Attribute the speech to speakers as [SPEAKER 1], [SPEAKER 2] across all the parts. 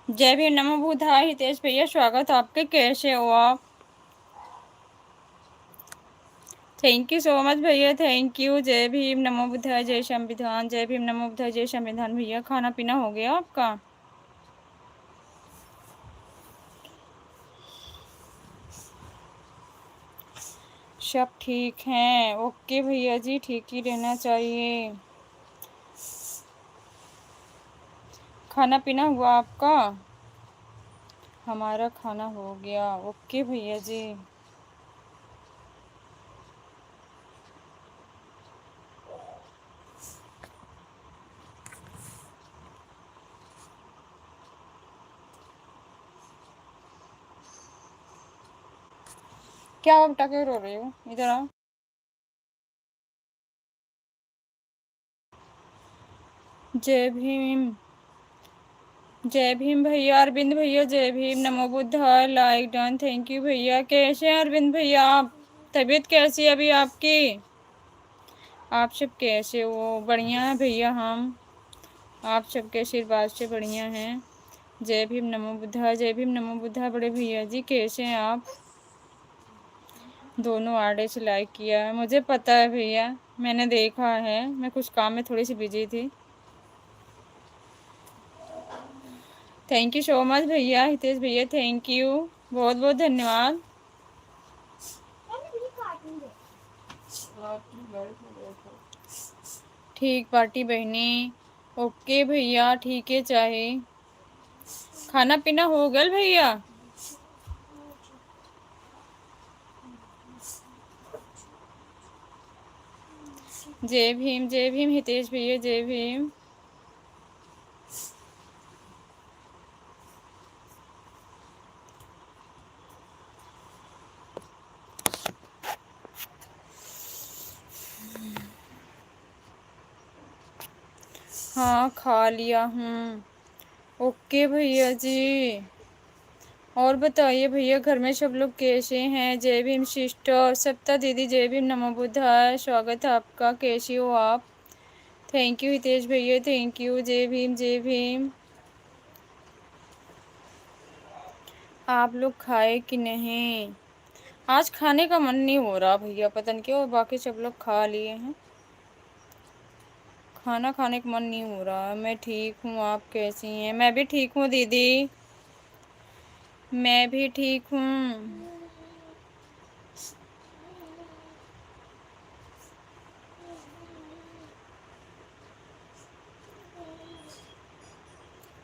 [SPEAKER 1] जय भीम, नमो बुद्धाय। हितेश भैया स्वागत है आपके, कैसे हो आप? थैंक यू सो मच भैया, थैंक यू। जय भीम, नमो बुद्धाय, जय संविधान। जय भीम, नमो बुद्धाय, जय संविधान। भैया खाना पीना हो गया आपका? सब ठीक हैं? ओके भैया जी, ठीक ही रहना चाहिए। खाना पीना हुआ आपका? हमारा खाना हो गया। ओके भैया जी। क्या आप टके रो रही हो? इधर आओ। जय भीम। जय भीम भैया। अरविंद भैया जय भीम, नमो बुद्धाय। लाइक डन, थैंक यू भैया। कैसे हैं अरविंद भैया आप? तबीयत कैसी है अभी आपकी? आप सब कैसे हो? बढ़िया है भैया हम। आप सबके आशीर्वाद से बढ़िया हैं। जय भीम, नमो बुद्धाय। जय भीम, नमो बुद्धाय। बड़े भैया जी कैसे हैं आप? दोनों आड़े से लाइक किया है, मुझे पता है भैया, मैंने देखा है। मैं कुछ काम में थोड़ी सी बिजी थी। थैंक यू सो मच भैया। हितेश भैया थैंक यू, बहुत बहुत धन्यवाद। ठीक पार्टी बहनी। ओके भैया, ठीक है चाहे। खाना पीना हो गया भैया? जय भीम, जय भीम हितेश भैया, जय भीम। हाँ खा लिया हूँ। ओके भैया जी। और बताइए भैया, घर में सब लोग कैसे हैं? जय भीम सिस्टर। सप्ता दीदी जय भीम, नमो बुद्धाय। स्वागत है आपका, कैसी हो आप? थैंक यू हितेश भैया, थैंक यू। जय भीम, जय भीम। आप लोग खाए कि नहीं? आज खाने का मन नहीं हो रहा भैया, पता नहीं क्यों। बाकी सब लोग खा लिए हैं। खाना खाने का मन नहीं हो रहा। मैं ठीक हूँ, आप कैसी हैं? मैं भी ठीक हूँ दीदी, मैं भी ठीक हूँ।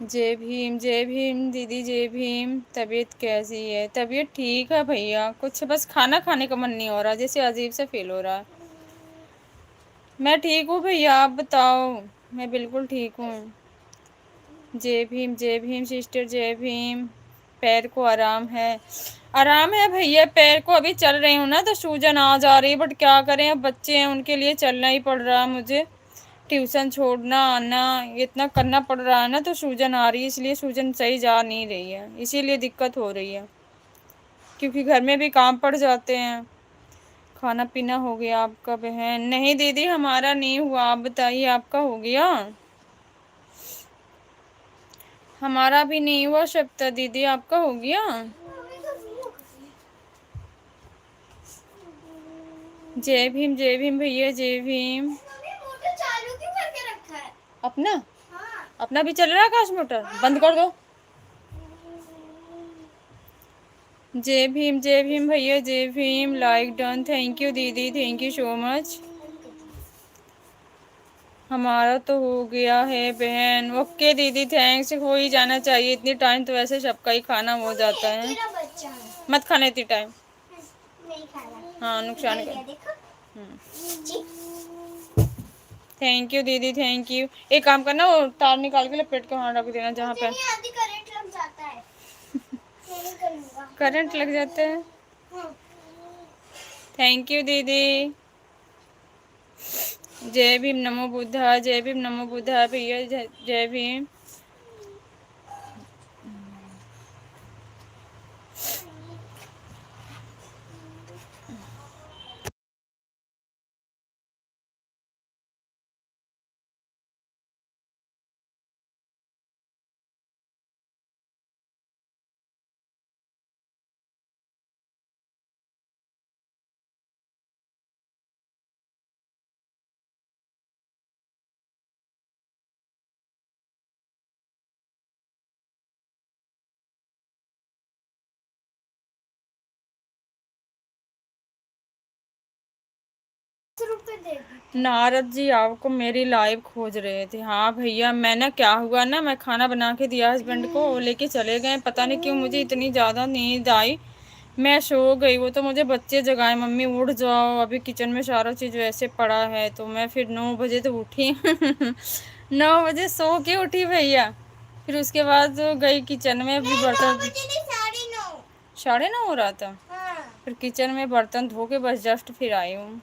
[SPEAKER 1] जय भीम, जय भीम दीदी, जय भीम। तबीयत कैसी है? तबीयत ठीक है भैया, कुछ बस खाना खाने का मन नहीं हो रहा, जैसे अजीब सा फील हो रहा है। मैं ठीक हूँ भैया, आप बताओ। मैं बिल्कुल ठीक हूँ। जय भीम, जय भीम सिस्टर, जय भीम। पैर को आराम है? आराम है भैया, पैर को अभी चल रही हूँ ना तो सूजन आ जा रही है, बट क्या करें, अब बच्चे हैं उनके लिए चलना ही पड़ रहा है मुझे। ट्यूशन छोड़ना आना इतना करना पड़ रहा है ना, तो सूजन आ रही है, इसलिए सूजन सही जा नहीं रही है, इसीलिए दिक्कत हो रही है, क्योंकि घर में भी काम पड़ जाते हैं। खाना पीना हो गया आपका बहन? नहीं दीदी, हमारा नहीं हुआ, आप बताइए आपका हो गया? हमारा भी नहीं हुआ सप्ता दीदी, आपका हो गया? जय भीम, जय भीम भैया, जय भीम। अपना अपना भी चल रहा है आकाश मोटर, बंद कर दो। जय भीम, जय भीम भैया, जय Bhim. Like done, thank you दीदी, थैंक यू सो मच। हमारा तो हो गया है बहन। ओके दीदी, थैंक्स। हो ही जाना चाहिए, इतनी टाइम तो वैसे सबका ही खाना हो जाता है। मत खाने इतनी टाइम, हाँ नुकसान कर। थैंक यू दीदी, थैंक यू। एक काम करना, वो तार निकाल के लपेट के वहाँ रख देना जहाँ पे करंट लग जाता है। थैंक यू दीदी। जय भीम, नमो बुद्धा। जय भीम, नमो बुद्धा भैया, जय भीम। नारद जी आपको मेरी लाइव खोज रहे थे। हाँ भैया, मैं ना क्या हुआ ना, मैं खाना बना के दिया हस्बैंड को, वो लेके चले गए। पता नहीं क्यों मुझे इतनी ज़्यादा नींद आई, मैं सो गई। वो तो मुझे बच्चे जगाए, मम्मी उठ जाओ, अभी किचन में सारा चीज़ वैसे पड़ा है। तो मैं फिर 9 बजे तो उठी 9 बजे सो के उठी भैया। फिर उसके बाद तो गई किचन में, अभी बर्तन 9:30 हो रहा था। फिर किचन में बर्तन धो के बस जस्ट फिर आई हूँ।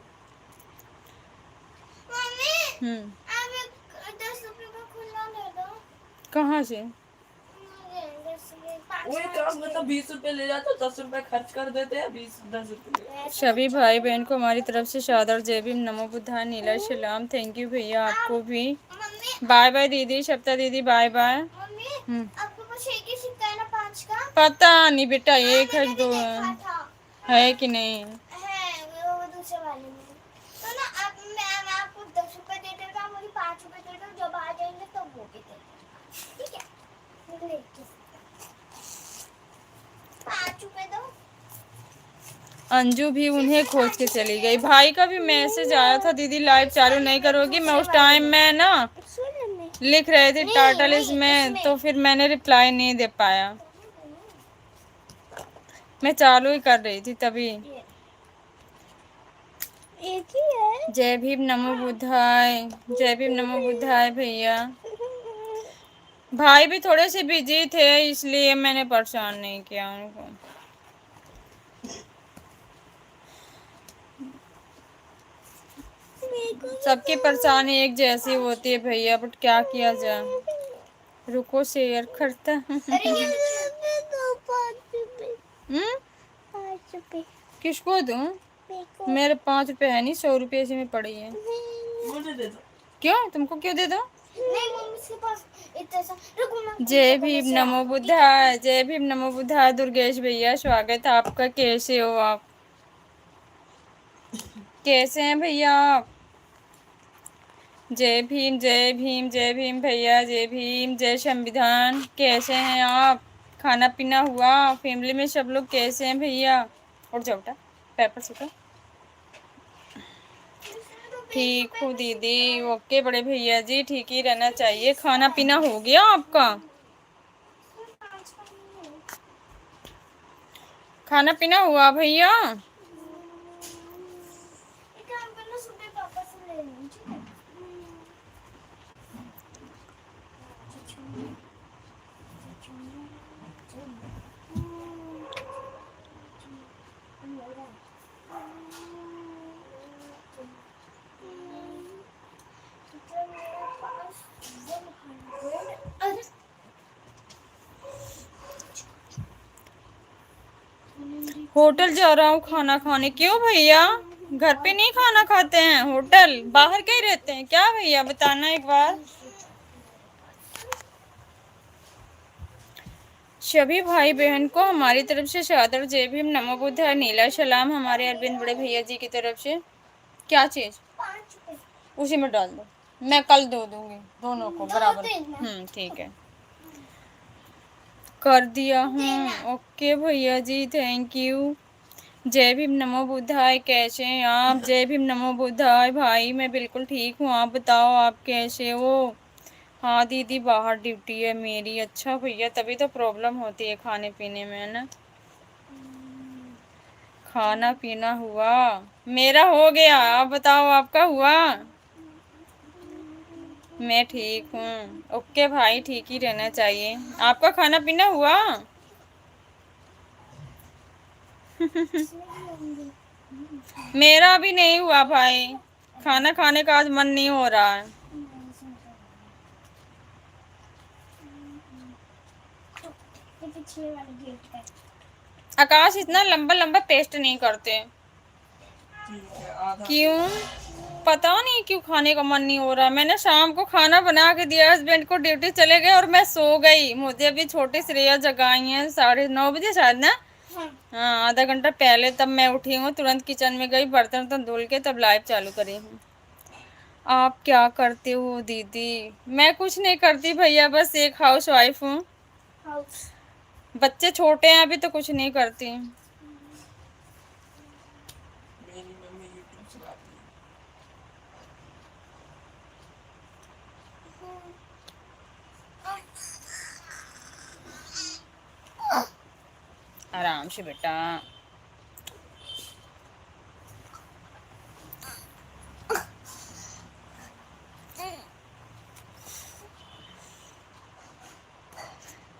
[SPEAKER 1] हम्म, 10 रुपये का खुला दे दो। कहाँ से?
[SPEAKER 2] वही काम मतलब 20 रुपए ले जाते, 10 रुपए खर्च कर देते हैं, 10 रुपए।
[SPEAKER 1] सभी भाई बहन को हमारी तरफ से शादर जय भीम, नमो बुद्धाय, नीला सलाम। थैंक यू भैया, आपको भी। बाय बाय दीदी, सप्ता दीदी, बाय बाय। आपके पास एक ही सिक्का है ना 5 का? पता नहीं बेटा, एक है दो है कि नहीं है, वो दूसरे वाले में। तो ना अब मैं आपको 10 रुपए दे देगा, मुझे 5 रुपए दे दो, जब आ जाएंगे तब वो भी दे देगा, ठीक है? लेके 5 रुपए दो। अंजू भी उन्हें खोज के चली गई। भाई का भी मैसेज आया था, दीदी लाइव चालू नहीं करोगी? मैं उस टाइम में ना लिख रहे थे टाइटल इसमें, तो फिर मैंने रिप्लाई नहीं दे पाया। मैं चालू ही कर रही थी तभी। एक ही है। जय भीम नमो बुद्धाय, जय भीम नमो बुद्धाय भैया। भाई भी थोड़े से बिजी थे, इसलिए मैंने परेशान नहीं किया उनको। सबकी परेशानी एक जैसी होती है भैया, बट क्या किया जाए। रुको शेयर करता हूँ। किसको दूँ? मेरे 5 रुपए है नहीं, 100 रुपये इसी में पड़ी है।
[SPEAKER 2] मुझे दे दो।
[SPEAKER 1] क्यों, तुमको क्यों दे दो? जय भीम नमो बुद्धाय, जय भीम नमो बुद्धाय। दुर्गेश भैया स्वागत है आपका, कैसे हो आप? कैसे हैं भैया आप? जय भीम, जय भीम, जय भीम भैया, जय भीम, जय संविधान। कैसे हैं आप? खाना पीना हुआ? फैमिली में सब लोग कैसे हैं भैया? उठ जाओ बेटा, पेपर सूखा। ठीक हूँ दीदी, ओके बड़े भैया जी, ठीक ही रहना चाहिए। खाना पीना हो गया आपका? खाना पीना हुआ भैया? होटल जा रहा हूँ खाना खाने। क्यों भैया, घर पे नहीं खाना खाते हैं? होटल बाहर कहीं रहते हैं क्या भैया, बताना एक बार। सभी भाई बहन को हमारी तरफ से सादर जय भीम, नमो बुद्धाय, नीला सलाम। हमारे अरविंद बड़े भैया जी की तरफ से। क्या चीज? उसी में डाल दो, मैं कल दे दूंगी दोनों को बराबर। ठीक है, कर दिया हूँ। ओके भैया जी, थैंक यू। जय भीम नमो बुद्धाय, कैसे हैं आप? जय भीम नमो बुद्धाय भाई, मैं बिल्कुल ठीक हूँ, आप बताओ आप कैसे हो? हाँ दीदी, बाहर ड्यूटी है मेरी। अच्छा भैया, तभी तो प्रॉब्लम होती है खाने पीने में, है ना। खाना पीना हुआ? मेरा हो गया, आप बताओ आपका हुआ? मैं ठीक हूँ। ओके भाई, ठीक ही रहना चाहिए। आपका खाना पीना हुआ? मेरा अभी नहीं हुआ भाई, खाना खाने का आज मन नहीं हो रहा है। आकाश, इतना लंबा लंबा पेस्ट नहीं करते। क्यों? पता नहीं क्यों खाने का मन नहीं हो रहा। मैंने शाम को खाना बना के दिया, हस्बैंड को ड्यूटी चले गए और मैं सो गई। मुझे अभी छोटी श्रेया जगाई है 9:30 शायद ना। हाँ, आधा घंटा पहले तब मैं उठी हूँ, तुरंत किचन में गई, बर्तन वर्तन धुल के तब लाइव चालू करी हूँ। आप क्या करते हो दीदी? मैं कुछ नहीं करती भैया, बस एक हाउस वाइफ हूँ। बच्चे छोटे हैं अभी, तो कुछ नहीं करती।
[SPEAKER 2] मेरी मम्मी यूट्यूब चलाती है।
[SPEAKER 1] आराम से बेटा।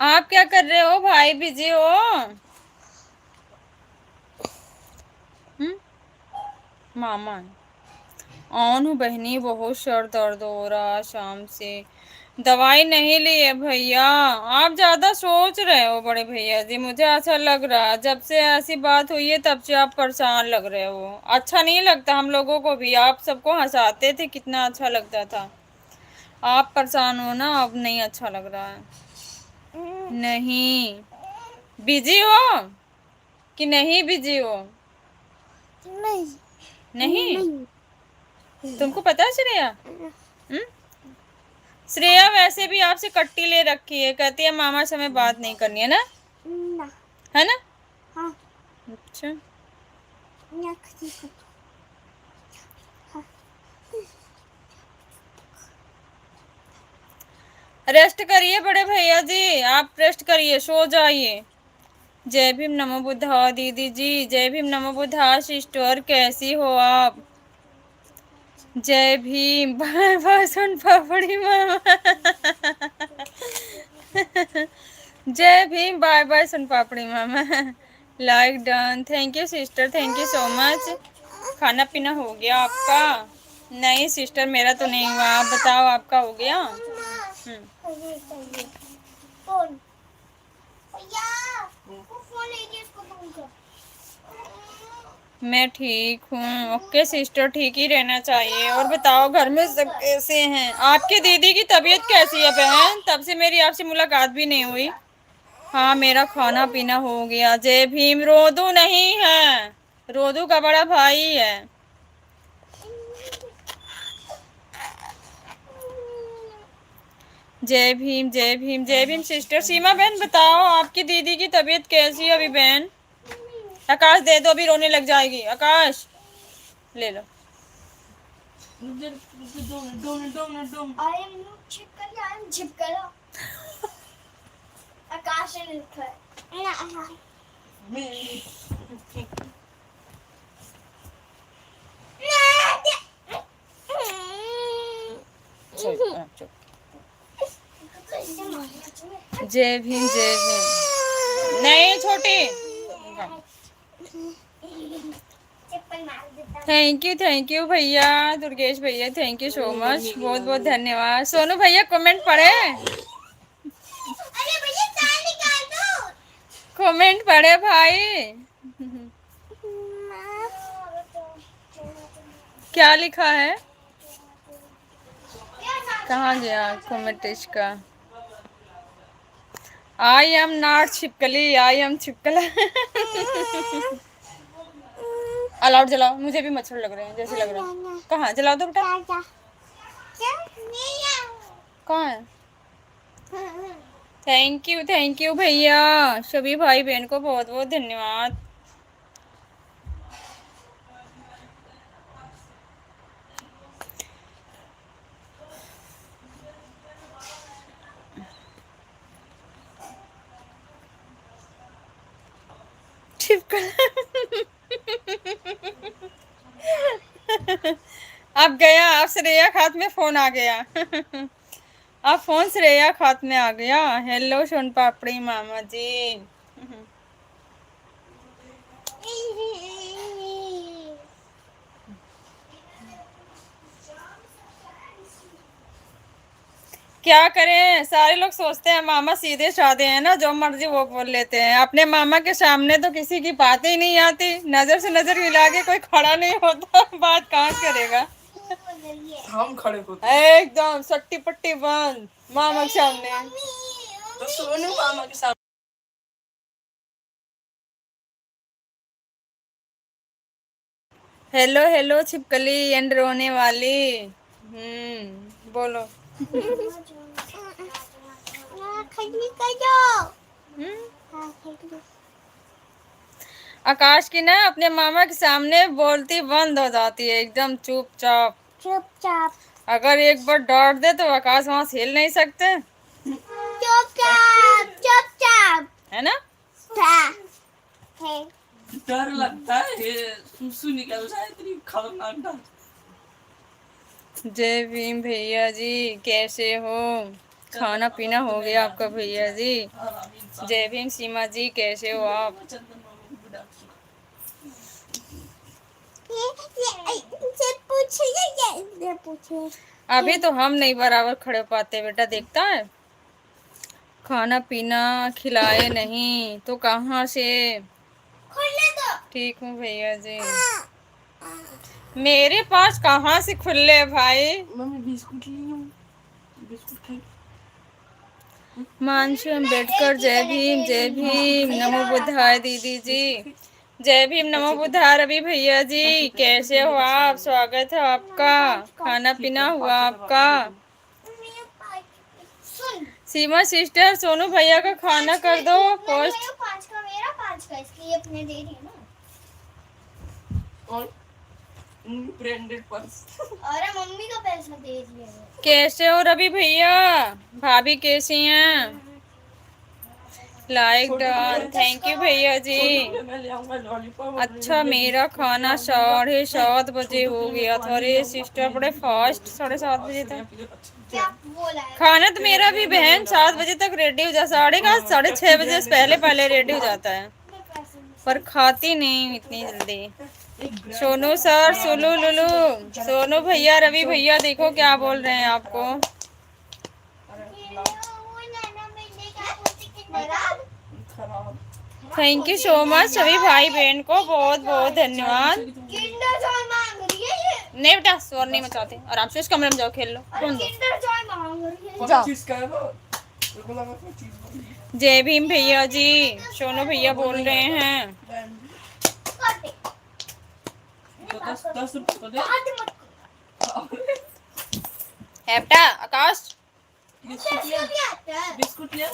[SPEAKER 1] आप क्या कर रहे हो भाई, बिजी हो? मामा ऑन हूँ बहनी, बहुत सर दर्द हो रहा शाम से। दवाई नहीं ली है भैया। आप ज्यादा सोच रहे हो बड़े भैया जी, मुझे अच्छा लग रहा है। जब से ऐसी बात हुई है तब से आप परेशान लग रहे हो। अच्छा नहीं लगता हम लोगों को भी, आप सबको हंसाते थे कितना अच्छा लगता था। आप परेशान हो ना, अब नहीं अच्छा लग रहा है। नहीं बिजी हो कि नहीं बिजी हो?
[SPEAKER 3] नहीं
[SPEAKER 1] नहीं
[SPEAKER 3] नहीं।
[SPEAKER 1] तुमको पता है श्रेया? हम्म? श्रेया वैसे भी आपसे कट्टी ले रखी है, कहती है मामा से हमें बात नहीं करनी है ना,
[SPEAKER 3] ना।
[SPEAKER 1] है ना?
[SPEAKER 3] हाँ।
[SPEAKER 1] अच्छा
[SPEAKER 3] ना किसी को। हाँ।
[SPEAKER 1] रेस्ट करिए बड़े भैया जी, आप रेस्ट करिए, सो जाइए। जय भीम नमो बुद्धा दीदी जी, जय भीम नमो बुद्धा सिस्टर, कैसी हो आप? जय भीम, बाय बाय सुन पापड़ी मामा। जय भीम, बाय बाय सुन पापड़ी मामा। Like done, thank you sister, thank you so much. खाना पीना हो गया आपका? नहीं सिस्टर मेरा तो नहीं हुआ, आप बताओ आपका हो गया?
[SPEAKER 3] फोन भैया वो फोन लीजिए, इसको दूंगा।
[SPEAKER 1] मैं ठीक हूँ। ओके सिस्टर, ठीक ही रहना चाहिए। और बताओ घर में सब कैसे हैं? आपकी दीदी की तबीयत कैसी है बहन? तब से मेरी आपसे मुलाकात भी नहीं हुई। हाँ मेरा खाना पीना हो गया। जय भीम। रोदू नहीं है, रोदू का बड़ा भाई है। जय भीम जय भीम जय भीम सिस्टर। सीमा बहन बताओ आपकी दीदी की तबीयत कैसी है अभी बहन? आकाश दे दो, अभी रोने लग जाएगी। आकाश ले लो।
[SPEAKER 3] आई एम छिपकली, आई एम छिपकला। आकाश ने लिखा है।
[SPEAKER 1] जय भीम जय भीम। नहीं छोटी। थैंक यू भैया, दुर्गेश भैया, थैंक यू सो मच, बहुत बहुत धन्यवाद। सोनू भैया कमेंट पढ़े?
[SPEAKER 3] अरे भैया तार निकाल दो।
[SPEAKER 1] कमेंट पढ़े भाई? क्या लिखा है? कहाँ गया कमेंट का? आई एम नॉट छिपकली, आई एम छिपकला। अलाउड जलाओ, मुझे भी मच्छर लग रहे हैं जैसे लग रहा है। कहाँ जलाओ दो बेटा। कहाँ है? थैंक यू भैया, सभी भाई बहन को बहुत बहुत धन्यवाद। अब गया, अब श्रेया खात में फोन आ गया। अब फोन श्रेया खात में आ गया। हेलो सोन पापड़ी मामा जी। क्या करें, सारे लोग सोचते हैं मामा सीधे साधे हैं ना, जो मर्जी वो बोल लेते हैं। अपने मामा के सामने तो किसी की बातें ही नहीं आती, नजर से नजर मिला के कोई खड़ा नहीं होता। बात कहाँ करेगा।
[SPEAKER 2] हम खड़े होते
[SPEAKER 1] एकदम सट्टी पट्टी बंद मामा के सामने।
[SPEAKER 2] तो सोनू मामा के सामने।
[SPEAKER 1] हेलो हेलो छिपकली एंड रोने वाली। बोलो। आकाश की ना अपने मामा के सामने बोलती बंद हो जाती है, एकदम चुपचाप।
[SPEAKER 3] चुपचाप।
[SPEAKER 1] अगर एक बार डांट दे तो आकाश वहां से हिल नहीं सकते,
[SPEAKER 3] चुपचाप चुपचाप
[SPEAKER 1] है ना?
[SPEAKER 2] डर लगता है ये सुसु निकल जाए, इतनी खतरनाक डर।
[SPEAKER 1] जय भीम भैया जी, कैसे हो? खाना पीना हो गया आपका भैया जी? जय भीम सीमा जी, कैसे हो आप?
[SPEAKER 2] चंदन बाबू को बुला के।
[SPEAKER 1] अभी तो हम नहीं बराबर खड़े हो पाते बेटा, देखता है खाना पीना खिलाए नहीं तो कहाँ से। ठीक हूँ भैया जी। मेरे पास कहाँ से खुले भाई।
[SPEAKER 2] मम्मी बिस्कुट ली हूँ, बिस्कुट खाई।
[SPEAKER 1] मानसी अम्बेडकर, जय भीम जय भीम, नमो बुद्धाय दीदी जी, जय भीम नमो बुद्धाय रवि भैया जी, कैसे हो आप? स्वागत है आपका। खाना पीना हुआ आपका? सीमा सिस्टर, सोनू भैया का खाना कर दो पोस्ट।
[SPEAKER 3] 5 का मेरा, 5 का इसलिए अपने दे रही ना।
[SPEAKER 2] और ब्रांडेड पर्स।
[SPEAKER 3] अरे मम्मी का पैसा दे दिया।
[SPEAKER 1] कैसे हो रवि भैया? भाभी कैसी हैं? लाइक डन, थैंक यू भैया जी।
[SPEAKER 2] मैं ले आऊंगा लॉलीपॉप।
[SPEAKER 1] अच्छा, मेरा खाना 7:30 बजे हो गया था। अरे सिस्टर बड़े फास्ट, 7:30 बजे तक
[SPEAKER 3] क्या बोला है?
[SPEAKER 1] खाना तो मेरा भी बहन 7 बजे तक रेडी हो जाता, 6:30 बजे से पहले पहले रेडी हो जाता है, पर खाती नहीं इतनी जल्दी। सोनू सर, सुलू लुलू, सोनू भैया, रवि भैया, देखो क्या बोल रहे हैं आपको। थैंक यू सो मच सभी भाई बहन को, बहुत बहुत धन्यवाद।
[SPEAKER 3] किंडर जॉय मांग रही है ये।
[SPEAKER 1] नहीं बेटा, शोर नहीं मचाते, आराम से इस कमरे में जाओ, खेल लो। कौन दो?
[SPEAKER 3] किंडर जॉय मांग रही है।
[SPEAKER 1] जाओ।
[SPEAKER 2] चीज का है वो। मेरे को लगा कोई चीज बोली।
[SPEAKER 1] जय भीम भैया जी, सोनू भैया बोल रहे हैं।
[SPEAKER 3] काटे।
[SPEAKER 2] तो 10 रुपए तो दे।
[SPEAKER 3] काटे मत।
[SPEAKER 1] है बेटा आकाश।
[SPEAKER 2] बिस्कुट ले,
[SPEAKER 3] कैसे भी आता है?
[SPEAKER 2] बिस्कुट ले।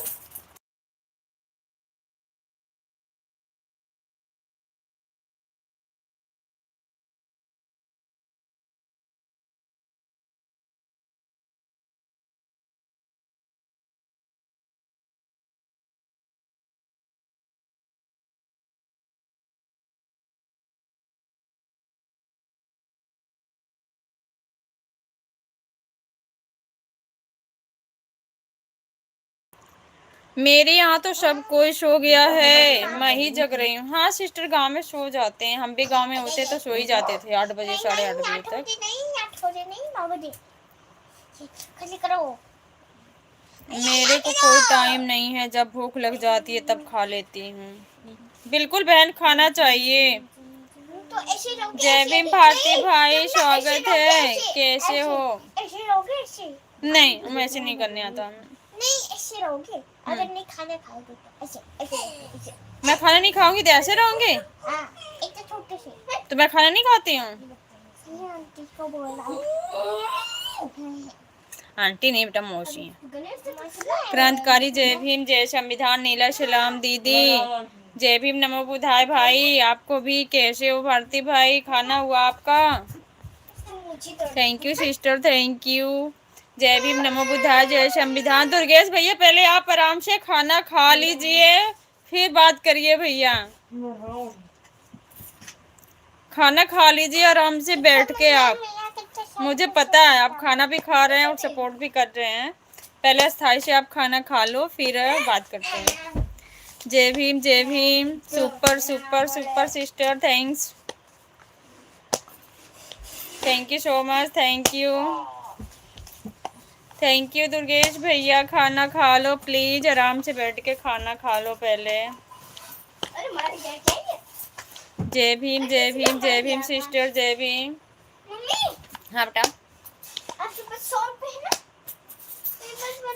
[SPEAKER 1] मेरे यहाँ तो सब कोई सो गया है, मैं ही जग रही हूँ। हाँ सिस्टर, गांव में सो जाते हैं, हम भी गांव में होते तो सो ही जाते थे 8 बजे 8:30 बजे तक।
[SPEAKER 3] नहीं 8 बजे नहीं 9 बजे। खाली करो।
[SPEAKER 1] मेरे को कोई टाइम नहीं है, जब भूख लग जाती है तब खा लेती हूँ। बिल्कुल बहन, खाना चाहिए।
[SPEAKER 3] तो ऐसे रहोगे।
[SPEAKER 1] जय भीम भारती भाई, स्वागत है, कैसे हो?
[SPEAKER 3] ऐसे रहोगे ऐसे।
[SPEAKER 1] नहीं, मैं ऐसे नहीं करने आता।
[SPEAKER 3] नहीं ऐसे रहोगे, अगर नहीं खाना खाओगे तो ऐसे ऐसे ऐसे।
[SPEAKER 1] मैं खाना नहीं खाऊंगी तो ऐसे रहूंगी?
[SPEAKER 3] हाँ एक तो छोटे से।
[SPEAKER 1] तो मैं खाना नहीं खाती हूँ।
[SPEAKER 3] ये आंटी को बोला।
[SPEAKER 1] आंटी नहीं बेटा, मौसी है।
[SPEAKER 3] गणेश चतुर्थी।
[SPEAKER 1] क्रांतिकारी, जय भीम, जय संविधान, नीला सलाम दीदी, जय भीम नमो बुधाय भाई, आपको भी। कैसे हो भारती भाई, खाना हुआ आपका? Thank you sister, thank you. जय भीम नमो बुधाय, जय संविधान। दुर्गेश भैया, पहले आप आराम से खाना खा लीजिए, फिर बात करिए भैया। खाना खा लीजिए आराम से बैठ के आप। मुझे पता है आप खाना भी खा रहे हैं और सपोर्ट भी कर रहे हैं। पहले स्थाई से आप खाना खा लो, फिर बात करते हैं। जय भीम जय Bhim, super super super sister, thanks, thank you so much, thank you, thank you Durgesh भैया। खाना खा लो प्लीज, आराम से बैठ के खाना खा लो पहले। जय भीम जय भीम जय भीम सिस्टर, जय भीम। हाँ बेटा,
[SPEAKER 3] आपके पास 100 रुपए है ना?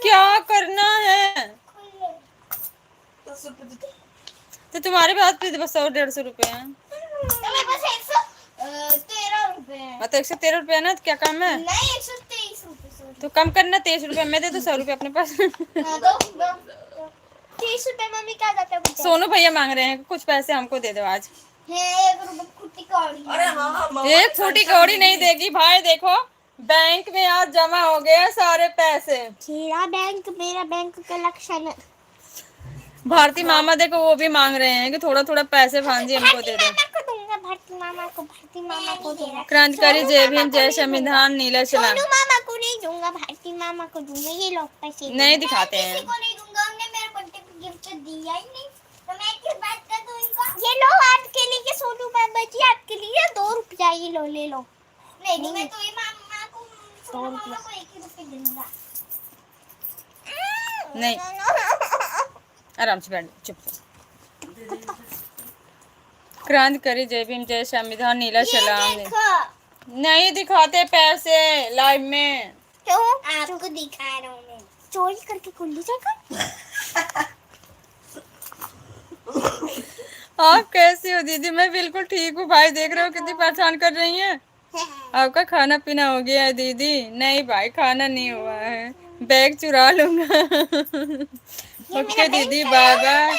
[SPEAKER 1] क्या करना है?
[SPEAKER 2] 10 रुपए दे।
[SPEAKER 1] तो तुम्हारे पास तो बस 100-150 रुपए हैं।
[SPEAKER 3] मेरे पास 113 रुपए है।
[SPEAKER 1] हाँ तो 113 रुपए है ना, तो क्या काम है?
[SPEAKER 3] नहीं 123 रुपए सॉरी।
[SPEAKER 1] तो कम करना, 23 रुपए मैं दे दो, 100 रुपए अपने पास।
[SPEAKER 3] हाँ, दो 30 रुपए मम्मी क्या जाता है?
[SPEAKER 1] सोनू भैया मांग रहे हैं, कुछ पैसे हमको दे दो आज।
[SPEAKER 3] है 1 रुपए खुट्टी कौड़ी।
[SPEAKER 2] अरे हाँ मामा,
[SPEAKER 1] एक फूटी कौड़ी नहीं देगी भाई। देखो बैंक में आज जमा हो गए सारे पैसे।
[SPEAKER 3] मेरा बैंक का लक्षण।
[SPEAKER 1] भारती मामा देखो वो भी मांग रहे हैं कि थोड़ा थोड़ा पैसे भांजी हमको दे दो।
[SPEAKER 3] मामा को दूंगा, भारती मामा को दूंगा।
[SPEAKER 1] क्रांतिकारी
[SPEAKER 3] सोनू
[SPEAKER 1] जय
[SPEAKER 3] मामा
[SPEAKER 1] भीम
[SPEAKER 3] को
[SPEAKER 1] जय
[SPEAKER 3] नहीं
[SPEAKER 1] संविधान नीला
[SPEAKER 3] दूंगा।
[SPEAKER 1] सलाम।
[SPEAKER 3] सोनू मामा को नहीं दूंगा, भारती मामा को दूंगा। ये लो पैसे।
[SPEAKER 1] नहीं दिखाते हैं।
[SPEAKER 3] किसी को नहीं दूंगा, हमने मेरे बर्थडे पे गिफ्ट दिया ही नहीं, तो मैं किस बात का दूं इनको। ये लो आपके लिए सोनू मामा जी, आपके लिए 2 रुपया, ये लो, ले लो। नहीं मैं तो ये मामा को, सोनू मामा को 1 ही रुपया दूंगा।
[SPEAKER 1] नहीं आराम से बैठ चुप। क्रांतिकारी जय भीम जय संविधान नीला सलाम। नहीं दिखाते पैसे लाइव में।
[SPEAKER 3] क्यों? आपको दिखा रहा हूँ मैं। चोरी करके कुल्ली जाकर।
[SPEAKER 1] आप कैसी हो दीदी? मैं बिल्कुल ठीक हूँ भाई। देख रहे हो कितनी परेशान कर रही हैं। आपका खाना पीना हो गया है दीदी? नहीं भाई खाना नहीं हुआ है, बैग चुरा लूंगा। ओके दीदी बाय बाय,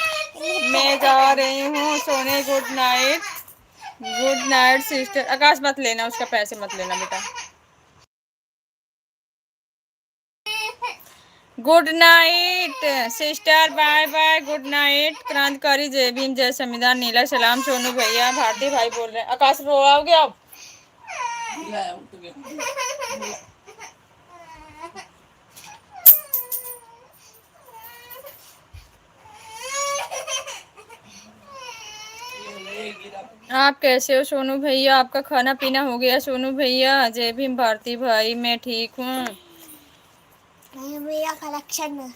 [SPEAKER 1] मैं जा रही हूँ सोने। Good night. Good night sister. Akash मत लेना, उसका पैसे मत लेना बेटा। Good night sister, bye bye, good night. क्रांतिकारी जय भीम जय संविधान नीला सलाम। सोनू भैया भारती भाई बोल रहे हैं। आकाश रो आओगे आप? आप कैसे हो सोनू भैया? आपका खाना पीना हो गया सोनू भैया? जय भीम भारती भाई, मैं ठीक हूँ।
[SPEAKER 3] मेरा कलेक्शन में।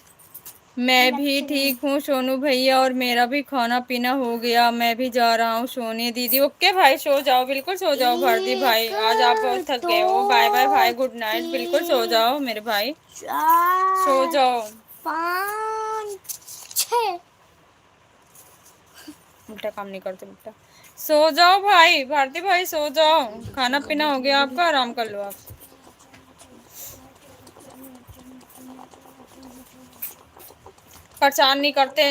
[SPEAKER 1] मैं भी ठीक हूँ सोनू भैया, और मेरा भी खाना पीना हो गया। मैं भी जा रहा हूँ सोने दीदी। ओके भाई सो जाओ, बिल्कुल सो जाओ भारती भाई। आज आप बहुत थक गए हो। बाय बाय भाई, गुड नाइट। बिल्कुल सो जाओ मेरे भाई, सो जाओ।
[SPEAKER 3] 5 6
[SPEAKER 1] उल्टा काम नहीं करते बेटा। सो जाओ भाई, भारती भाई सो जाओ। खाना पीना हो गया आपका, आराम कर लो आप। परेशान नहीं करते।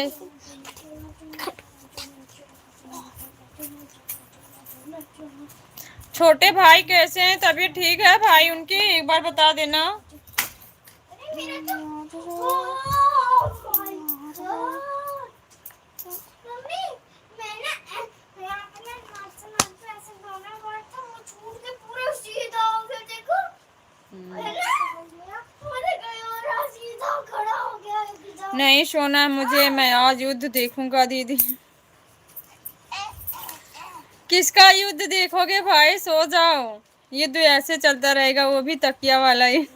[SPEAKER 1] छोटे भाई कैसे हैं? तबीयत ठीक है भाई उनकी? एक बार बता देना। नहीं सोना मुझे, मैं आज युद्ध देखूंगा दीदी। किसका युद्ध देखोगे भाई? सो जाओ। युद्ध ऐसे चलता रहेगा, वो भी तकिया वाला ही।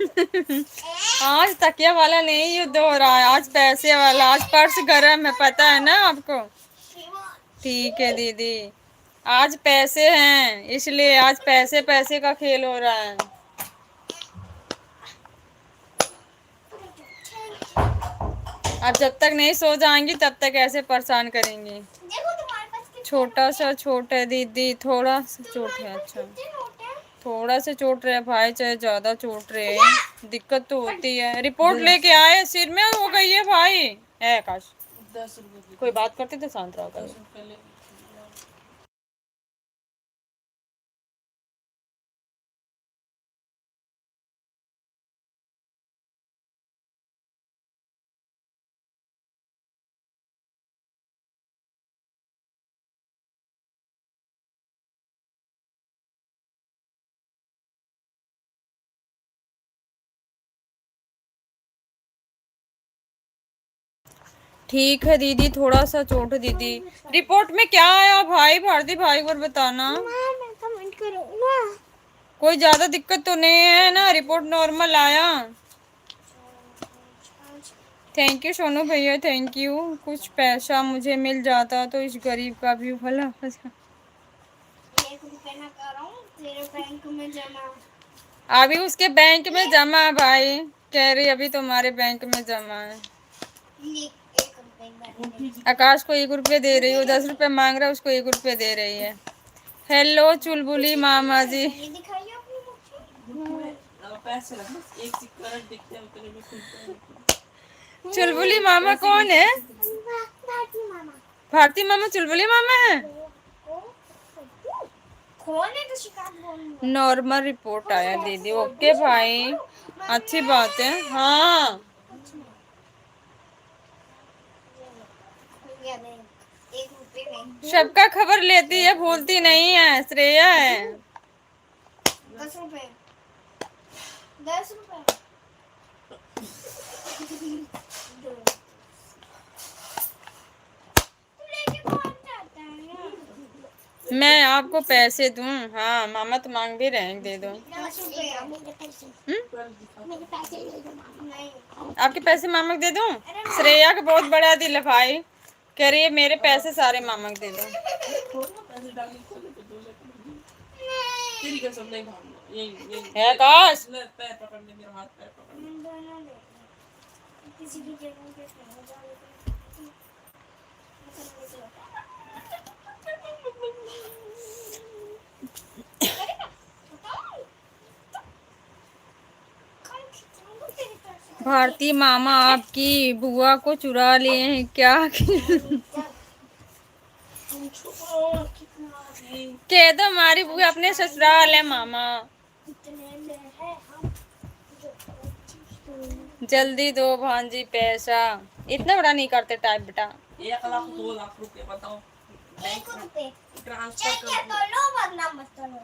[SPEAKER 1] आज तकिया वाला नहीं युद्ध हो रहा है, आज पैसे वाला। आज पर्स गरम है, पता है ना आपको? ठीक है दीदी, आज पैसे हैं इसलिए आज पैसे पैसे का खेल हो रहा है। आप जब तक नहीं सो जाएंगी तब तक ऐसे परेशान करेंगी। छोटा सा चोट है दीदी, थोड़ा सा चोट है। अच्छा थोड़ा सा चोट रहे भाई, चाहे ज्यादा चोट रहे, दिक्कत तो होती है। रिपोर्ट लेके आए, सिर में हो गई है भाई। है आकाश
[SPEAKER 2] 10 रुपए
[SPEAKER 1] कोई बात करते थे, शांत रहो कर। ठीक है दीदी, थोड़ा सा चोट है दीदी। रिपोर्ट में क्या आया भाई? भारती भाई को बताना।
[SPEAKER 3] मैं कमेंट करूंगा।
[SPEAKER 1] कोई ज्यादा दिक्कत तो नहीं है ना? रिपोर्ट नॉर्मल आया। थैंक यू सोनू भैया, थैंक यू। कुछ पैसा मुझे मिल जाता तो इस गरीब का भी भला।
[SPEAKER 3] 1 रुपया ना कर रहा हूँ तेरे बैंक में जमा।
[SPEAKER 1] अभी उसके बैंक में जमा है भाई, कह रही अभी तुम्हारे बैंक में जमा है।
[SPEAKER 3] 1 रुपया
[SPEAKER 1] आकाश को 1 रुपये दे रही हो, 10 रुपये मांग रहा है, उसको 1 रुपये दे रही है। हेलो चुलबुली मामा जी।
[SPEAKER 3] दिखाइए अपनी मुट्ठी।
[SPEAKER 2] पैसे रख, एक सिक्का दिखते हैं उतने में खुलता है।
[SPEAKER 1] चुलबुली मामा कौन है?
[SPEAKER 3] भारती मामा।
[SPEAKER 1] भारती मामा चुलबुली मामा है?
[SPEAKER 3] कौन है तो शिकायत बोल।
[SPEAKER 1] नॉर्मल रिपोर्ट आया दीदी। ओके भाई, अच्छी बात है। हाँ
[SPEAKER 3] रुपया नहीं, 1 रुपये नहीं,
[SPEAKER 1] सबका खबर लेती है, भूलती नहीं है, श्रेया है।
[SPEAKER 3] 10 रुपये, 10 रुपये। तू लेके कौन जाता है यार?
[SPEAKER 1] मैं आपको पैसे दूं? हाँ, मामा तो मांग भी रहे हैं, दे दो।
[SPEAKER 3] 10 रुपये मेरे पैसे, मेरे पैसे ले दो मामा। नहीं,
[SPEAKER 1] आपके पैसे मामा को दे दूं? श्रेया का बहुत बड़ा दिल है भाई, कह रही है मेरे पैसे सारे मामा को दे दो।
[SPEAKER 2] पैसे डाल के खोले तो 2 सेकंड तेरी कसम नहीं भागना, यही
[SPEAKER 1] है काश।
[SPEAKER 2] ले पैर पकड़ने, मेरा हाथ पैर पकड़ने।
[SPEAKER 3] दोनों ले, किसी भी जगह पे कहीं जाओ
[SPEAKER 1] भारती मामा आपकी बुआ को चुरा लिए हैं क्या? कह दो हमारी बुआ अपने ससुराल है मामा। जल्दी दो भांजी पैसा, इतना बड़ा नहीं करते टाइप बेटा।
[SPEAKER 2] 1 लाख 2 लाख रुपए बताओ,
[SPEAKER 3] 1 रुपये
[SPEAKER 2] ट्रांसफर
[SPEAKER 3] चाहिए
[SPEAKER 2] कर
[SPEAKER 3] तो लो वरना मत करो।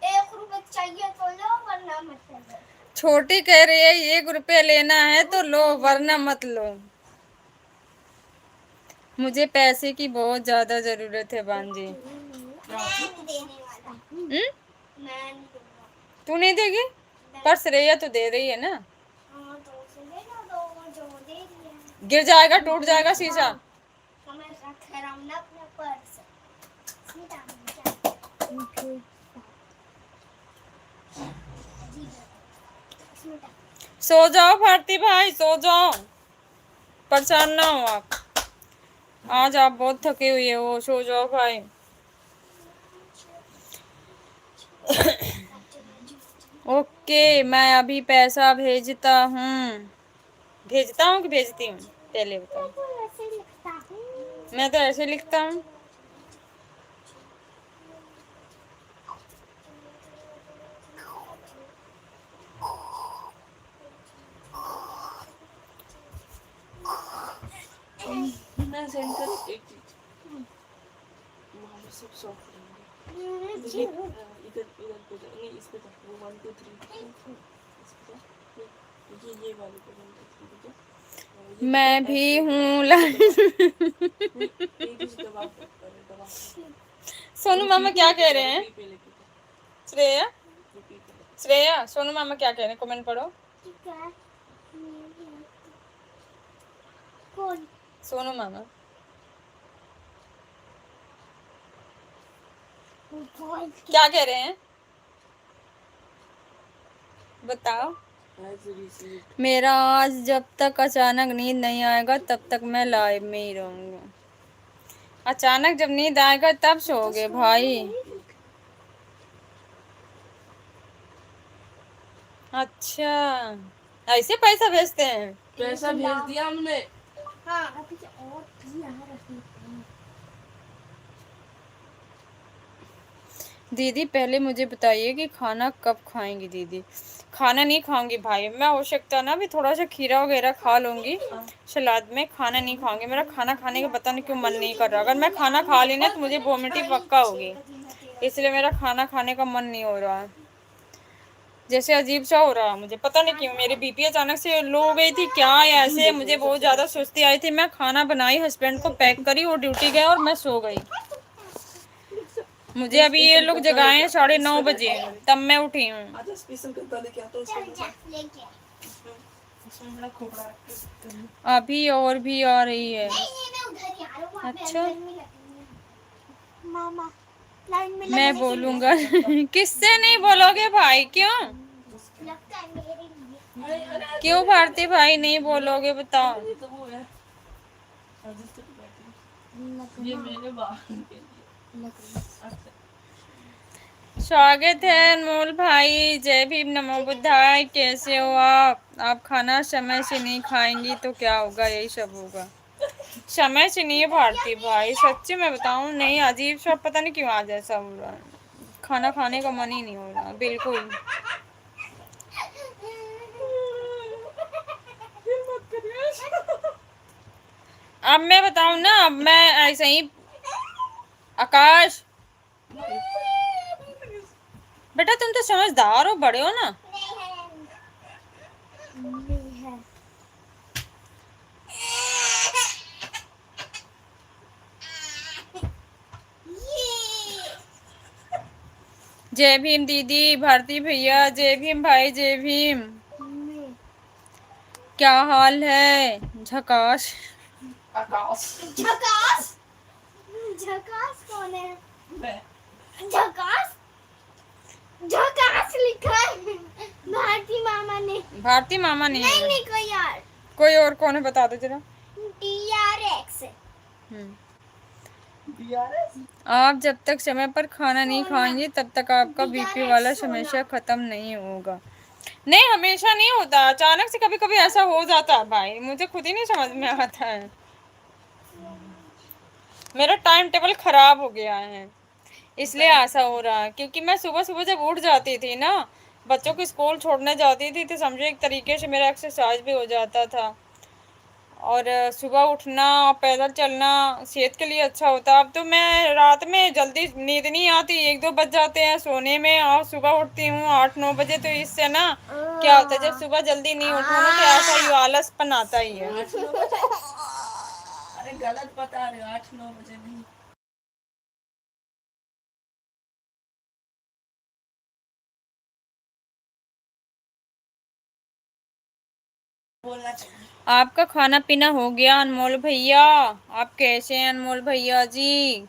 [SPEAKER 3] 1 रुपये चाहिए तो लो वरना मत करो।
[SPEAKER 1] छोटी कह रही है 1 रुपया लेना है तो लो वरना मत लो। मुझे पैसे की बहुत ज्यादा जरूरत है भांजी।
[SPEAKER 3] मैं नहीं देने वाला, मैं नहीं दूंगा।
[SPEAKER 1] तू नहीं देगी? पर श्रेया तो दे रही है ना।
[SPEAKER 3] हाँ तो उसे ले लो, दो जो दे दिया।
[SPEAKER 1] गिर जाएगा, टूट जाएगा शीशा।
[SPEAKER 3] तो मैं रख रहा हूँ ना अपने पर्स। सीधा नीचे।
[SPEAKER 1] सो जाओ भारती भाई, सो जाओ, परेशान ना हो आप। आज आप बहुत थके हुए हो, सो जाओ भाई। ओके, मैं अभी पैसा भेजता हूँ। भेजता हूँ कि भेजती हूँ, पहले बताओ।
[SPEAKER 3] ऐसे लिखता हूँ।
[SPEAKER 1] मैं तो ऐसे लिखता हूँ।
[SPEAKER 2] मैं सेंड कर एक चीज, वहाँ पे सब सॉफ्ट रहेंगे। इधर इधर पे नहीं, इस पे था वो 1 2 3 इस पे था, ये वाले पे 1 2 3 ठीक है।
[SPEAKER 1] मैं भी हूँ सोनू मामा क्या कह रहे हैं? श्रेया, श्रेया, सोनू मामा क्या कह रहे हैं? कमेंट पढ़ो।
[SPEAKER 3] कौन?
[SPEAKER 1] सोनू मामा क्या कह रहे हैं? बताओ। मेरा आज जब तक अचानक नींद नहीं आएगा तब तक मैं लाइव में ही रहूंगा। अचानक जब नींद आएगा तब सोओगे भाई। अच्छा, ऐसे पैसा भेजते हैं?
[SPEAKER 2] पैसा भेज दिया हमने।
[SPEAKER 3] हाँ अभी और भी यहाँ रखी है।
[SPEAKER 1] दीदी पहले मुझे बताइए कि खाना कब खाएंगी? दीदी खाना नहीं खाऊंगी भाई मैं, हो सकता ना भी थोड़ा सा खीरा वगैरह खा लूंगी सलाद में, खाना नहीं खाऊंगी। मेरा खाना खाने का पता नहीं क्यों मन नहीं कर रहा। अगर मैं खाना खा ली ना तो मुझे वोमिटिंग पक्का होगी, इसलिए मेरा खाना खाने का मन नहीं हो रहा है। जैसे अजीब सा हो रहा है मुझे, पता नहीं क्यों। मेरी बीपी अचानक से लो हो गई थी क्या, ऐसे मुझे बहुत ज़्यादा सुस्ती आई थी। मैं खाना बनाई, हस्बैंड को पैक करी, वो ड्यूटी गए और मैं सो गई। मुझे अभी ये लोग जगाए 9:30 बजे, तब मैं उठी हूँ।
[SPEAKER 2] आजा स्पेशल गद्दा लेके आता हूँ,
[SPEAKER 3] लेके
[SPEAKER 2] उसमें बड़ा खोपड़ा रख के।
[SPEAKER 1] अभी और भी आ रही है।
[SPEAKER 3] मैं उधर ही आ रहा हूँ, वहाँ पे
[SPEAKER 1] अच्छा।
[SPEAKER 3] अंदर में लगेंगे। मामा लाइन में
[SPEAKER 1] मैं बोलूंगा किससे नहीं बोलोगे भाई? क्यों
[SPEAKER 3] लगता है मेरे लिए।
[SPEAKER 1] क्यों भारती भाई नहीं बोलोगे बताओ?
[SPEAKER 2] ये तो वो है रजिस्टर पे बैठी, ये मेरे बाहर के लिए। अच्छा
[SPEAKER 1] स्वागत है अनमोल भाई, जय भीम, नमो बुद्धाय। कैसे हो आप खाना समय से नहीं खाएंगी तो क्या होगा? यही सब होगा। समय से नहीं है भारती भाई, सच्ची मैं बताऊं, नहीं अजीब सा पता नहीं क्यों आज ऐसा हो रहा है। खाना खाने का मन ही नहीं हो रहा बिल्कुल। अब मैं बताऊं ना, अब मैं ऐसे ही। आकाश बेटा, तुम तो समझदार हो, बड़े हो ना।
[SPEAKER 3] नहीं है।
[SPEAKER 1] जय भीम दीदी, भारती भैया, जय भीम भाई, जय भीम। क्या हाल है? झकास।
[SPEAKER 2] आकाश।
[SPEAKER 3] झकास। झकास कौन है?
[SPEAKER 2] मैं।
[SPEAKER 3] झकास। झकास लिखा है भारती मामा ने।
[SPEAKER 1] भारती मामा नहीं
[SPEAKER 3] नहीं
[SPEAKER 1] है।
[SPEAKER 3] नहीं, कोई और।
[SPEAKER 1] कोई और कौन है, बता दो जरा।
[SPEAKER 3] DRX।
[SPEAKER 2] DRS।
[SPEAKER 1] आप जब तक समय पर खाना नहीं खाएंगे तब तक आपका बीपी वाला समस्या खत्म नहीं होगा। नहीं, हमेशा नहीं होता, अचानक से कभी कभी ऐसा हो जाता है भाई, मुझे खुद ही नहीं समझ में आता है। मेरा टाइम टेबल खराब हो गया है, इसलिए ऐसा हो रहा है। क्योंकि मैं सुबह सुबह जब उठ जाती थी ना, बच्चों को स्कूल छोड़ने जाती थी, तो समझो एक तरीके से मेरा एक्सरसाइज भी हो जाता था। और सुबह उठना, पैदल चलना सेहत के लिए अच्छा होता। अब तो मैं रात में जल्दी नींद नहीं आती, 1-2 बज जाते हैं सोने में, और सुबह उठती हूँ 8-9 बजे। तो इससे ना क्या होता है, जब सुबह जल्दी नहीं उठो ना, तो ऐसा ही आलसपन आता ही है।
[SPEAKER 2] 8-9 बजे? अरे गलत बता रहे हो, 8-9 बजे नहीं। बोलना चाहिए।
[SPEAKER 1] आपका खाना पीना हो गया अनमोल भैया? आप कैसे हैं अनमोल भैया जी?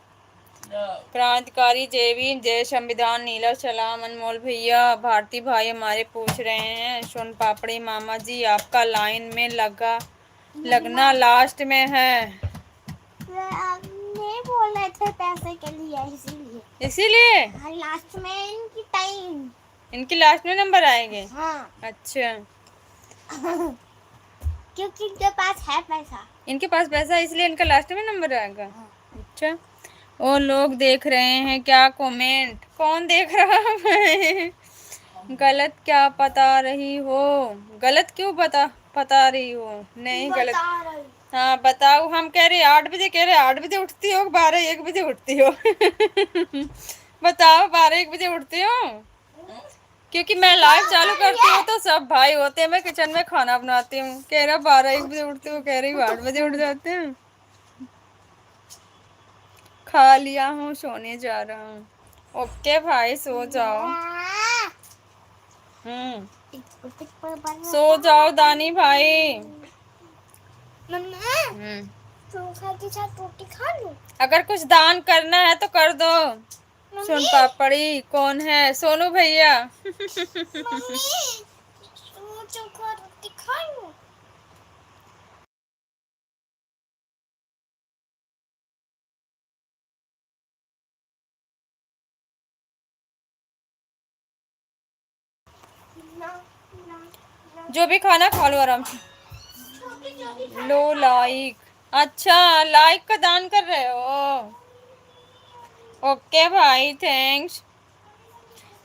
[SPEAKER 1] क्रांतिकारी जय भीम, जय संविधान, नीला सलाम अनमोल भैया। भारती भाई हमारे पूछ रहे हैं, सोन पापड़ी मामा जी आपका लाइन में लगना लास्ट में है।
[SPEAKER 3] नहीं बोल रहे थे पैसे के लिए,
[SPEAKER 1] इसीलिए
[SPEAKER 3] लास्ट में इनकी टाइम।
[SPEAKER 1] इनकी लास्ट में नंबर आएंगे।
[SPEAKER 3] हाँ।
[SPEAKER 1] अच्छा,
[SPEAKER 3] क्योंकि इनके पास है पैसा।
[SPEAKER 1] इनके पास पैसा है, इसलिए इनका लास्ट में नंबर आएगा। अच्छा, और लोग देख रहे हैं क्या कमेंट? कौन देख रहा है? गलत क्या बता रही हो? गलत क्यों बता रही हो? नहीं गलत। हाँ बताओ, हम कह रहे 8 बजे, कह रहे 8 बजे उठती हो, 12-1 बजे उठती हो? बताओ, 12-1 बजे उठती हो? क्योंकि मैं लाइव चालू करती हूँ तो सब भाई होते हैं, मैं किचन में खाना बनाती हूँ। कह रहा 12-1 बजे उठती हूँ, कह रही 8 बजे उठ जाते हैं। खा लिया हूँ, सोने जा रहा हूँ। ओके भाई, सो जाओ। सो जाओ दानी भाई।
[SPEAKER 3] मम्मा, चोखा के साथ रोटी खा लूं? अगर
[SPEAKER 1] कुछ दान करना है तो कर दो। सोन पापड़ी कौन है? सोनू भैया।
[SPEAKER 3] मम्मी, चोखा रोटी खा लूं?
[SPEAKER 1] जो भी खाना खा लो आराम से। लो लाइक। अच्छा, लाइक का दान कर रहे हो? ओके भाई, थैंक्स,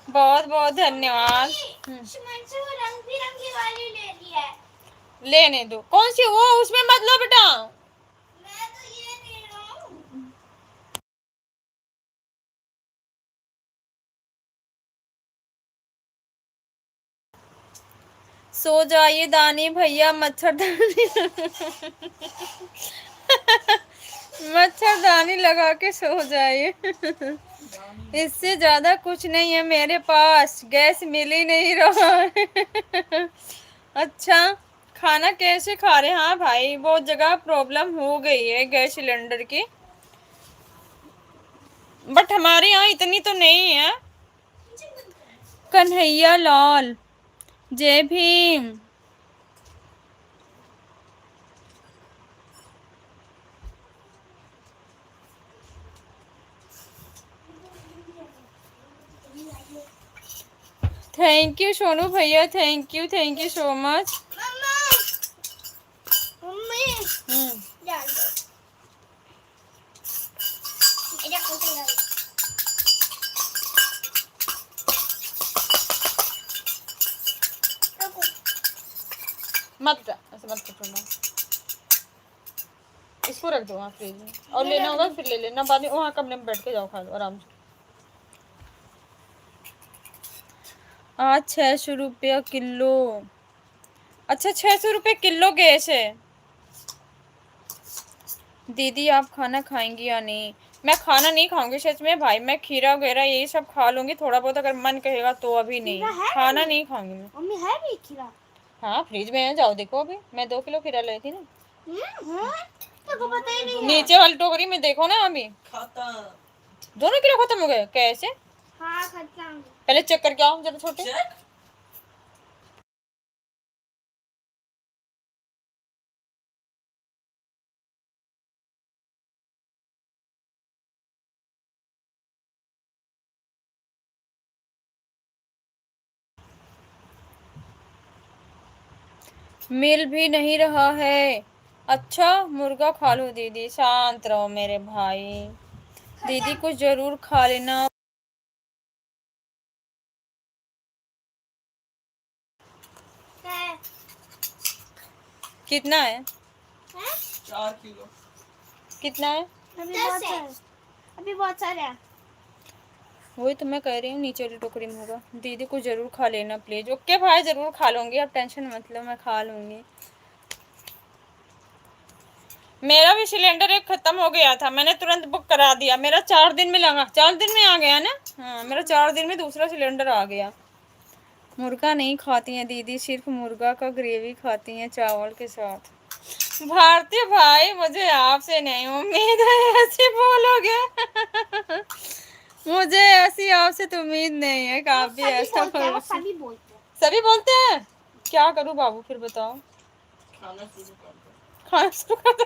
[SPEAKER 1] बहुत बहुत धन्यवाद।
[SPEAKER 3] रंग बिरंगी वाली ले ली है।
[SPEAKER 1] लेने दो। कौन सी वो? उसमें मत लो बेटा।
[SPEAKER 3] मैं तो ये ले रहा हूँ।
[SPEAKER 1] सो जाइए दानी भैया, मच्छरदानी मच्छरदानी लगा के सो जाइए। इससे ज्यादा कुछ नहीं है मेरे पास, गैस मिल ही नहीं रहा है। अच्छा, खाना कैसे खा रहे हैं? हाँ भाई, बहुत जगह प्रॉब्लम हो गई है गैस सिलेंडर की, बट हमारे यहाँ इतनी तो नहीं है। कन्हैया लाल, जय भीम। थैंक यू सोनू भैया, thank you so much.
[SPEAKER 3] Mummy, डाल दो। इधर कुछ डाल।
[SPEAKER 1] मत ऐसे मत करना। इसको रख दो वहाँ फ्रिज में, और लेना होगा फिर ले लेना बाद में। वहाँ कमरे में बैठ के जाओ, खा लो आराम से। आज 600 रुपया किलो। अच्छा 600 रुपये किलो गैस है। दीदी आप खाना खाएंगी या नहीं? मैं खाना नहीं खाऊंगी सच में भाई, मैं खीरा वगैरह यही सब खा लूंगी थोड़ा बहुत अगर मन कहेगा तो, अभी नहीं खाना नहीं खाऊंगी मैं।
[SPEAKER 3] मम्मी है भी खीरा?
[SPEAKER 1] हाँ फ्रिज में है, जाओ देखो। अभी मैं 2 किलो खीरा लाई थी ना।
[SPEAKER 3] तो पता ही नहीं।
[SPEAKER 1] नीचे वाली टोकरी में देखो ना। अभी
[SPEAKER 2] खाता
[SPEAKER 1] 2 किलो खत्म हो गए कैसे?
[SPEAKER 3] हाँ खत्म।
[SPEAKER 1] पहले चेक करके आओ जरा छोटे।
[SPEAKER 2] चेक।
[SPEAKER 1] मिल भी नहीं रहा है। अच्छा मुर्गा खा लो दीदी। शांत रहो मेरे भाई। दीदी कुछ जरूर खा लेना।
[SPEAKER 3] है?
[SPEAKER 1] कितना है?
[SPEAKER 2] 4 किलो।
[SPEAKER 1] कितना है?
[SPEAKER 3] अभी बहुत सारे हैं।
[SPEAKER 1] वही तो मैं कह रही हूँ, नीचे वाली टोकरी में होगा। दीदी को जरूर खा लेना प्लीज। ओके भाई जरूर खा लूंगी, आप टेंशन मत लो, मैं खा लूंगी। मेरा भी सिलेंडर एक खत्म हो गया था, मैंने तुरंत बुक करा दिया। मेरा 4 दिन में लगा, 4 दिन में आ गया ना। हाँ मेरा 4 दिन में दूसरा सिलेंडर आ गया। मुर्गा नहीं खाती हैं दीदी, सिर्फ मुर्गा का ग्रेवी खाती हैं चावल के साथ। भारतीय भाई मुझे आपसे नहीं उम्मीद है ऐसे बोलोगे। मुझे ऐसी आपसे तो उम्मीद नहीं है कि आप भी ऐसा बोलो। सभी बोलते हैं। क्या करूं बाबू फिर बताओ।
[SPEAKER 2] खाना शुरू कर दो।
[SPEAKER 1] खाना शुरू कर दो।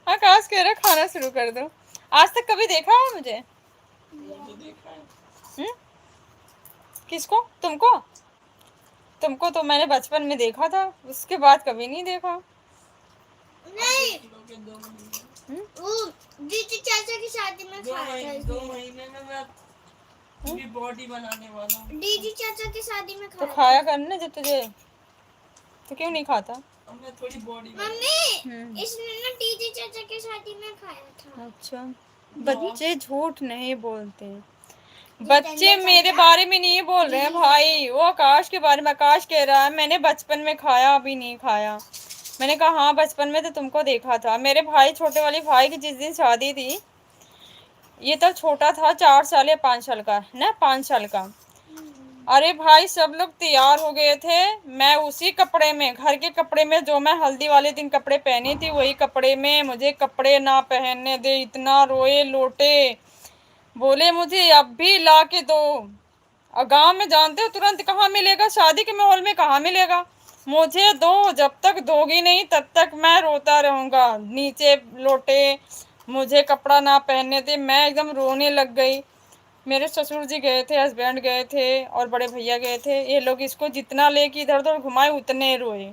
[SPEAKER 1] आकाश कह रहा खाना शुरू कर दो। आज तक कभी देखा है मुझे?
[SPEAKER 2] मुझे देखा है।
[SPEAKER 1] हुँ? किसको? तुमको? तुमको तो मैंने बचपन में देखा था, उसके बाद कभी नहीं देखा।
[SPEAKER 3] नहीं।
[SPEAKER 2] 2 किलो के 2 महीने।
[SPEAKER 3] दीदी चाचा की शादी में खाया था।
[SPEAKER 2] 2 महीने में मैं पूरी बॉडी बनाने वाला हूँ।
[SPEAKER 3] दीदी चाचा की शादी में
[SPEAKER 1] तो
[SPEAKER 3] खाया
[SPEAKER 1] खाया करना जब तुझे, तो क्यों नहीं खाता?
[SPEAKER 2] अब मैं थोड़ी बॉडी
[SPEAKER 3] मम्मी इसने ना दीदी चाचा की शादी में खाया था।
[SPEAKER 1] अच्छा बच्चे झूठ नहीं बोलते। बच्चे मेरे बारे में नहीं बोल रहे हैं भाई, वो आकाश के बारे में। आकाश कह रहा है मैंने बचपन में खाया, अभी नहीं खाया। मैंने कहा हाँ बचपन में तो तुमको देखा था। मेरे भाई छोटे वाले भाई की जिस दिन शादी थी, ये तब छोटा था 4 साल या 5 साल का ना, 5 साल का। अरे भाई सब लोग तैयार हो गए थे, मैं उसी कपड़े में, घर के कपड़े में जो मैं हल्दी वाले दिन कपड़े पहनी थी वही कपड़े में। मुझे कपड़े ना पहनने दे, इतना रोए लोटे, बोले मुझे अब भी ला के दो। और गाँव में जानते हो तुरंत कहाँ मिलेगा, शादी के माहौल में कहाँ मिलेगा। मुझे दो, जब तक दोगी नहीं तब तक मैं रोता रहूँगा। नीचे लोटे, मुझे कपड़ा ना पहनने दे। मैं एकदम रोने लग गई। मेरे ससुर जी गए थे, हस्बैंड गए थे और बड़े भैया गए थे। ये लोग इसको जितना लेके इधर उधर घुमाए उतने रोए।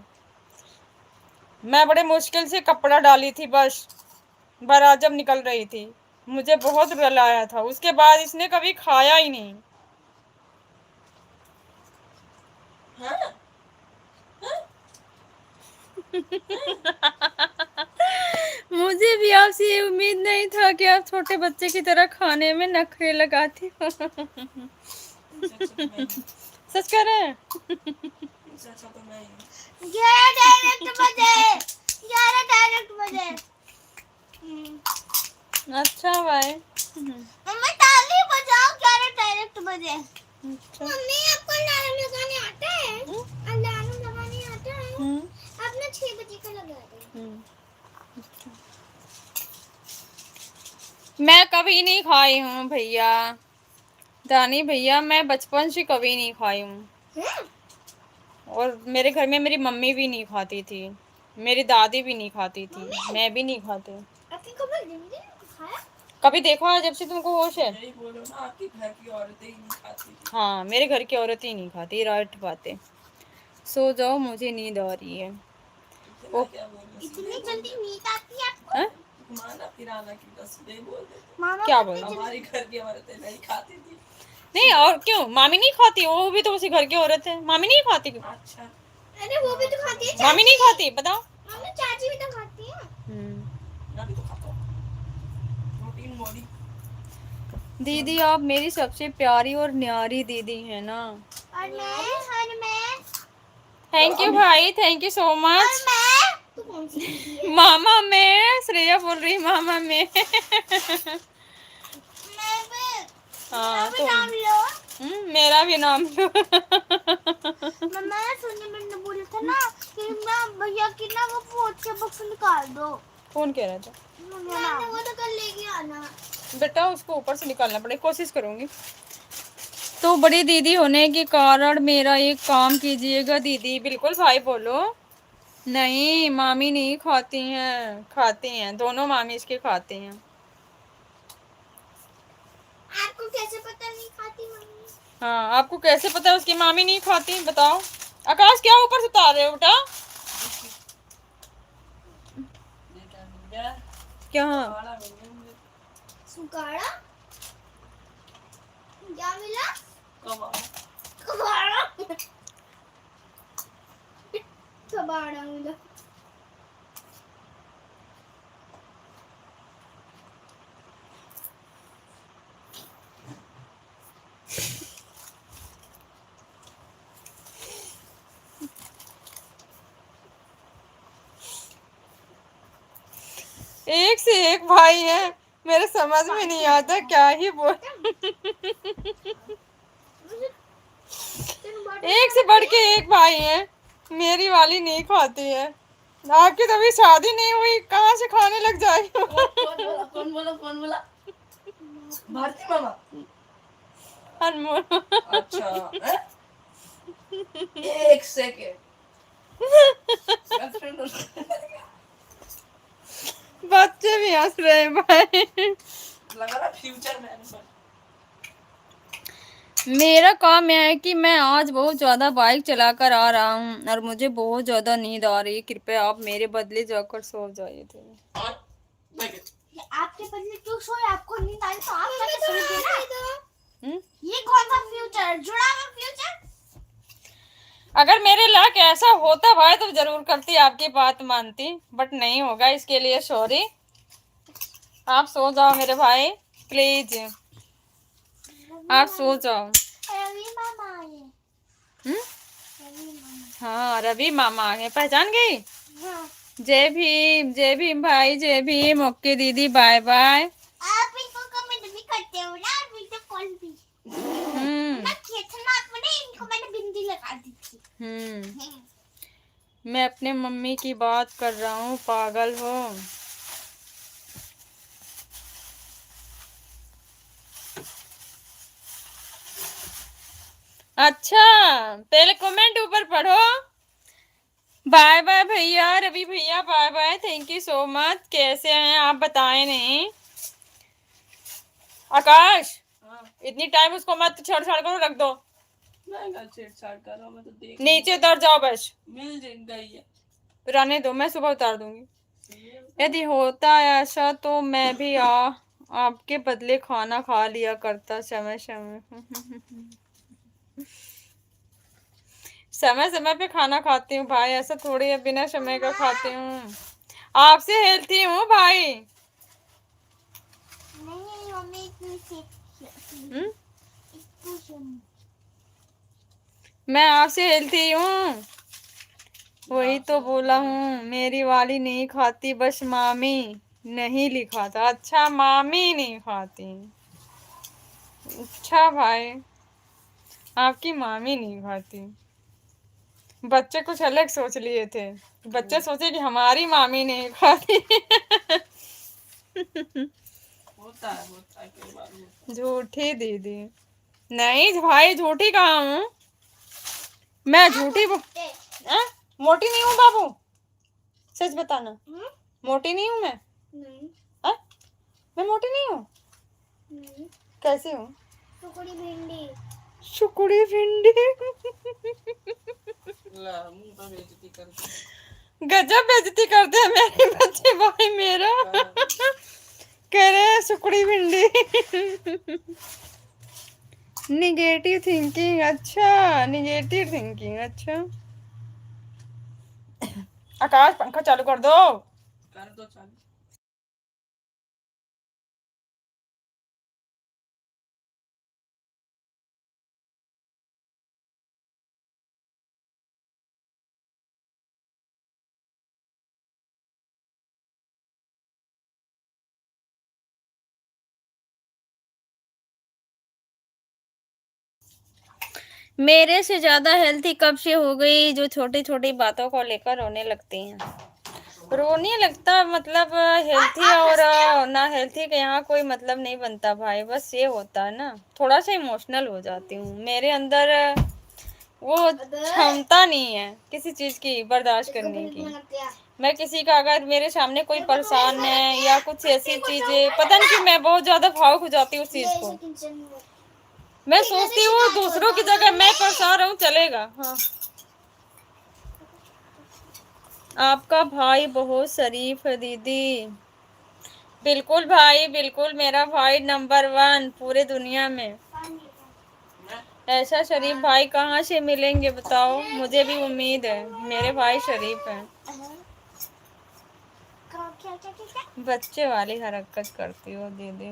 [SPEAKER 1] मैं बड़े मुश्किल से कपड़ा डाली थी, बस बारात जब निकल रही थी। मुझे बहुत रुलाया था। उसके बाद इसने कभी खाया ही नहीं।
[SPEAKER 2] हाँ?
[SPEAKER 1] मुझे भी आपसे ये उम्मीद नहीं था कि आप छोटे बच्चे की तरह खाने में नखरे लगाती हो। सच कह रहे हैं?
[SPEAKER 2] अच्छा तो मैं
[SPEAKER 3] 11 डायरेक्ट बजे।
[SPEAKER 1] अच्छा भाई।
[SPEAKER 3] मम्मी ताली बजाओ 11 डायरेक्ट बजे। मम्मी आपको अलार्म लगाने आता है? अलार्म लगाने आता है? आप ना 6 बजे का लगा दो।
[SPEAKER 1] मैं कभी नहीं खाई हूँ भैया, दानी भैया, मैं बचपन से कभी नहीं खाई हूँ। और मेरे घर में मेरी मम्मी भी नहीं खाती थी, मेरी दादी भी नहीं खाती थी, मैं भी नहीं खाती।
[SPEAKER 3] आपकी कभी जिंदगी खाया?
[SPEAKER 1] कभी देखा है जब से तुमको होश है?
[SPEAKER 2] यही बोलो ना, आपके घर की औरतें ही नहीं खाती थी।
[SPEAKER 1] हाँ मेरे घर की औरतें ही नहीं खाती, राइट बात है। सो जाओ मुझे नींद आ रही है।
[SPEAKER 2] क्या बोलूं?
[SPEAKER 3] इतनी जल्दी नींद आती है आपको?
[SPEAKER 1] है?
[SPEAKER 2] माना पिराना की तस्वीर बोल देते।
[SPEAKER 3] मामा
[SPEAKER 1] क्या बोल?
[SPEAKER 2] हमारी घर की औरतें नहीं खाती थी।
[SPEAKER 1] नहीं और क्यों, मामी नहीं खाती, वो भी तो उसी घर की औरत है। मामी नहीं खाती क्यों?
[SPEAKER 2] अच्छा
[SPEAKER 3] अरे वो भी तो खाती है।
[SPEAKER 1] मामी नहीं खाती बताओ?
[SPEAKER 3] मम्मी चाची भी तो खाती है।
[SPEAKER 2] सॉरी।
[SPEAKER 1] दीदी आप मेरी सबसे प्यारी और न्यारी दीदी है ना।
[SPEAKER 3] और मैं
[SPEAKER 1] थैंक यू भाई, थैंक यू सो मच।
[SPEAKER 3] तू कौन सी दीदी है?
[SPEAKER 1] मामा मैं श्रेया बोल रही, मामा मैं।
[SPEAKER 3] मैं भी
[SPEAKER 1] हाँ
[SPEAKER 3] भी
[SPEAKER 1] तुम।
[SPEAKER 3] नाम लो।
[SPEAKER 1] मेरा भी नाम लो।
[SPEAKER 3] मम्मा सुनिए, मैंने बोला था ना कि मैं भैया की ना वो पोछे बक्स निकाल दो।
[SPEAKER 1] कौन कह रहा था?
[SPEAKER 3] मैंने वो तो कल लेके आना।
[SPEAKER 1] बेटा उसको ऊपर से निकालना पड़ेगा, कोशिश करूंगी। तो बड़ी दीदी होने के कारण मेरा एक काम कीजिएगा दीदी। बिल्कुल भाई बोलो। नहीं मामी नहीं खाती हैं, खाती हैं दोनों, मामी इसके खाती हैं।
[SPEAKER 3] आपको कैसे पता नहीं खाती मम्मी?
[SPEAKER 1] हाँ आपको कैसे पता है उसकी मामी नहीं खाती, बताओ। आकाश क्या ऊपर से उतार रहे हो बेटा? क्या?
[SPEAKER 3] सुकाड़ा क्या मिला?
[SPEAKER 2] कबाड़ा।
[SPEAKER 3] कबाड़ा कबाड़ा मिला।
[SPEAKER 1] एक से एक भाई है, मेरे समझ में नहीं आता क्या ही बोल। एक से बढ़ के एक भाई है, मेरी वाली नहीं खाती है। आपकी तो अभी शादी नहीं हुई, कहाँ से खाने लग जाएगी?
[SPEAKER 2] कौन बोला कौन बोला? भारती मामा।
[SPEAKER 1] अनमोल।
[SPEAKER 2] अच्छा एक सेकेंड।
[SPEAKER 1] बच्चे भी हंस रहे हैं भाई।
[SPEAKER 2] लगा ना फ्यूचर मैन पर।
[SPEAKER 1] मेरा काम यह है कि मैं आज बहुत ज्यादा बाइक चलाकर आ रहा हूँ और मुझे बहुत ज्यादा नींद आ रही है। कृपया आप मेरे बदले जाकर सो जाइए थे।
[SPEAKER 3] आपके बदले क्यों सोए? आपको नींद आई तो आप कैसे सोएंगे ना? ये कौन सा फ्यूचर जुड़ा हुआ फ्यूचर?
[SPEAKER 1] अगर मेरे लायक ऐसा होता भाई तो जरूर करती, आपकी बात मानती, बट नहीं होगा, इसके लिए सॉरी। आप सो जाओ मेरे भाई, प्लीज आप सो जाओ।
[SPEAKER 3] रवि मामा आए। रवि मामा।
[SPEAKER 1] हाँ रवि मामा आ गए, पहचान गई?
[SPEAKER 3] हाँ।
[SPEAKER 1] जय भीम भाई, जय भीम। ओके दीदी बाय बाय।
[SPEAKER 3] आप इनको कमेंट भी करते हो ना वीडियो कॉल भी? ना केतनाथ में इनको मैंने बिंदी लगा दी थी।
[SPEAKER 1] मैं अपने मम्मी की बात कर रहा हूँ, पागल हो? अच्छा पहले कमेंट ऊपर पढ़ो। बाय बाय भैया, रवि भैया bye bye, thank you so much. कैसे हैं आप बताएं नहीं? आकाश इतनी टाइम उसको मत छेड़छाड़ करो, रख दो।
[SPEAKER 2] मैं छेड़छाड़ कर रहा हूँ, मैं तो देख
[SPEAKER 1] नीचे उतर जाओ बस।
[SPEAKER 2] मिल गई है।
[SPEAKER 1] रहने दो, मैं सुबह उतार दूंगी। यदि होता ऐसा तो मैं भी आपके बदले खाना खा लिया करता समय समय। समय समय पे खाना खाती हूँ भाई, ऐसा थोड़ी है बिना समय का खाती हूँ। आपसे हेल्थी हूँ भाई।
[SPEAKER 3] नहीं मम्मी इतनी
[SPEAKER 1] मैं आपसे हेल्थी हूँ, वही तो बोला हूँ। मेरी वाली नहीं खाती, बस मामी नहीं लिखा था। अच्छा मामी नहीं खाती, अच्छा भाई आपकी मामी नहीं खाती। बच्चे कुछ अलग सोच लिए थे, बच्चे सोचे कि हमारी मामी नहीं खाती।
[SPEAKER 2] होता है कई बार होता
[SPEAKER 1] झूठी दीदी। नहीं भाई झूठी कहाँ हूँ मैं? झूठी मोटी नहीं हूँ बाबू, सच बताना। मोटी नहीं हूँ मैं?
[SPEAKER 3] नहीं।
[SPEAKER 1] मैं मोटी नहीं हूँ?
[SPEAKER 3] नहीं।
[SPEAKER 1] कैसी हूँ?
[SPEAKER 3] सुकुड़ी भिंडी।
[SPEAKER 1] सुकुड़ी भिंडी।
[SPEAKER 2] ला मुंह पे बेइज्जती करती।
[SPEAKER 1] गजब बेइज्जती करते हैं मेरे बच्चे भाई मेरा। कह रहे हैं सुकुड़ी भिंडी। निगेटिव थिंकिंग, अच्छा निगेटिव थिंकिंग, अच्छा। आकाश पंखा चालू कर दो।
[SPEAKER 2] कर दो चालू।
[SPEAKER 1] मेरे से ज्यादा हेल्थी कब से हो गई जो छोटी छोटी बातों को लेकर रोने लगती हैं। रोने लगता मतलब हेल्थी और ना हेल्थी के यहाँ कोई मतलब नहीं बनता भाई, बस ये होता है ना, थोड़ा सा इमोशनल हो जाती हूँ। मेरे अंदर वो क्षमता नहीं है किसी चीज की बर्दाश्त करने की। मैं किसी का अगर मेरे सामने कोई परेशान है या कुछ ऐसी चीजें, पता नहीं कि मैं बहुत ज्यादा भावुक हो जाती हूँ उस चीज को। मैं सोचती हूँ दूसरों की जगह मैं परेशान रहूं चलेगा। हाँ, आपका भाई बहुत शरीफ है दीदी। बिल्कुल भाई, बिल्कुल मेरा भाई नंबर 1 पूरे दुनिया में। ऐसा शरीफ भाई कहाँ से मिलेंगे बताओ, मुझे भी उम्मीद है मेरे भाई शरीफ हैं। बच्चे वाली हरकत करती हो दीदी।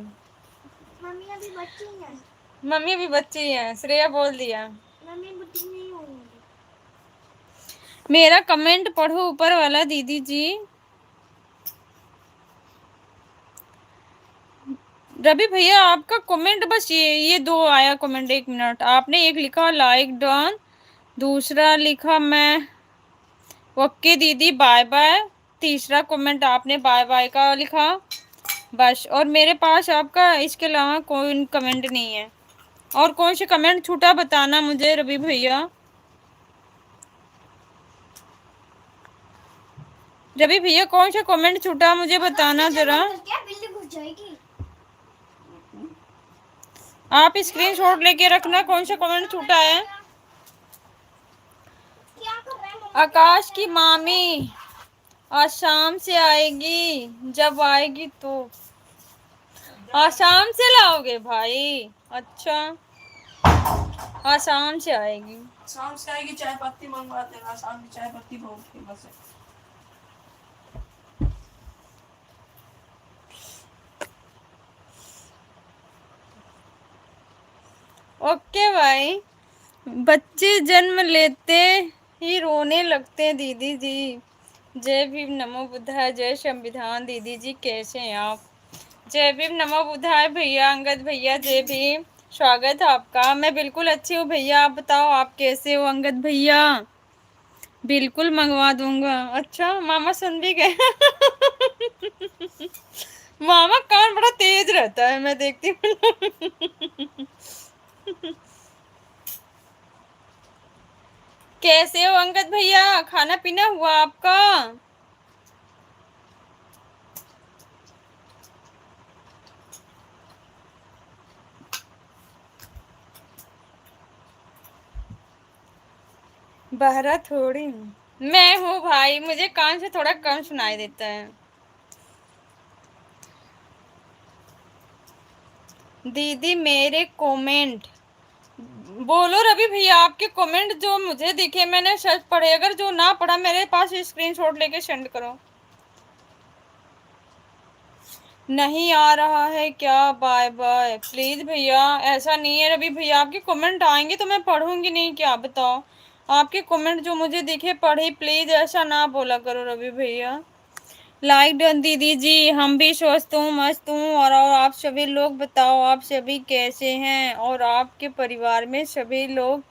[SPEAKER 3] मम्मी अभी बच्ची है।
[SPEAKER 1] मम्मी भी बच्ची है, श्रेया बोल दिया।
[SPEAKER 3] मम्मी बुद्धि नहीं होंगी।
[SPEAKER 1] मेरा कमेंट पढ़ो ऊपर वाला दीदी जी। रवि भैया आपका कमेंट बस ये दो आया कमेंट। 1 मिनट, आपने एक लिखा लाइक डन, दूसरा लिखा मैं ओके दीदी बाय बाय, तीसरा कमेंट आपने बाय बाय का लिखा बस। और मेरे पास आपका इसके अलावा कोई कमेंट नहीं है। और कौन से कमेंट छूटा बताना मुझे रवि भैया। रवि भैया कौन सा कमेंट छूटा मुझे बताना जरा।
[SPEAKER 3] क्या बिल्ली घुस जाएगी।
[SPEAKER 1] आप स्क्रीनशॉट लेके रखना कौन सा कमेंट छूटा है।
[SPEAKER 3] क्या कर रहा है मम्मा?
[SPEAKER 1] आकाश की मामी आसाम से आएगी, जब आएगी तो। आसाम से लाओगे भाई? अच्छा, आसाम से आएगी।
[SPEAKER 2] शाम से आएगी, चाय पत्ती मंगवा देना, शाम की चाय पत्ती बहुत फेमस है।
[SPEAKER 1] ओके भाई। बच्चे जन्म लेते ही रोने लगते हैं दीदी जी। जय भीम नमो बुद्धाय, जय संविधान। दीदी जी कैसे हैं आप? जय भीम नमो बुद्धाय भैया, अंगद भैया जय भीम, स्वागत है आपका। मैं बिल्कुल अच्छी हूँ भैया, आप बताओ आप कैसे हो अंगद भैया? बिल्कुल मंगवा दूंगा। अच्छा, मामा सुन भी गए। मामा कान बड़ा तेज रहता है, मैं देखती हूँ। कैसे हो अंगद भैया, खाना पीना हुआ आपका? बहरा थोड़ी हूँ मैं, हूँ भाई, मुझे कान से थोड़ा कम सुनाई देता है। दीदी मेरे कमेंट बोलो रवि भैया, आपके कमेंट जो मुझे दिखे मैंने सर्च पढ़े, अगर जो ना पढ़ा मेरे पास स्क्रीनशॉट लेके सेंड करो। नहीं आ रहा है क्या? बाय बाय प्लीज भैया, ऐसा नहीं है रवि भैया, आपके कमेंट आएंगे तो मैं पढ़ूंगी नहीं क्या बताओ। आपके कमेंट जो मुझे दिखे पढ़े, प्लीज ऐसा ना बोला करो रवि भैया। लाइक डन दीदी जी, हम भी स्वस्थ हूँ, मस्त हूँ। और आप सभी लोग बताओ आप सभी कैसे हैं, और आपके परिवार में सभी लोग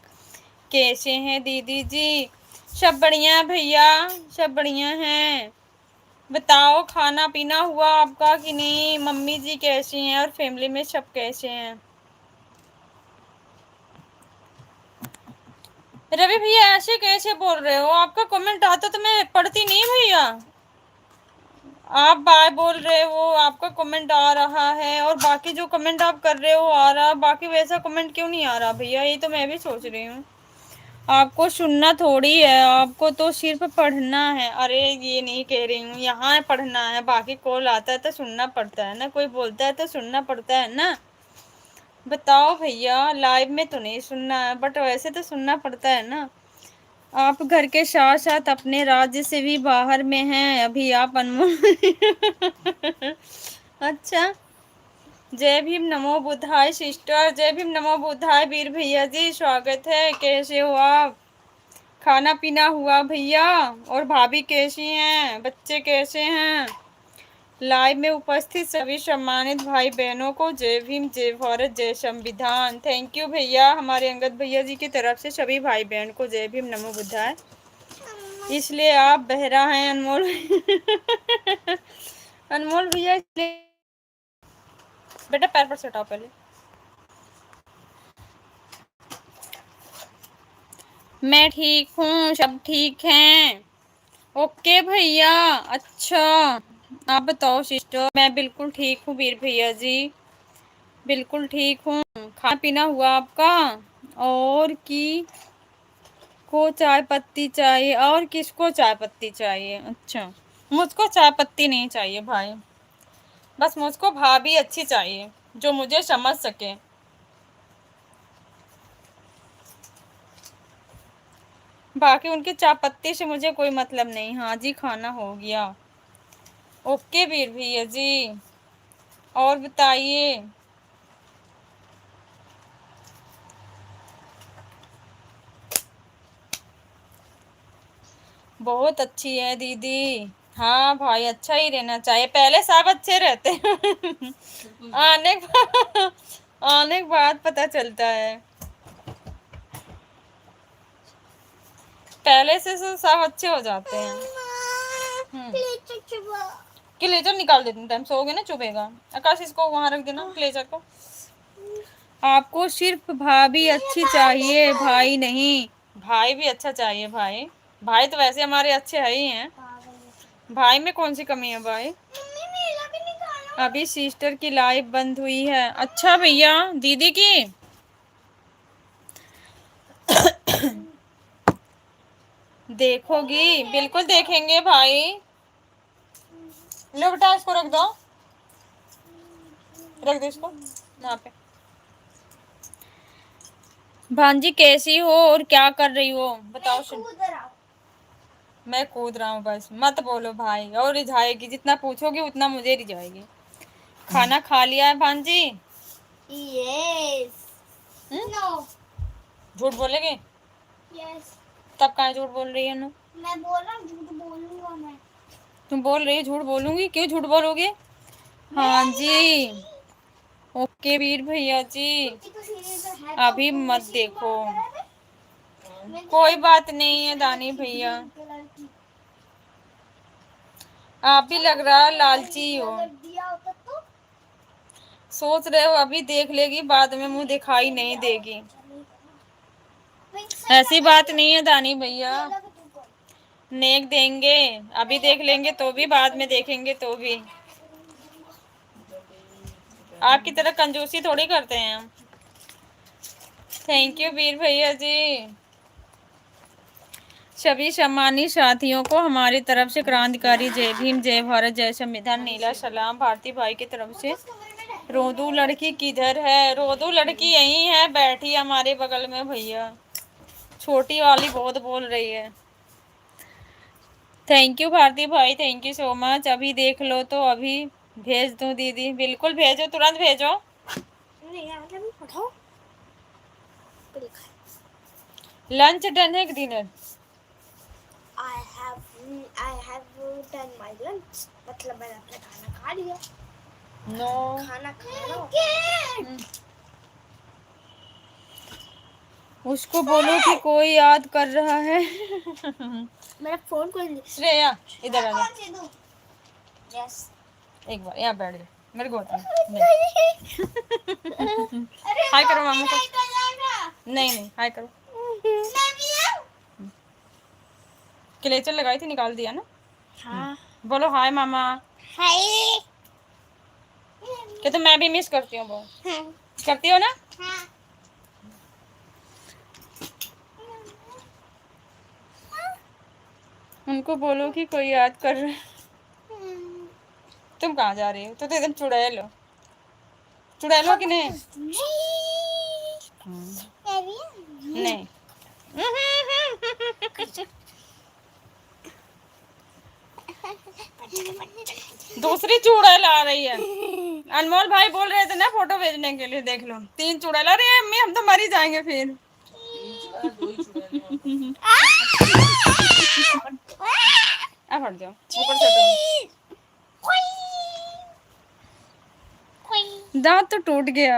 [SPEAKER 1] कैसे हैं दीदी जी? सब बढ़िया भैया, सब बढ़िया हैं। बताओ खाना पीना हुआ आपका कि नहीं? मम्मी जी कैसी हैं और फैमिली में सब कैसे हैं? रवि भैया ऐसे कैसे बोल रहे हो? आपका कमेंट आता तो मैं पढ़ती नहीं भैया। आप बाय बोल रहे हो, आपका कमेंट आ रहा है, और बाकी जो कमेंट आप कर रहे हो आ रहा, बाकी वैसा कमेंट क्यों नहीं आ रहा भैया? ये तो मैं भी सोच रही हूँ। आपको सुनना थोड़ी है, आपको तो सिर्फ पढ़ना है। अरे ये नहीं कह रही हूँ, यहाँ पढ़ना है, बाकी कॉल आता है तो सुनना पड़ता है ना, कोई बोलता है तो सुनना पड़ता है ना। बताओ भैया, लाइव में तो नहीं सुनना है बट वैसे तो सुनना पड़ता है ना। आप घर के साथ साथ अपने राज्य से भी बाहर में हैं अभी आप, अनमोल। अच्छा, जय भीम नमो बुद्धाय सिस्टर, जय भीम नमो बुद्धाय वीर भैया जी, स्वागत है। कैसे हो आप? खाना पीना हुआ भैया? और भाभी कैसी हैं? बच्चे कैसे हैं? लाइव में उपस्थित सभी सम्मानित भाई बहनों को जय भीम, जय भारत, जय संविधान। थैंक यू भैया, हमारे अंगद भैया जी की तरफ से सभी भाई बहन को जय भीम, नमो बुद्धाय। इसलिए आप बहरा हैं अनमोल। अनमोल भैया इसलिए। बेटा पैर पर सटाओ पहले। मैं ठीक हूँ, सब ठीक हैं। ओके भैया। अच्छा आप बताओ सिस्टर। मैं बिल्कुल ठीक हूँ वीर भैया जी, बिल्कुल ठीक हूँ। खाना पीना हुआ आपका? और की को चाय पत्ती चाहिए? और किसको चाय पत्ती चाहिए? अच्छा मुझको चाय पत्ती नहीं चाहिए भाई, बस मुझको भाभी अच्छी चाहिए जो मुझे समझ सके। बाकी उनकी चाय पत्ती से मुझे कोई मतलब नहीं। हाँ जी खाना हो गया। ओके वीर भैया जी, और बताइए। बहुत अच्छी है दीदी। हाँ भाई अच्छा ही रहना चाहिए, पहले सब अच्छे रहते हैं। आने आने के बाद पता चलता है, पहले से सब अच्छे हो जाते हैं। क्लेचर निकाल देते टाइम सोओगे ना चुभेगा। आकाश इसको वहां रख देना क्लेचर को। आपको सिर्फ भाभी अच्छी चाहिए, भाई नहीं। भाई भी अच्छा चाहिए भाई। भाई तो वैसे हमारे अच्छे है ही हैं, भाई में कौन सी कमी है भाई। अभी सिस्टर की लाइव बंद हुई है। अच्छा भैया दीदी की देखोगी? बिल्कुल देखेंगे भाई। लो बेटा इसको रख दो, रख दो इसको वहाँ पे। भांजी कैसी हो और क्या कर रही हो बताओ। मैं कूद रहा हूँ बस, मत बोलो भाई, और रिझाएगी जितना पूछोगी उतना मुझे रिझाएगी। खाना खा लिया है भांजी?
[SPEAKER 3] यस। नो।
[SPEAKER 1] झूठ बोलेगी?
[SPEAKER 3] यस।
[SPEAKER 1] तब कहाँ झूठ बोल रही है? नो
[SPEAKER 3] मैं बोल रहा हूँ झूठ बोलूंगा मैं।
[SPEAKER 1] तुम बोल रही हो झूठ बोलूंगी, क्यों झूठ बोलोगे? हाँ जी ओके वीर भैया जी, अभी मत देखो। कोई बात नहीं है दानी भैया, आप भी लग रहा लालची हो। सोच रहे हो अभी देख लेगी, बाद में मुंह दिखाई नहीं देगी। ऐसी बात नहीं है दानी भैया, नेक देंगे। अभी देख लेंगे तो भी, बाद में देखेंगे तो भी। आपकी तरह कंजूसी थोड़ी करते हैं हम। थैंक यू वीर भैया जी। सभी सम्मानित साथियों को हमारी तरफ से क्रांतिकारी जय भीम, जय भारत, जय संविधान, नीला सलाम। भारती भाई की तरफ से। रोदू लड़की किधर है? रोदू लड़की यहीं है बैठी हमारे बगल में भैया, छोटी वाली बहुत बोल रही है। थैंक यू भारती भाई, थैंक यू सो मच। अभी देख लो तो अभी भेज दूं दीदी? बिल्कुल भेजो, तुरंत भेजो। लंच डन है कि dinner?
[SPEAKER 3] I have done my lunch. मतलब मैंने अपना खाना खा लिया।
[SPEAKER 1] नो
[SPEAKER 3] खाना खा लो।
[SPEAKER 1] उसको बोलो कि कोई याद कर रहा है।
[SPEAKER 3] मेरा फोन कोई
[SPEAKER 1] श्रेया इधर आ जा।
[SPEAKER 3] यस।
[SPEAKER 1] एक बार यहाँ बैठ जा मेरे गोद में। हाय करो मामा को। नहीं नहीं हाय करो। क्लेचर लगाई थी, निकाल दिया ना?
[SPEAKER 3] हाँ।
[SPEAKER 1] बोलो हाय मामा।
[SPEAKER 3] हाय।
[SPEAKER 1] कि तो मैं भी मिस करती हूँ बहुत।
[SPEAKER 3] हाँ।
[SPEAKER 1] करती हो ना?
[SPEAKER 3] हाँ।
[SPEAKER 1] उनको बोलो कि कोई याद कर रहा है। तुम कहाँ जा रही हो? तो एकदम चुड़ैल हो, चुड़ैल हो कि नहीं? नहीं। दूसरी चुड़ैल आ रही है। अनमोल भाई बोल रहे थे ना फोटो भेजने के लिए, देख लो 3 चुड़ैल। अरे अम्मी हम तो मर ही जाएंगे फिर। अब हट जाओ, ऊपर से हटो। दांत तो टूट गया।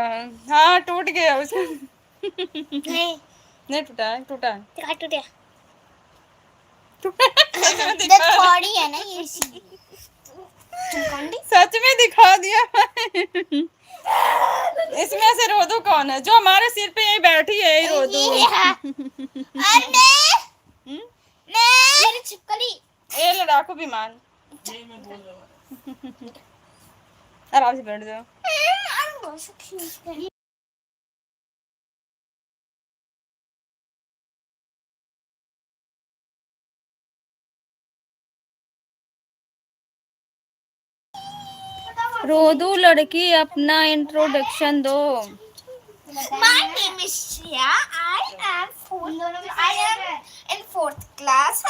[SPEAKER 1] हाँ टूट गया उसका।
[SPEAKER 3] नहीं
[SPEAKER 1] नहीं टूटा है, टूटा है।
[SPEAKER 3] दिखा टूटा
[SPEAKER 1] सच में
[SPEAKER 3] जब
[SPEAKER 1] दिखा,
[SPEAKER 3] थोड़ी है ना ये इसी
[SPEAKER 1] सच में दिखा दिया। इसमें से रोदू कौन है? जो हमारे सिर पे यही बैठी है, यही रोदू। हम्म?
[SPEAKER 3] मेरी छिपकली
[SPEAKER 1] ये लड़ाकू विमान।
[SPEAKER 2] यही मैं बोल रहा हूँ।
[SPEAKER 1] आराम से बैठ जाओ। रोदू लड़की अपना इंट्रोडक्शन दो।
[SPEAKER 3] My name is Shreya. I am in fourth class.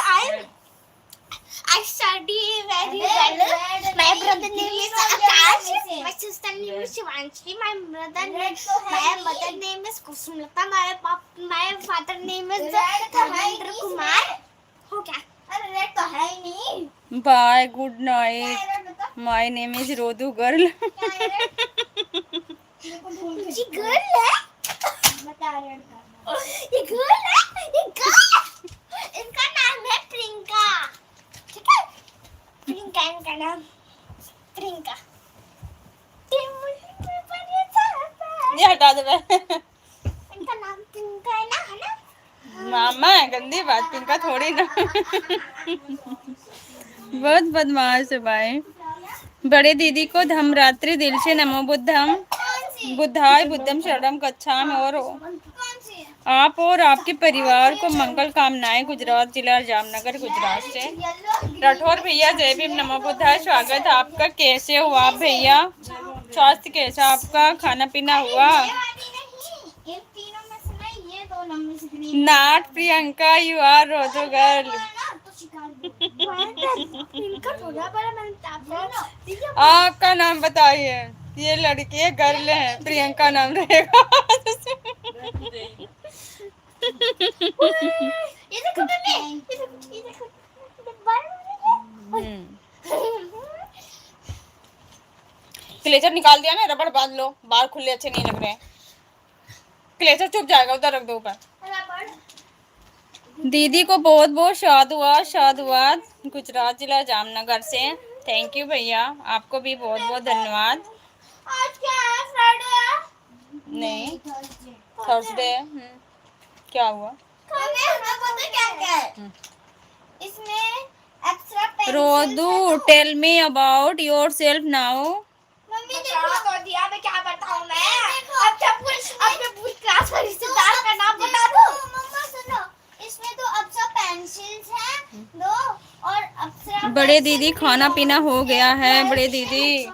[SPEAKER 3] I study very well. My brother name is Akash. My sister name is Shivanshi. My mother name is Kusumlata. My father name is Dharmendra Kumar. हो क्या? अरे red तो है ही नहीं।
[SPEAKER 1] Bye, good night. My name is रोदू girl.
[SPEAKER 3] जी girl है? बता रेड का। ये गर्ल है? ये गर्ल? इनका नाम है प्रियंका। ठीक है? प्रियंका इनका नाम। प्रियंका।
[SPEAKER 1] ये हटा दे बे।
[SPEAKER 3] इनका नाम प्रियंका है ना?
[SPEAKER 1] मामा है, गंदी बात। पिंका थोड़ी ना। बहुत बदमाश है भाई। बड़े दीदी को धमरात्रि दिल से नमो बुद्धम बुद्धाय बुद्धम शरणम गच्छामि। और
[SPEAKER 3] कौन सी है?
[SPEAKER 1] आप और आपके परिवार को मंगल कामनाएं। गुजरात जिला जामनगर गुजरात से। राठौर भैया जय भीम नमो बुद्धाय। स्वागत आपका। कैसे हो आप भैया? स्वास्थ्य कैसा आपका? खाना पीना हुआ?
[SPEAKER 3] ये तीनों में से नहीं, ये दो नंबर से green.
[SPEAKER 1] Not Priyanka, you are रोदू गर्ल।
[SPEAKER 3] इनका थोड़ा बड़ा मैंने
[SPEAKER 1] आपका नाम बताइए। ये लड़की है, गर्ल है, प्रियंका नाम रहेगा।
[SPEAKER 3] ये देखो मम्मी, ये देखो
[SPEAKER 1] क्लेचर निकाल दिया ना, रबड़ बांध लो। बाल खुले अच्छे नहीं लग रहे हैं। क्लेचर चुप जाएगा, उधर रख दो ऊपर। दीदी को बहुत बहुत शादुआत गुजरात जिला जामनगर से। थैंक यू भैया, आपको भी बहुत बहुत धन्यवाद।
[SPEAKER 3] आज क्या है? फ्राइडे
[SPEAKER 1] नहीं, थर्सडे। क्या हुआ?
[SPEAKER 3] हमें पता क्या है इसमें एक्स्ट्रा पेंसिल।
[SPEAKER 1] रोदू tell me about yourself now.
[SPEAKER 3] मम्मी देखो तो दिया, मैं क्या बताऊं मैं? अब जब अपने पूरी क्लास का रिश्तेदार का नाम बता दो। मम्मा सुनो, इसमें तो अप्सरा पेंसिल्स हैं दो और अप्सरा।
[SPEAKER 1] बड़े दीदी खाना पीना हो गया है? बड़े दीदी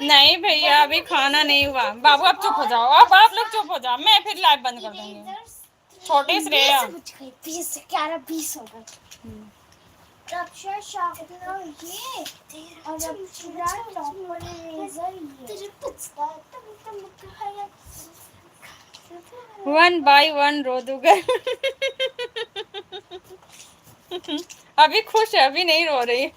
[SPEAKER 1] नहीं भैया, अभी खाना नहीं हुआ। बाबू आप चुप हो जाओ, अब आप लोग चुप हो जाओ, मैं फिर लाइव बंद कर दूंगी। छोटी श्रेया
[SPEAKER 3] 20 से 11-20 हो गए। अप्सरा शार्पनर ये और अप्सरा टॉपर इरेजर ये।
[SPEAKER 1] वन बाय वन रोदू गर्ल। अभी खुश है, अभी नहीं रो रही है।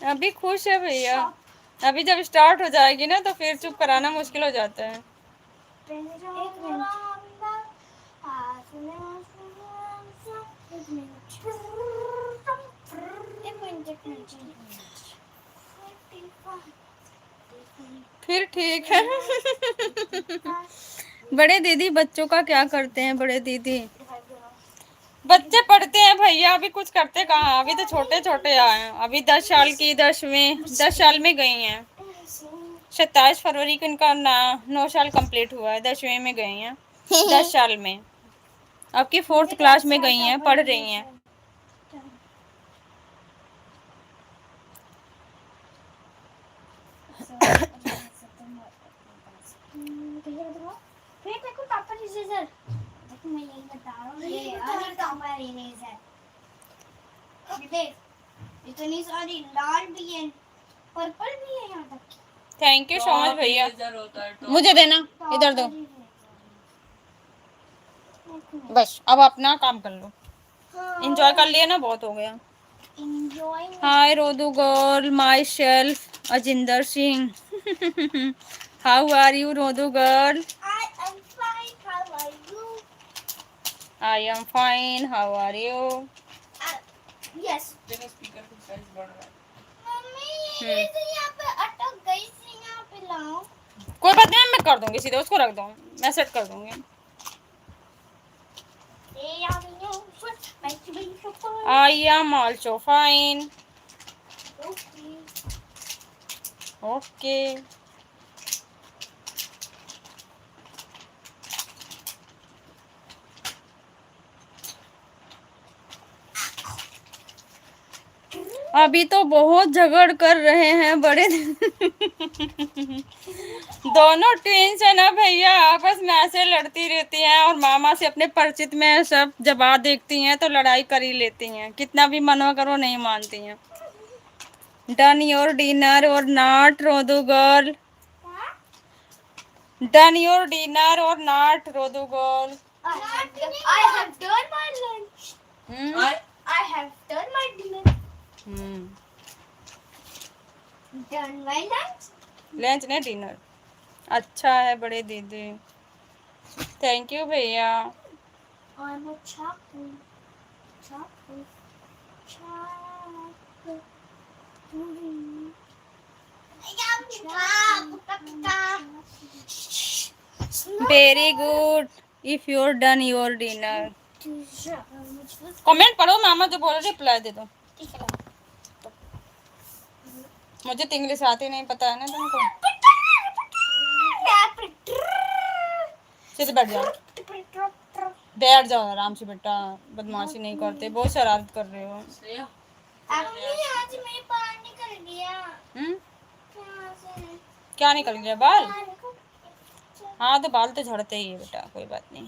[SPEAKER 1] अभी खुश है भैया। अभी जब स्टार्ट हो जाएगी ना तो फिर चुप कराना मुश्किल हो जाता है। फिर ठीक है। बड़े दीदी बच्चों का क्या करते हैं? बड़े दीदी बच्चे पढ़ते हैं भैया, अभी कुछ करते कहाँ, अभी तो छोटे छोटे आए हैं। अभी 10 साल की 10 साल में गई हैं। 27 फरवरी को इनका 9 साल कंप्लीट हुआ है। 10वीं में गई हैं 10 साल में। अब की 4th क्लास में गई हैं, पढ़ रही हैं।
[SPEAKER 3] फिर देखो पापा इरेजर, देखो मैं यही बता रहा हूँ। ये अरे टॉपर इरेजर, ये देख इतनी सारी लाल भी है, पर्पल भी है यहाँ तक।
[SPEAKER 1] थैंक यू सो मच भैया।
[SPEAKER 2] इधर होता है तो
[SPEAKER 1] मुझे देना, इधर दो। बस अब अपना काम कर लो। एंजॉय कर लिया ना, बहुत हो गया।
[SPEAKER 3] Enjoy.
[SPEAKER 1] हाय रोदू girl, myself Ajinder Singh. How are you रोदू girl?
[SPEAKER 3] I am fine. How are you?
[SPEAKER 1] I am fine, how are you?
[SPEAKER 3] Yes.
[SPEAKER 2] तेरे स्पीकर का साइज बढ़ रहा है।
[SPEAKER 3] मम्मी ये तो यहाँ पे अटक गई थी, यहाँ पे लाओ।
[SPEAKER 1] कोई बात नहीं, मैं कर दूंगी, सीधे उसको रख दो, मैं सेट कर दूंगी।
[SPEAKER 3] ये आ गई है ऊपर, बैठ गई ऊपर।
[SPEAKER 1] I am also fine.
[SPEAKER 3] Okay.
[SPEAKER 1] Okay. अभी तो बहुत झगड़ कर रहे हैं बड़े। दोनों ट्विंस है ना भैया, आपस में ऐसे लड़ती रहती हैं और मामा से अपने परिचित में सब जवाब देखती हैं तो लड़ाई कर ही लेती हैं, कितना भी मना करो नहीं मानती हैं। डन योर डिनर और नॉट रोदू गर्ल? डन योर डिनर और नॉट रोदू girl?
[SPEAKER 3] I have done my lunch. I have done my dinner. Done my lunch.
[SPEAKER 1] Lunch ने डिनर। अच्छा है बड़े दीदी, थैंक यू भैया।
[SPEAKER 3] I'm a chocolate. Chocolate. Chocolate.
[SPEAKER 1] Very good, if your done your dinner. Comment पढ़ो, मामा जो बोल रहे रिप्लाई दे दो। मुझे तो इंग्लिश आती नहीं, पता है ना तुमको। सीधे बैठ जाओ, बैठ जाओ आराम से बेटा, बदमाशी नहीं करते, बहुत शरारत कर रहे हो।
[SPEAKER 2] श्रेया,
[SPEAKER 3] आज मेरे बाल निकल गया। यहाँ से।
[SPEAKER 1] क्या निकल गया? बाल? हाँ तो बाल तो झड़ते ही है बेटा, कोई बात नहीं।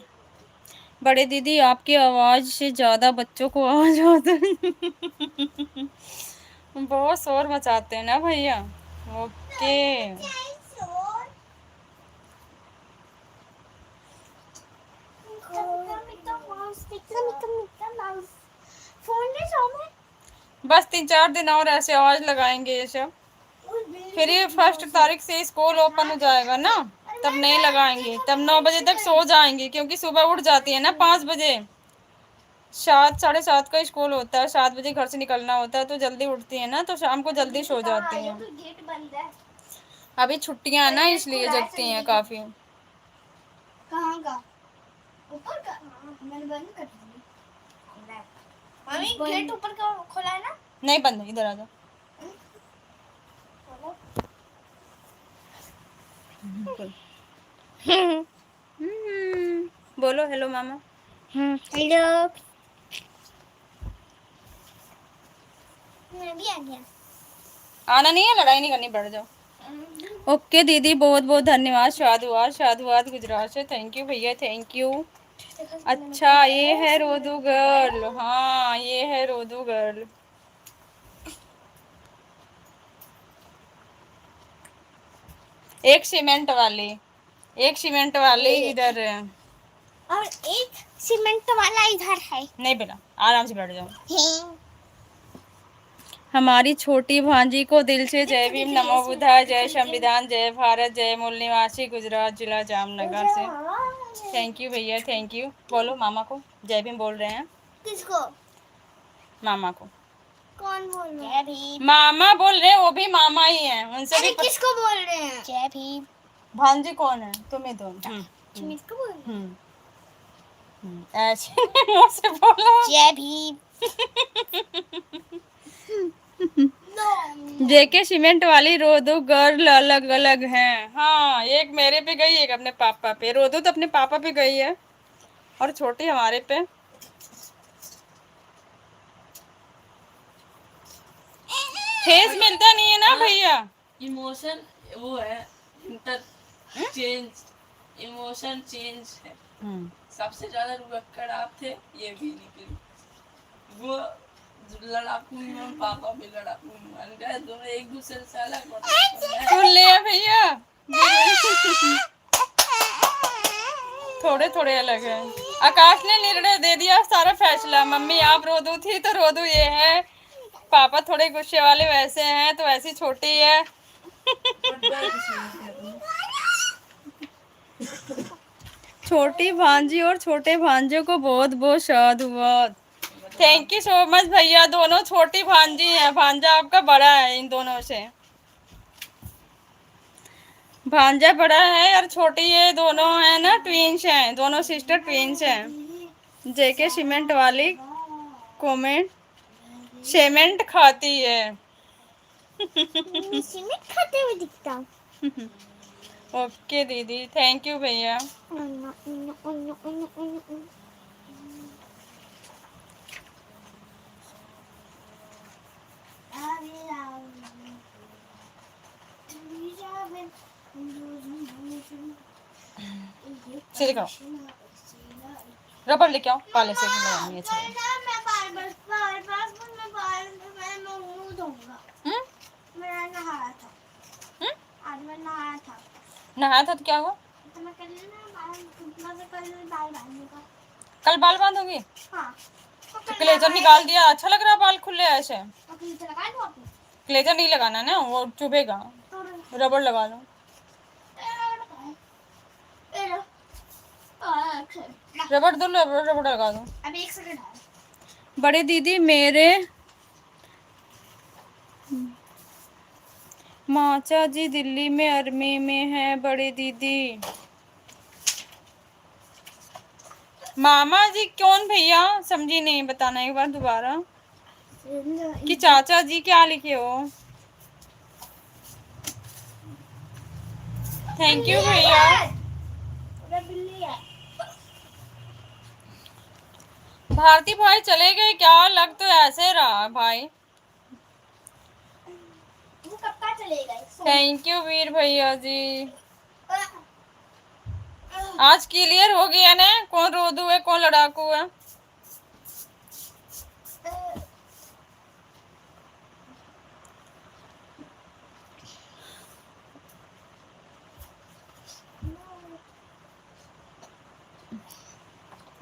[SPEAKER 1] बड़े दीदी आपकी आवाज से ज्यादा बच्चों को आवाज आता है। बहुत शोर मचाते हैं ना भैया। ओके। बस 3-4 दिन और ऐसे आवाज लगाएंगे ये सब, फिर ये 1 तारीख से स्कूल ओपन हो जाएगा ना, तब नहीं लगाएंगे, तब 9 बजे तक सो जाएंगे, क्योंकि सुबह उठ जाती है ना 5 बजे। 7-7:30 का स्कूल होता है, 7 बजे घर से निकलना होता है, तो जल्दी उठती है ना, तो शाम को जल्दी सो जाती हैं।
[SPEAKER 3] गेट बंद है।
[SPEAKER 1] अभी छुट्टियां है ना, इसलिए जगती हैं काफी।
[SPEAKER 3] कहाँ का? ऊपर का? मैंने बंद कर दिया। मम्मी गेट ऊपर का खोला है ना?
[SPEAKER 1] नहीं बंद है, इधर आ जाओ। बोलो हेलो मामा।
[SPEAKER 3] हेलो। मैं भी आ गया।
[SPEAKER 1] आना नहीं है, लड़ाई नहीं करनी, बैठ जाओ। ओके दीदी, बहुत बहुत धन्यवाद। साधुवाद साधुवाद गुजरात से, थैंक यू भैया, थैंक यू। अच्छा ये है रोदू गर्ल, हाँ ये है रोदू गर्ल। एक सीमेंट वाली इधर है
[SPEAKER 3] और एक सीमेंट वाला इधर है।
[SPEAKER 1] नहीं बेटा, आराम से बैठ जाओ। हमारी छोटी भांजी को दिल से जय भीम, नमो बुद्धाय, जय संविधान, जय भारत, जय मूल निवासी, गुजरात जिला जामनगर से। थैंक यू भैया, थैंक यू। बोलो मामा को जय भीम बोल रहे हैं।
[SPEAKER 3] किसको?
[SPEAKER 1] मामा को।
[SPEAKER 3] कौन बोल रहे हैं? जय भीम।
[SPEAKER 1] मामा बोल रहे हैं, वो भी मामा ही हैं, उनसे भी
[SPEAKER 3] किसको बोल रहे हैं? जय भीम।
[SPEAKER 1] भांजी कौन है? तुम्हें तो
[SPEAKER 3] किसको बोल रहे हैं?
[SPEAKER 1] ऐसे मुंह से बोलो।
[SPEAKER 3] जय भीम।
[SPEAKER 1] जेके सीमेंट वाली रोदू गर्ल अलग अलग हैं। हाँ, एक मेरे पे गई, एक अपने पापा पे। रोदू तो अपने पापा पे गई है और छोटी हमारे पे। फेस मिलता नहीं है ना भैया।
[SPEAKER 2] इमोशन वो है, इंटर चेंज, इमोशन चेंज है। सबसे ज्यादा रुकड़ आप थे, ये भी निकली। वो लड़ाकू में पापा भी लड़ाकू मान गए, दोनों एक दूसरे से अलग होते
[SPEAKER 1] सुन लिया भैया। थोड़े थोड़े अलग है। आकाश ने निर्णय दे दिया सारा फैसला, मम्मी आप रोदू थी तो रोदू ये है, पापा थोड़े गुस्से वाले वैसे हैं तो ऐसी छोटी है।
[SPEAKER 2] बड़ा किसी ने किया तुमने।
[SPEAKER 1] छोटी भांजी और छोटे भांजे को बहुत बहुत साधुवाद। थैंक यू सो मच भैया, दोनों छोटी भांजी हैं, भांजा आपका बड़ा है इन दोनों से। भांजा बड़ा है और छोटी ये दोनों है ना, ट्विंस हैं, दोनों सिस्टर ट्विंस हैं। जेके सीमेंट वाली कमेंट सीमेंट खाती है।
[SPEAKER 3] सीमेंट खाते हुए दिखता हूँ।
[SPEAKER 1] ओके दीदी, थैंक यू भैया। सीधे करो, रबड़ लेके आओ, काले से लगानी है अच्छी।
[SPEAKER 3] मैं नहाया था। आज मैं नहाया था।
[SPEAKER 1] नहाया था तो क्या हुआ?
[SPEAKER 3] तो मैं कल बाल बांधने का।
[SPEAKER 1] कल बाल बांधोगी?
[SPEAKER 3] हाँ।
[SPEAKER 1] तो क्लेजर निकाल दिया, अच्छा लग रहा है बाल खुले ऐसे।
[SPEAKER 3] तो क्लेजर लगा दो आपने?
[SPEAKER 1] क्लेजर नहीं लगाना ना, वो चुभेगा, रबड़ लगा लो। रबड़ दो, रबड़ लगा दो।
[SPEAKER 3] अब एक सेकंड।
[SPEAKER 1] बड़े दीदी मेरे माचा जी दिल्ली में आर्मी में है। बड़े दीदी मामा जी कौन भैया, समझी नहीं, बताना एक बार दोबारा कि चाचा जी क्या लिखे हो। थैंक यू भैया। भारती भाई चले गए क्या? लग तो ऐसे रहा भाई।
[SPEAKER 3] वो कब का चले गए?
[SPEAKER 1] थैंक यू वीर भैया जी। आज क्लियर हो गया ना कौन रोदू है कौन लड़ाकू है।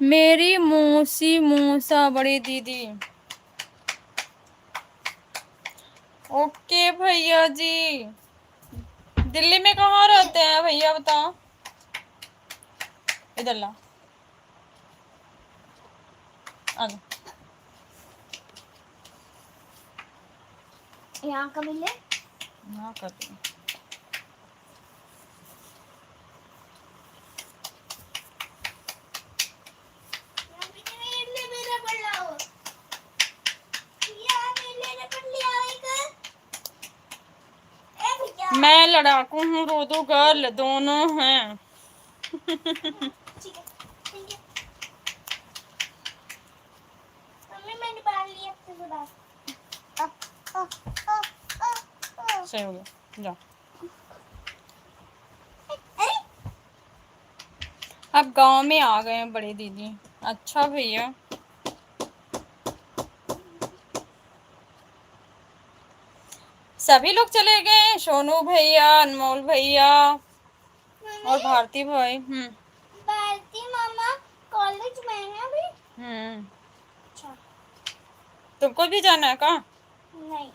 [SPEAKER 1] मेरी मौसी मूसा बड़ी दीदी। ओके भैया जी। दिल्ली में कहाँ रहते हैं भैया बताओ? इधर ला, आ जाओ।
[SPEAKER 3] यहाँ का मिले?
[SPEAKER 1] हाँ कर दो। मैं लड़ाकू हूँ, रोदू गर्ल, दोनों हैं। सही हो गया, जाओ। अब गांव में आ गए हैं बड़ी दीदी। अच्छा भैया, सभी लोग चले गए, सोनू भैया, अनमोल भैया और भारती भाई।
[SPEAKER 3] भारती मामा कॉलेज में है अभी? अच्छा।
[SPEAKER 1] तुमको भी जाना है कहाँ?
[SPEAKER 3] नहीं।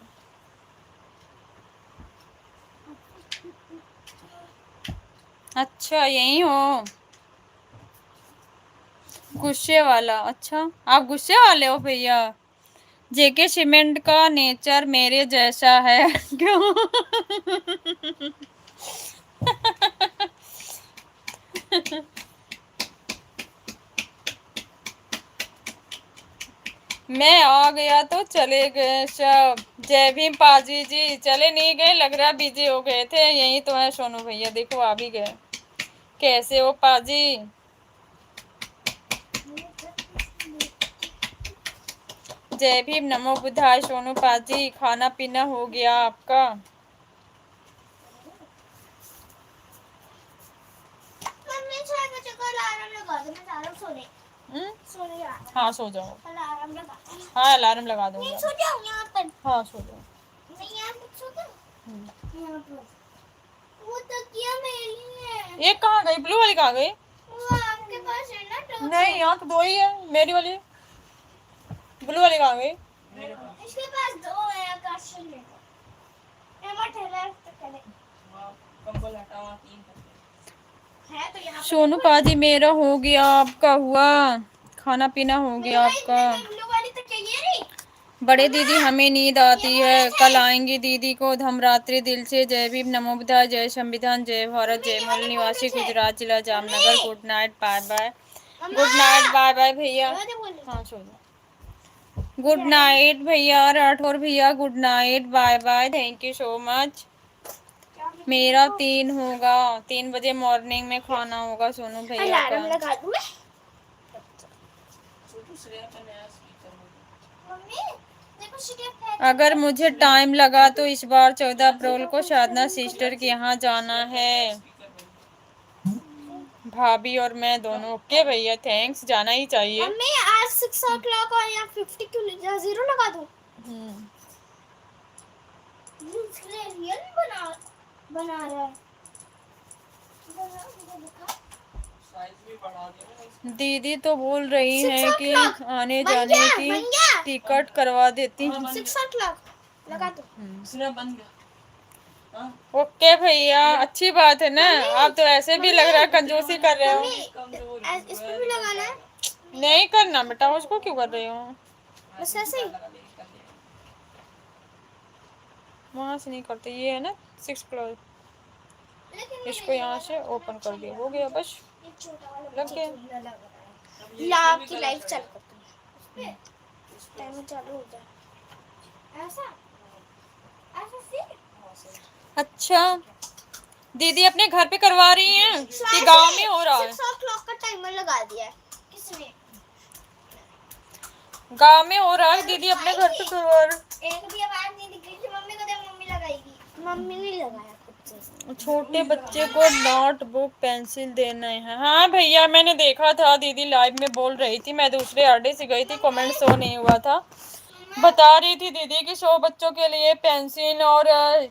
[SPEAKER 1] अच्छा यही हो, गुस्से वाला। अच्छा आप गुस्से वाले हो भैया। जेके सीमेंट का नेचर मेरे जैसा है। क्यों? मैं आ गया तो चले गए सब। जय भीम पाजी जी। चले नहीं गए, लग रहा बिजी हो गए थे। यही तो है सोनू भैया, देखो आ भी गए। कैसे हो पाजी? जय भीम, नमो बुद्धाय। सोनू पाजी खाना पीना हो गया आपका?
[SPEAKER 3] मम्मी 6 बजे का अलार्म लगा दो, मैं जा रहा हूँ सोने। सोने जा रहा हूँ।
[SPEAKER 1] हाँ सो जाओ।
[SPEAKER 3] अलार्म लगा।
[SPEAKER 1] हाँ अलार्म लगा दूंगा।
[SPEAKER 3] नहीं सो जाओ यहाँ पर।
[SPEAKER 1] हाँ सो जाओ।
[SPEAKER 3] नहीं यहाँ पर सो जाओ। यहाँ पर वो तकिया मेरी है।
[SPEAKER 1] एक कहाँ गई? ब्लू वाली कहाँ गई?
[SPEAKER 3] वो आपके लो।
[SPEAKER 1] नहीं, यहाँ तो 2 ही है। मेरी वाली ब्लू वाली कहाँ गई?
[SPEAKER 2] मेरे पास
[SPEAKER 3] इसके पास 2 है। आकाश ले लो। मत है तो करे
[SPEAKER 2] कंबल हटाओ 3 करके
[SPEAKER 3] है तो यहाँ पे
[SPEAKER 1] सोनू पाजी मेरा हो गया, आपका हुआ? खाना पीना हो गया आपका?
[SPEAKER 3] ब्लू वाली तो चाहिए नहीं।
[SPEAKER 1] बड़े दीदी हमें नींद आती है, कल आएंगी दीदी को धमरात्रि। दिल से जय भीम, नमो बुद्धाय, जय संविधान, जय भारत, जय मूल निवासी, गुजरात जिला Jamnagar. Good night, bye bye. Good night, bye bye भैया। हाँ सो जाओ। गुड नाइट भैया, राठौर भैया, good night, bye bye, thank you so much. मेरा 3 होगा, 3 बजे मॉर्निंग में खाना होगा सोनू भैया का।
[SPEAKER 3] अलार्म लगा दूं मैं?
[SPEAKER 2] छोटू श्रेया का नया स्पीकर होगा।
[SPEAKER 3] मम्मी देखो शिट
[SPEAKER 1] अगर मुझे टाइम लगा तो इस बार 14 अप्रैल को साधना सिस्टर के यहाँ जाना है, भाभी और मैं दोनों। ओके भैया, थैंक्स, जाना ही चाहिए।
[SPEAKER 3] मम्मी आज 6 o'clock और यहाँ 50 क्यों 0 लगा दूं? रियल बना रहा है।
[SPEAKER 2] साइज भी बढ़ा दिया ना इसका।
[SPEAKER 1] दीदी तो बोल रही है कि
[SPEAKER 3] 6 o'clock
[SPEAKER 1] आने
[SPEAKER 3] बन
[SPEAKER 1] जाने
[SPEAKER 3] गया,
[SPEAKER 1] की
[SPEAKER 3] बन गया।
[SPEAKER 1] टिकट करवा देती हूँ।
[SPEAKER 3] 6 o'clock लगा दो।
[SPEAKER 2] श्रेया बन गया। हाँ
[SPEAKER 1] ओके भैया, अच्छी बात है ना। आप तो ऐसे भी लग रहा है कंजूसी कर रहे हो।
[SPEAKER 2] कमजोर
[SPEAKER 3] इस पे भी लगाना है।
[SPEAKER 1] नहीं करना बेटा, उसको क्यों कर रही हो?
[SPEAKER 3] बस ऐसे ही।
[SPEAKER 1] वहाँ से नहीं करते, ये है ना 6 क्लोज।
[SPEAKER 3] लेकिन
[SPEAKER 1] इसको यहाँ से ओपन कर दिया, हो गया बस,
[SPEAKER 3] ये छोटा वाला
[SPEAKER 1] लग गया।
[SPEAKER 3] लाभ की लाइफ चालू करते हैं। टाइमर चालू हो जाए। ऐसा ऐसा सी
[SPEAKER 1] अच्छा, दीदी अपने घर पे करवा रही हैं कि गांव में हो रहा है?
[SPEAKER 3] 6 o'clock का टाइमर लगा दिया है। किसने?
[SPEAKER 1] गांव में हो रहा है, दीदी अपने घर पे करवा रही।
[SPEAKER 3] एक भी आवाज नहीं दिख रही थी। मम्मी को दे, मम्मी लगाएगी। मम्मी ने लगाया खुद से।
[SPEAKER 1] छोटे बच्चे को नोटबुक पेंसिल देना है। हाँ भैया, मैंने देखा था, दीदी लाइव में बोल रही थी। मैं दूसरे अड्डे से गई थी, कमेंट शो नहीं हुआ था। बता रही थी दीदी कि 100 बच्चों के लिए पेंसिल और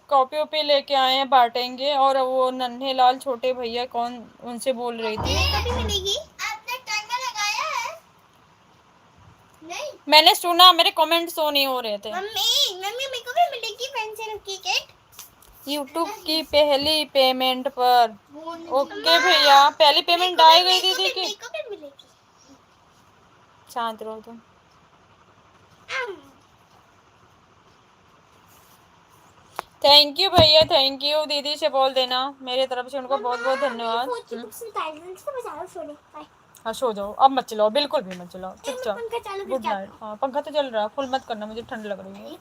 [SPEAKER 1] कॉपी वॉपी लेके आए हैं, बांटेंगे। और वो नन्हे लाल छोटे भैया कौन, उनसे बोल रही थी।
[SPEAKER 3] कभी मिलेगी? आपने टाइमर लगाया है? नहीं।
[SPEAKER 1] मैंने सुना, मेरे कमेंट शो नहीं हो रहे थे।
[SPEAKER 3] मम्मी मम्मी मेरे को भी मिलेगी पेंसिल की किट?
[SPEAKER 1] यूट्यूब की पहली पेमेंट पर। ओके भैया, पहली पेमेंट आ गई दीदी की।
[SPEAKER 3] मेरे को भी मिलेगी।
[SPEAKER 1] शांत रहो तुम। थैंक यू भैया, थैंक यू। दीदी से बोल देना मेरे तरफ से उनको बहुत बहुत धन्यवाद। हाँ सो जाओ, अब मत चलाओ, बिल्कुल भी मत चलाओ, चुपचाप। Good night. हाँ पंखा तो चल रहा है, फुल मत करना, मुझे ठंड लग रही है।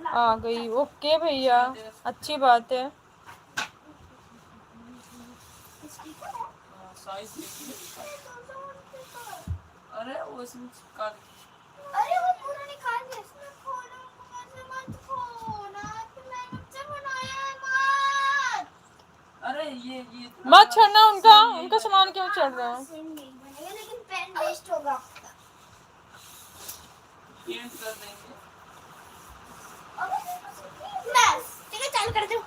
[SPEAKER 1] आ गई, ओके भैया, अच्छी बात है।
[SPEAKER 2] साइज अरे वो इसमें चिपका दे।
[SPEAKER 3] अरे वो पूरा निकाल दिया। इसमें खोलो, मत खोना, मैंने बच्चा बनाया है, मत।
[SPEAKER 2] अरे ये
[SPEAKER 1] मत छेड़ना उनका सामान क्यों चढ़ रहा है?
[SPEAKER 3] पेन नहीं बनेगा, लेकिन पेन वेस्ट होगा।
[SPEAKER 2] पेंट कर देंगे।
[SPEAKER 3] बस ठीक है, चालू कर दो।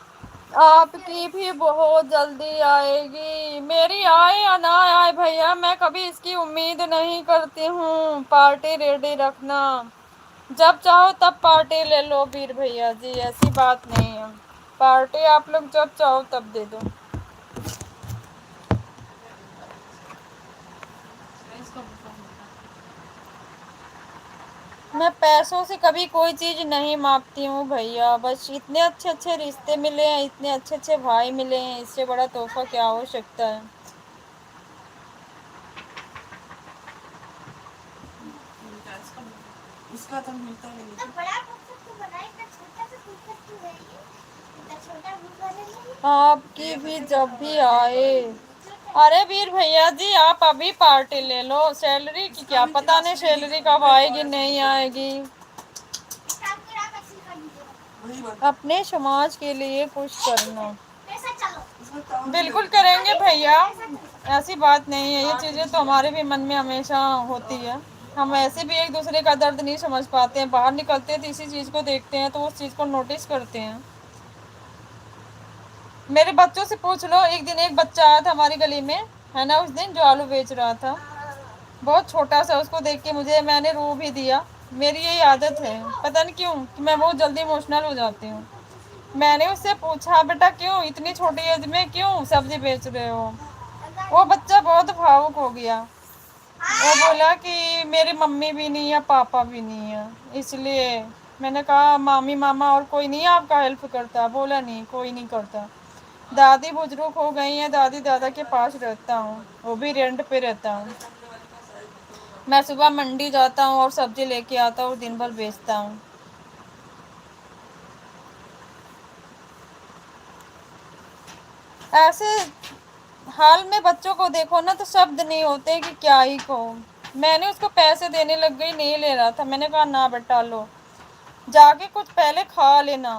[SPEAKER 1] आपकी भी बहुत जल्दी आएगी। मेरी आए या ना आए भैया, मैं कभी इसकी उम्मीद नहीं करती हूँ। पार्टी रेडी रखना, जब चाहो तब पार्टी ले लो वीर भैया जी, ऐसी बात नहीं है। पार्टी आप लोग जब चाहो तब दे दो। मैं पैसों से कभी कोई चीज़ नहीं मांगती हूँ भैया, बस इतने अच्छे अच्छे रिश्ते मिले हैं, इतने अच्छे अच्छे भाई मिले हैं, इससे बड़ा तोहफा क्या हो सकता है।
[SPEAKER 2] इसका तो मिलता नहीं।
[SPEAKER 3] इतना बड़ा कुकर तो बनाए, इतना छोटा सा कुकर क्यों है ये? इतना छोटा कुकर है ये।
[SPEAKER 1] आपकी भी जब भी आए। अरे वीर भैया जी, आप अभी पार्टी ले लो। सैलरी की क्या पता नहीं, सैलरी कब आएगी नहीं आएगी।
[SPEAKER 3] काम करा कर कर दीजिए।
[SPEAKER 2] वही बात।
[SPEAKER 1] अपने समाज के लिए कुछ करना।
[SPEAKER 3] पैसा चलो।
[SPEAKER 1] बिल्कुल करेंगे भैया, ऐसी बात नहीं है। ये चीज़ें तो हमारे भी मन में हमेशा होती है। हम ऐसे भी एक दूसरे का दर्द नहीं समझ पाते हैं, बाहर निकलते हैं तो इसी चीज़ को देखते हैं, तो उस चीज़ को नोटिस करते हैं। मेरे बच्चों से पूछ लो, एक दिन एक बच्चा आया था हमारी गली में, है ना, उस दिन जो आलू बेच रहा था। बहुत छोटा सा, उसको देख के मैंने रो भी दिया। मेरी यही आदत है, पता नहीं क्यों कि मैं बहुत जल्दी इमोशनल हो जाती हूँ। मैंने उससे पूछा, बेटा क्यों इतनी छोटी एज में क्यों सब्जी बेच रहे हो? वो बच्चा बहुत भावुक हो गया। वो बोला कि मेरी मम्मी भी नहीं है, पापा भी नहीं है, इसलिए। मैंने कहा मामी मामा और कोई नहीं आपका हेल्प करता? बोला नहीं, कोई नहीं करता। दादी बुजुर्ग हो गई हैं, दादी दादा के पास रहता हूँ, वो भी रेंट पे रहता हूँ। मैं सुबह मंडी जाता हूँ और सब्जी लेके आता हूँ, दिन भर बेचता हूँ। ऐसे हाल में बच्चों को देखो ना तो शब्द नहीं होते कि क्या ही कहो। मैंने उसको पैसे देने लग गई, नहीं ले रहा था। मैंने कहा ना बेटा लो, जाके कुछ पहले खा लेना।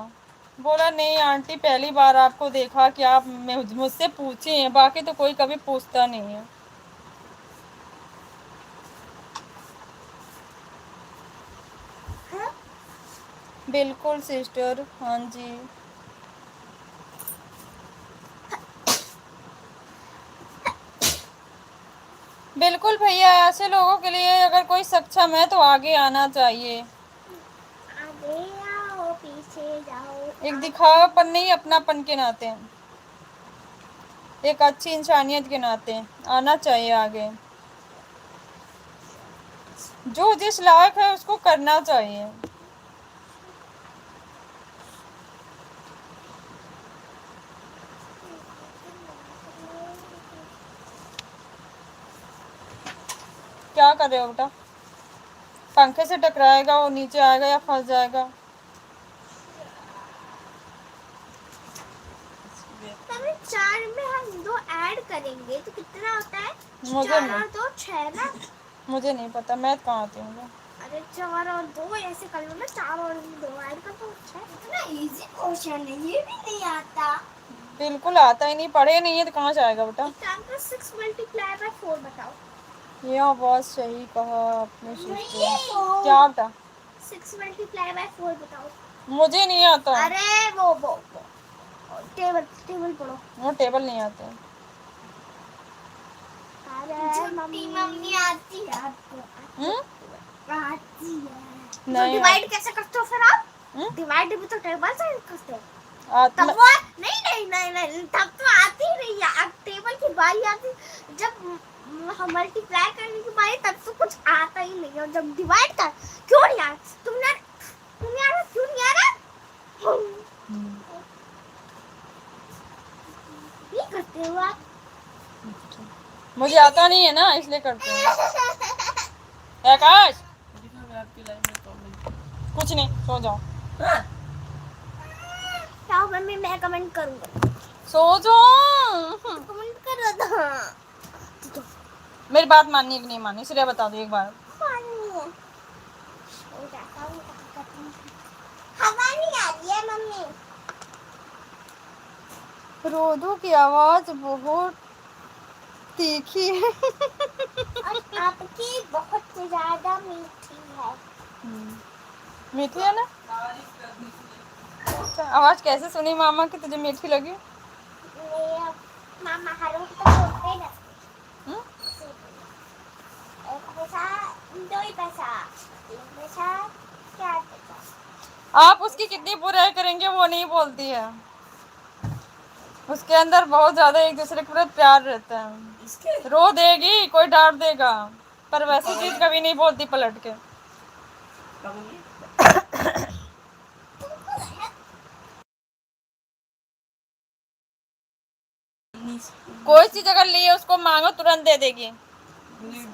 [SPEAKER 1] बोला नहीं आंटी, पहली बार आपको देखा कि आप मुझसे पूछे हैं, बाकी तो कोई कभी पूछता नहीं है। बिल्कुल सिस्टर, हाँ जी। बिल्कुल भैया, ऐसे लोगों के लिए अगर कोई सक्षम है तो आगे आना चाहिए।
[SPEAKER 3] आगे आओ पीछे जाओ।
[SPEAKER 1] एक दिखावापन नहीं, अपनापन के नाते, एक अच्छी इंसानियत के नाते आना चाहिए आगे। जो जिस लायक है उसको करना चाहिए। क्या कर रहे हो बेटा? पंखे से टकराएगा, वो नीचे आएगा या फंस जाएगा?
[SPEAKER 3] मम्मी 4 में हम 2 ऐड करेंगे तो कितना होता है?
[SPEAKER 1] मुझे
[SPEAKER 3] 4
[SPEAKER 1] नहीं,
[SPEAKER 3] और 2 6 ना।
[SPEAKER 1] मुझे नहीं पता, मैं कहाँ आती हूँ।
[SPEAKER 3] अरे 4 और 2 ऐसे कर लो ना, 4 और 2 ऐड कर दो 6। इतना इजी क्वेश्चन है, ये भी नहीं आता।
[SPEAKER 1] बिल्कुल आता ही नहीं, पढ़े नहीं है तो कहाँ से आएगा बेटा?
[SPEAKER 3] एक काम करो, 6 मल्टीप्लाई बाय 4 बताओ।
[SPEAKER 1] यह बहुत सही कहा आपने सिस्टर। क्या बेटा?
[SPEAKER 3] 6 मल्टीप्लाई बाय 4 बताओ।
[SPEAKER 1] मुझे नहीं आता।
[SPEAKER 3] अरे वो टेबल पढ़ो।
[SPEAKER 1] वो टेबल नहीं आते।
[SPEAKER 3] अरे मम्मी आती है आपको? आती है। तो
[SPEAKER 1] नहीं
[SPEAKER 3] डिवाइड कैसे करते हो फिर आप? डिवाइड भी तो टेबल से करते हो। तब
[SPEAKER 1] मैं,
[SPEAKER 3] वो नहीं तब तो आती नहीं है। अब टेबल की बारी आती, जब हम मल्टीप्लाई करने की बारी, तब तो कुछ आता ही नहीं है। और जब डिवाइड कर, क्यों नहीं आ रहा? क्यों नहीं आ रहा? ये करते हो आप?
[SPEAKER 1] मुझे आता नहीं है ना, इसलिए करते हैं। आकाश
[SPEAKER 2] आपकी लाइफ में प्रॉब्लम
[SPEAKER 1] कुछ नहीं, सो जाओ।
[SPEAKER 3] क्या मम्मी, मैं कमेंट करूंगा।
[SPEAKER 1] सो जाओ।
[SPEAKER 3] कमेंट कर रहा था।
[SPEAKER 1] मेरी बात माननी है कि नहीं माननी, इसलिए बता दो एक बार।
[SPEAKER 3] हवा नहीं आ रही है मम्मी।
[SPEAKER 1] रोदो की आवाज बहुत तीखी है।
[SPEAKER 3] और आपकी बहुत ज्यादा मीठी है।
[SPEAKER 1] मीठी है ना? अच्छा, आवाज कैसे सुनी मामा की तुझे मीठी लगी?
[SPEAKER 3] मामा हरू तो बोलते ना,
[SPEAKER 1] हम्म?
[SPEAKER 3] 1 पैसा, 2 पैसा, 3 पैसा, 4 पैसा।
[SPEAKER 1] आप उसकी कितनी बुराई करेंगे वो नहीं बोलती है। उसके अंदर बहुत ज्यादा एक दूसरे के प्रति प्यार रहता है। रो देगी, कोई डांट देगा, पर वैसी चीज कभी नहीं बोलती पलट के। कोई चीज अगर लिए उसको मांगो तुरंत दे देगी।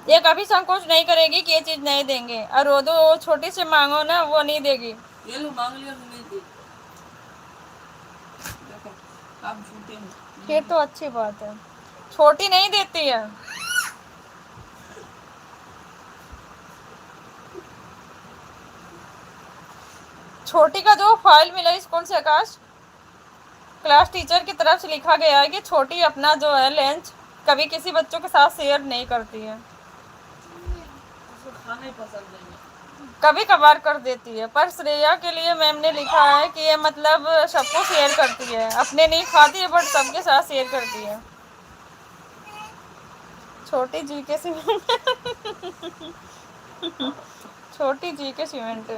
[SPEAKER 1] ये कभी संकोच नहीं करेगी कि ये चीज नहीं देंगे। और वो दो छोटी सी मांगो ना, वो नहीं देगी।
[SPEAKER 2] ये लो मांग लिया, नहीं दी। देखो आप झूठे हो।
[SPEAKER 1] ये तो अच्छी बात है, छोटी नहीं देती है। छोटी का जो फाइल मिला स्कूल से आकाश, क्लास टीचर की तरफ से लिखा गया है कि छोटी अपना जो है लंच कभी किसी बच्चों के साथ शेयर नहीं करती है।
[SPEAKER 2] उसको खाना ही पसंद नहीं है।
[SPEAKER 1] कभी कभार कर देती है, पर श्रेया के लिए मैम ने लिखा है कि ये मतलब सबको शेयर करती है, अपने नहीं खाती है बट सबके साथ शेयर करती है। छोटी जी के सीमेंट छोटी जी के सीमेंट।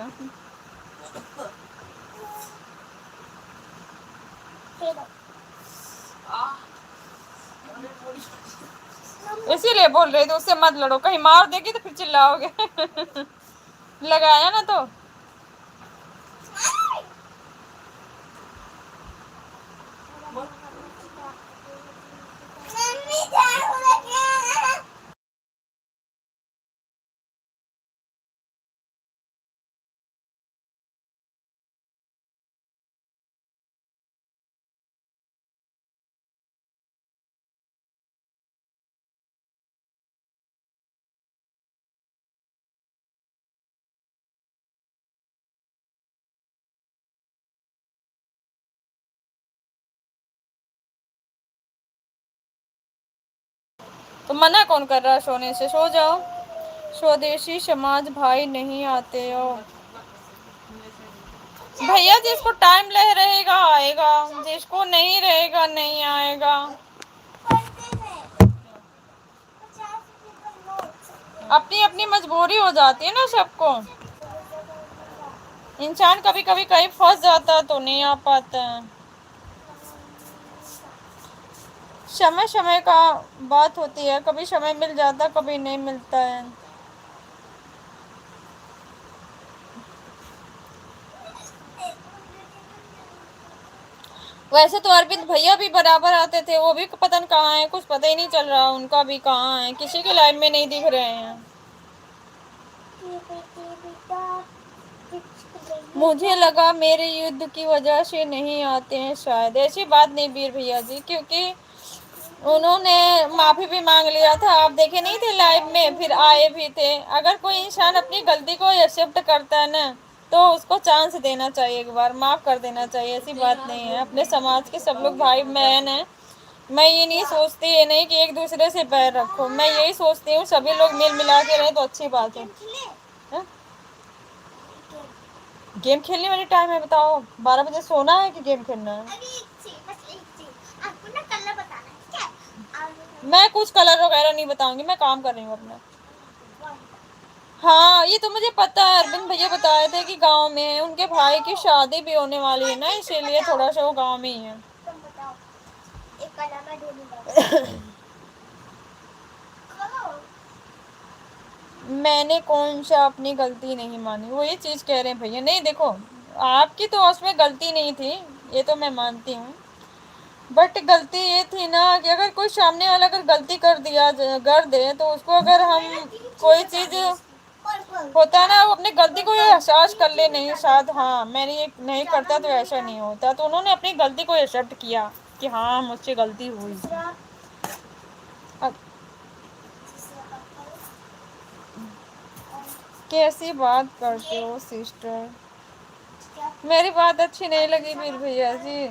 [SPEAKER 1] इसीलिए बोल रही थी उससे मत लड़ो, कहीं मार देगी तो फिर चिल्लाओगे। लगाया ना तो मना कौन कर रहा है सोने से? सो जाओ। स्वदेशी समाज भाई नहीं आते हो भैया, जिसको टाइम ले रहेगा आएगा, जिसको नहीं रहेगा नहीं आएगा। अपनी अपनी मजबूरी हो जाती है ना सबको। इंसान कभी कभी कहीं फंस जाता है तो नहीं आ पाता है। समय समय का बात होती है, कभी समय मिल जाता कभी नहीं मिलता है। वैसे तो अरविंद भैया भी बराबर आते थे, वो भी पता नहीं कहाँ है, कुछ पता ही नहीं चल रहा उनका भी कहाँ है, किसी की लाइफ में नहीं दिख रहे हैं। मुझे लगा मेरे युद्ध की वजह से नहीं आते हैं शायद। ऐसी बात नहीं वीर भैया जी, क्योंकि उन्होंने माफी भी मांग लिया था, आप देखे नहीं थे लाइव में, फिर आए भी थे। अगर कोई इंसान अपनी गलती को एक्सेप्ट करता है ना तो उसको चांस देना चाहिए, एक बार माफ कर देना चाहिए। ऐसी बात नहीं है, अपने समाज के सब लोग भाई बहन हैं। मैं ये नहीं सोचती ये नहीं कि एक दूसरे से पैर रखो, मैं यही सोचती हूँ सभी लोग मिल मिला के रहे तो अच्छी बात है। गेम खेलने वाली टाइम है? बताओ 12 बजे सोना है कि गेम खेलना है? मैं कुछ कलर वगैरह नहीं बताऊंगी, मैं काम कर रही हूँ अपना। हाँ ये तो मुझे पता है, अरविंद भैया बताए थे कि गांव में है, उनके भाई की शादी भी होने वाली है ना, इसीलिए थोड़ा सा वो गांव में ही है। मैंने कौन सा अपनी गलती नहीं मानी, वो ये चीज कह रहे हैं भैया। नहीं देखो, आपकी तो उसमें गलती नहीं थी, ये तो मैं मानती हूँ, बट गलती ये थी ना कि अगर कोई सामने वाला अगर गलती कर दे तो उसको अगर हम कोई चीज होता है ना, वो अपनी गलती को एहसास कर ले, नहीं शायद हाँ मैंने ये नहीं करता तो ऐसा नहीं होता, तो उन्होंने अपनी गलती को एक्सेप्ट किया कि हाँ मुझसे गलती हुई। कैसी बात करते हो सिस्टर? मेरी बात अच्छी नहीं लगी वीर भैया जी?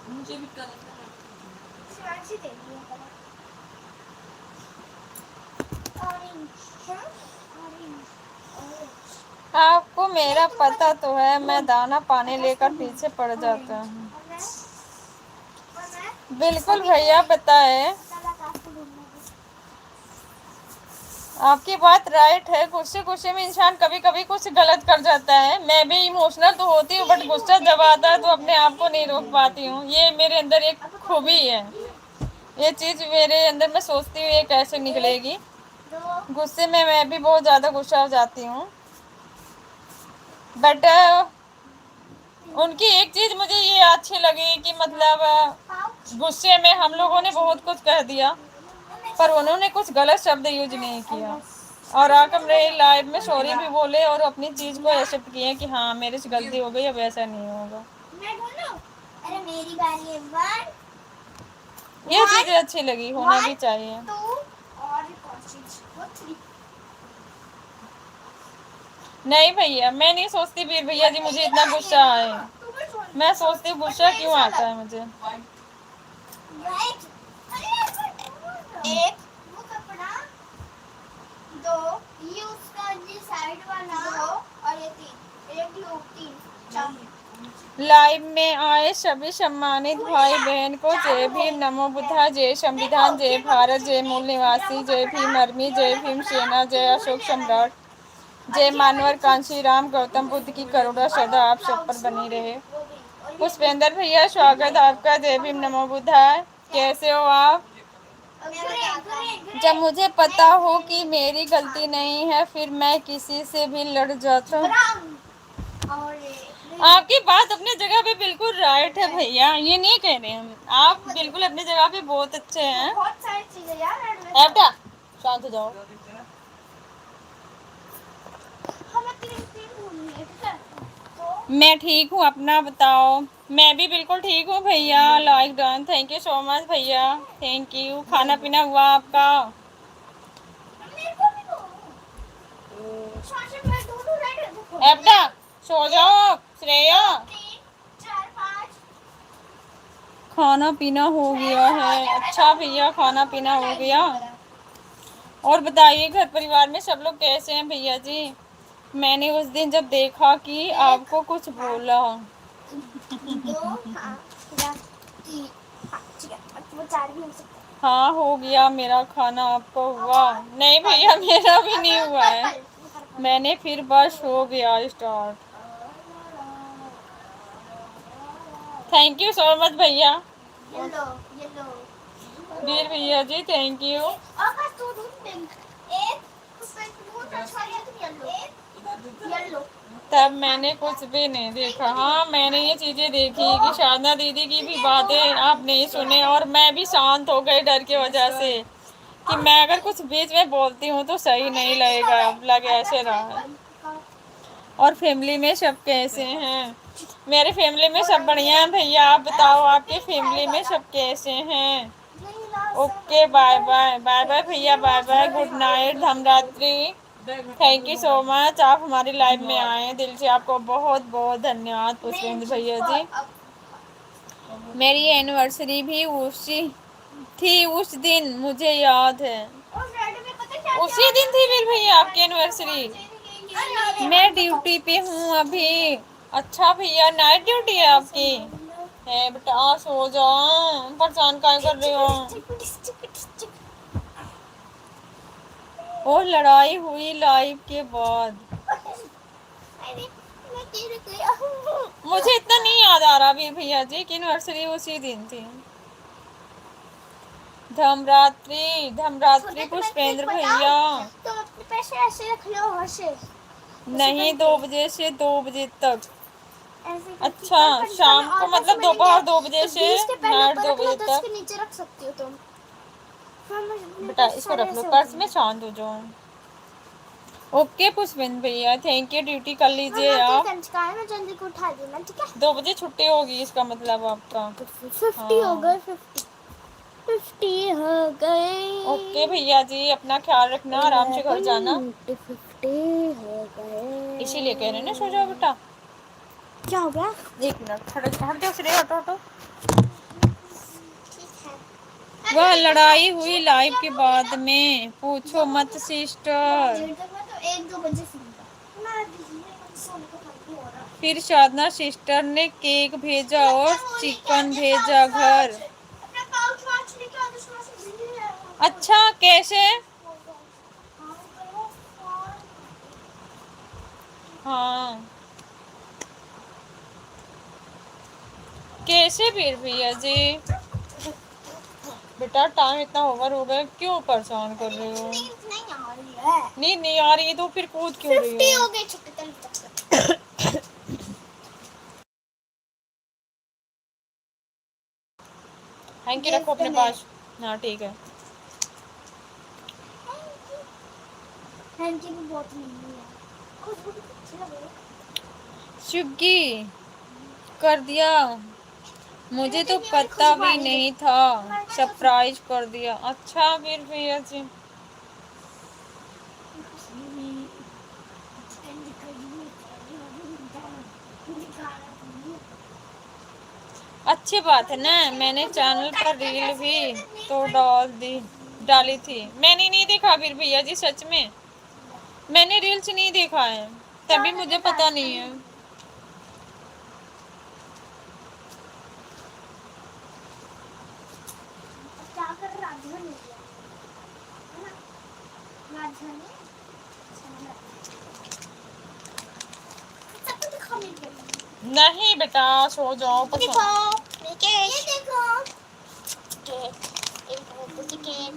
[SPEAKER 2] मुझे भी कर
[SPEAKER 1] आपको मेरा पता तो है, मैं दाना पानी लेकर पीछे पड़ जाता हूँ। बिल्कुल भैया बताए, आपकी बात राइट है। गुस्से गुस्से में इंसान कभी कभी कुछ गलत कर जाता है। मैं भी इमोशनल तो होती हूँ, बट गुस्सा जब आता है तो अपने आप को नहीं रोक पाती हूँ। ये मेरे अंदर एक खूबी है, ये चीज मेरे अंदर, मैं सोचती हूँ ये कैसे निकलेगी। गुस्से में मैं भी बहुत ज्यादा गुस्सा हो जाती हूँ, बट उनकी एक चीज मुझे ये अच्छी लगी कि मतलब गुस्से में हम लोगों ने बहुत कुछ कह दिया पर उन्होंने कुछ गलत शब्द यूज नहीं किया, और आकर मेरे लाइफ में सॉरी भी बोले और अपनी चीज को एक्सेप्ट किए कि हाँ मेरे से गलती हो गई, अब ऐसा नहीं होगा।
[SPEAKER 3] अरे मेरी बारी है। 1
[SPEAKER 1] ये चीजें अच्छी लगी, होना भी चाहिए।
[SPEAKER 3] 2 और 3।
[SPEAKER 1] नहीं भैया मैं नहीं सोचती वीर भैया जी मुझे इतना गुस्सा आए, मैं सोचती हूँ गुस्सा क्यों आता है मुझे।
[SPEAKER 3] एक वो कपड़ा दो, ये उसका ये साइड वाला दो, और ये तीन, एक दो तीन चार।
[SPEAKER 1] लाइव में आए सभी सम्मानित भाई बहन को जय भीम, नमो बुद्धा, जय संविधान, जय भारत, जय मूल निवासी, जय भीम अर्मी, जय भीम सेना, जय अशोक सम्राट, जय मानवर कांशी राम गौतम बुद्ध की करुणा सदा आप सब पर बनी रहे। पुष्पेंद्र भैया स्वागत आपका, जय भीम नमो बुद्धा। कैसे हो आप? जब मुझे पता हो कि मेरी गलती नहीं है फिर मैं किसी से भी लड़ जाता हूँ। आपकी बात अपनी जगह पे बिल्कुल राइट है भैया, ये नहीं कह रहे हम, आप बिल्कुल अपनी जगह पे बहुत अच्छे हैं।
[SPEAKER 3] बहुत सारी चीजें यार,
[SPEAKER 1] बेटा शांत हो जाओ। मैं ठीक हूँ, अपना बताओ। मैं भी बिल्कुल ठीक हूँ भैया। Like done, thank you so much भैया, थैंक यू। खाना पीना हुआ आपका? बेटा सो जाओ श्रेया। खाना पीना हो गया है। अच्छा भैया खाना पीना हो गया। और बताइए घर परिवार में सब लोग कैसे हैं भैया जी? मैंने उस दिन जब देखा कि आपको कुछ बोला। हाँ हो गया मेरा खाना, आपको हुआ? नहीं भैया मेरा भी नहीं हुआ है, मैंने फिर बस हो गया start. Thank you so much भैया। वीर भैया जी थैंक यू। तब मैंने कुछ भी नहीं देखा। हाँ मैंने ये चीजें देखी कि शारदा दीदी की भी बातें आप नहीं सुने और मैं भी शांत हो गई डर की वजह से कि मैं अगर कुछ बीच में बोलती हूँ तो सही नहीं लगेगा। अब लगे ऐसे रहा। और फैमिली में सब कैसे हैं? मेरे फैमिली में सब बढ़िया हैं भैया। आप बताओ आपके फैमिली में सब कैसे हैं? Okay bye bye. Bye bye भैया, बाय बाय, गुड नाइट, धमरात्रि। थैंक यू सो मच, आप हमारी लाइव में आए, दिल से आपको बहुत बहुत धन्यवाद पुष्पेंद्र भैया जी। मेरी एनिवर्सरी भी उसी थी उस दिन, मुझे याद है। उसी दिन थी मेरे भैया आपकी एनिवर्सरी? मैं ड्यूटी पे हूँ अभी। अच्छा भैया नाइट ड्यूटी है आपकी? है बेटा सो जाओ, परेशान काय कर रहे हो? और लड़ाई हुई लाइव के बाद। मुझे इतना नहीं याद आ रहा वीर भैया जी कि एनिवर्सरी उसी दिन थी। धमरात्रि धमरात्रि पुष्पेंद्र भैया।
[SPEAKER 3] तो अपने पैसे ऐसे रख लो ऐसे।
[SPEAKER 1] नहीं 2 बजे से 2 बजे तक। अच्छा शाम को मतलब दोपहर 2 बजे से रात 2 बजे तक।
[SPEAKER 3] के नीचे रख सकती हो तुम।
[SPEAKER 1] बेटा इसको रख लो पर्स में, शांत हो जाओ। ओके पुष्पेंद्र भैया थैंक यू, ड्यूटी कर लीजिए आप।
[SPEAKER 3] मैं जल्दी को उठा दूंगा ठीक है।
[SPEAKER 1] 2 बजे छुट्टी होगी इसका मतलब आपका।
[SPEAKER 3] 50 हो गए, 50 हो गए।
[SPEAKER 1] ओके भैया जी अपना ख्याल रखना, आराम से घर जाना।
[SPEAKER 3] 50 हो गए।
[SPEAKER 1] इसीलिए कह रहे हैं ना सो जाओ बेटा।
[SPEAKER 3] क्या हो गया?
[SPEAKER 1] 1 मिनट हट जाओ श्रेया, हटो हटो। वह लड़ाई हुई लाइव के बाद में, पूछो मत सिस्टर। फिर साधना सिस्टर ने केक भेजा और चिकन भेजा घर। अच्छा कैसे? हाँ कैसे वीर भैया जी? बेटा टाइम इतना ओवर हो गया, क्यों परेशान कर रहे हो? नींद नहीं आ रही है तो फिर कूद क्यों रही हो? थैंक यू रखो अपने पास। हाँ ठीक है। स्विगी कर दिया, मुझे तो पता भी नहीं था, सरप्राइज कर दिया। अच्छा वीर भैया जी अच्छी बात है ना। मैंने चैनल पर रील भी तो डाली थी। मैंने नहीं देखा वीर भैया जी सच में। मैंने रील्स नहीं देखा है, तभी मुझे पता नहीं है।
[SPEAKER 3] जाकर राजधानी है ना, राजधानी सब तो दिखा मेरे को।
[SPEAKER 1] नहीं बेटा सो जाओ।
[SPEAKER 3] देखो ये देखो टिकट, एक वो टिकट,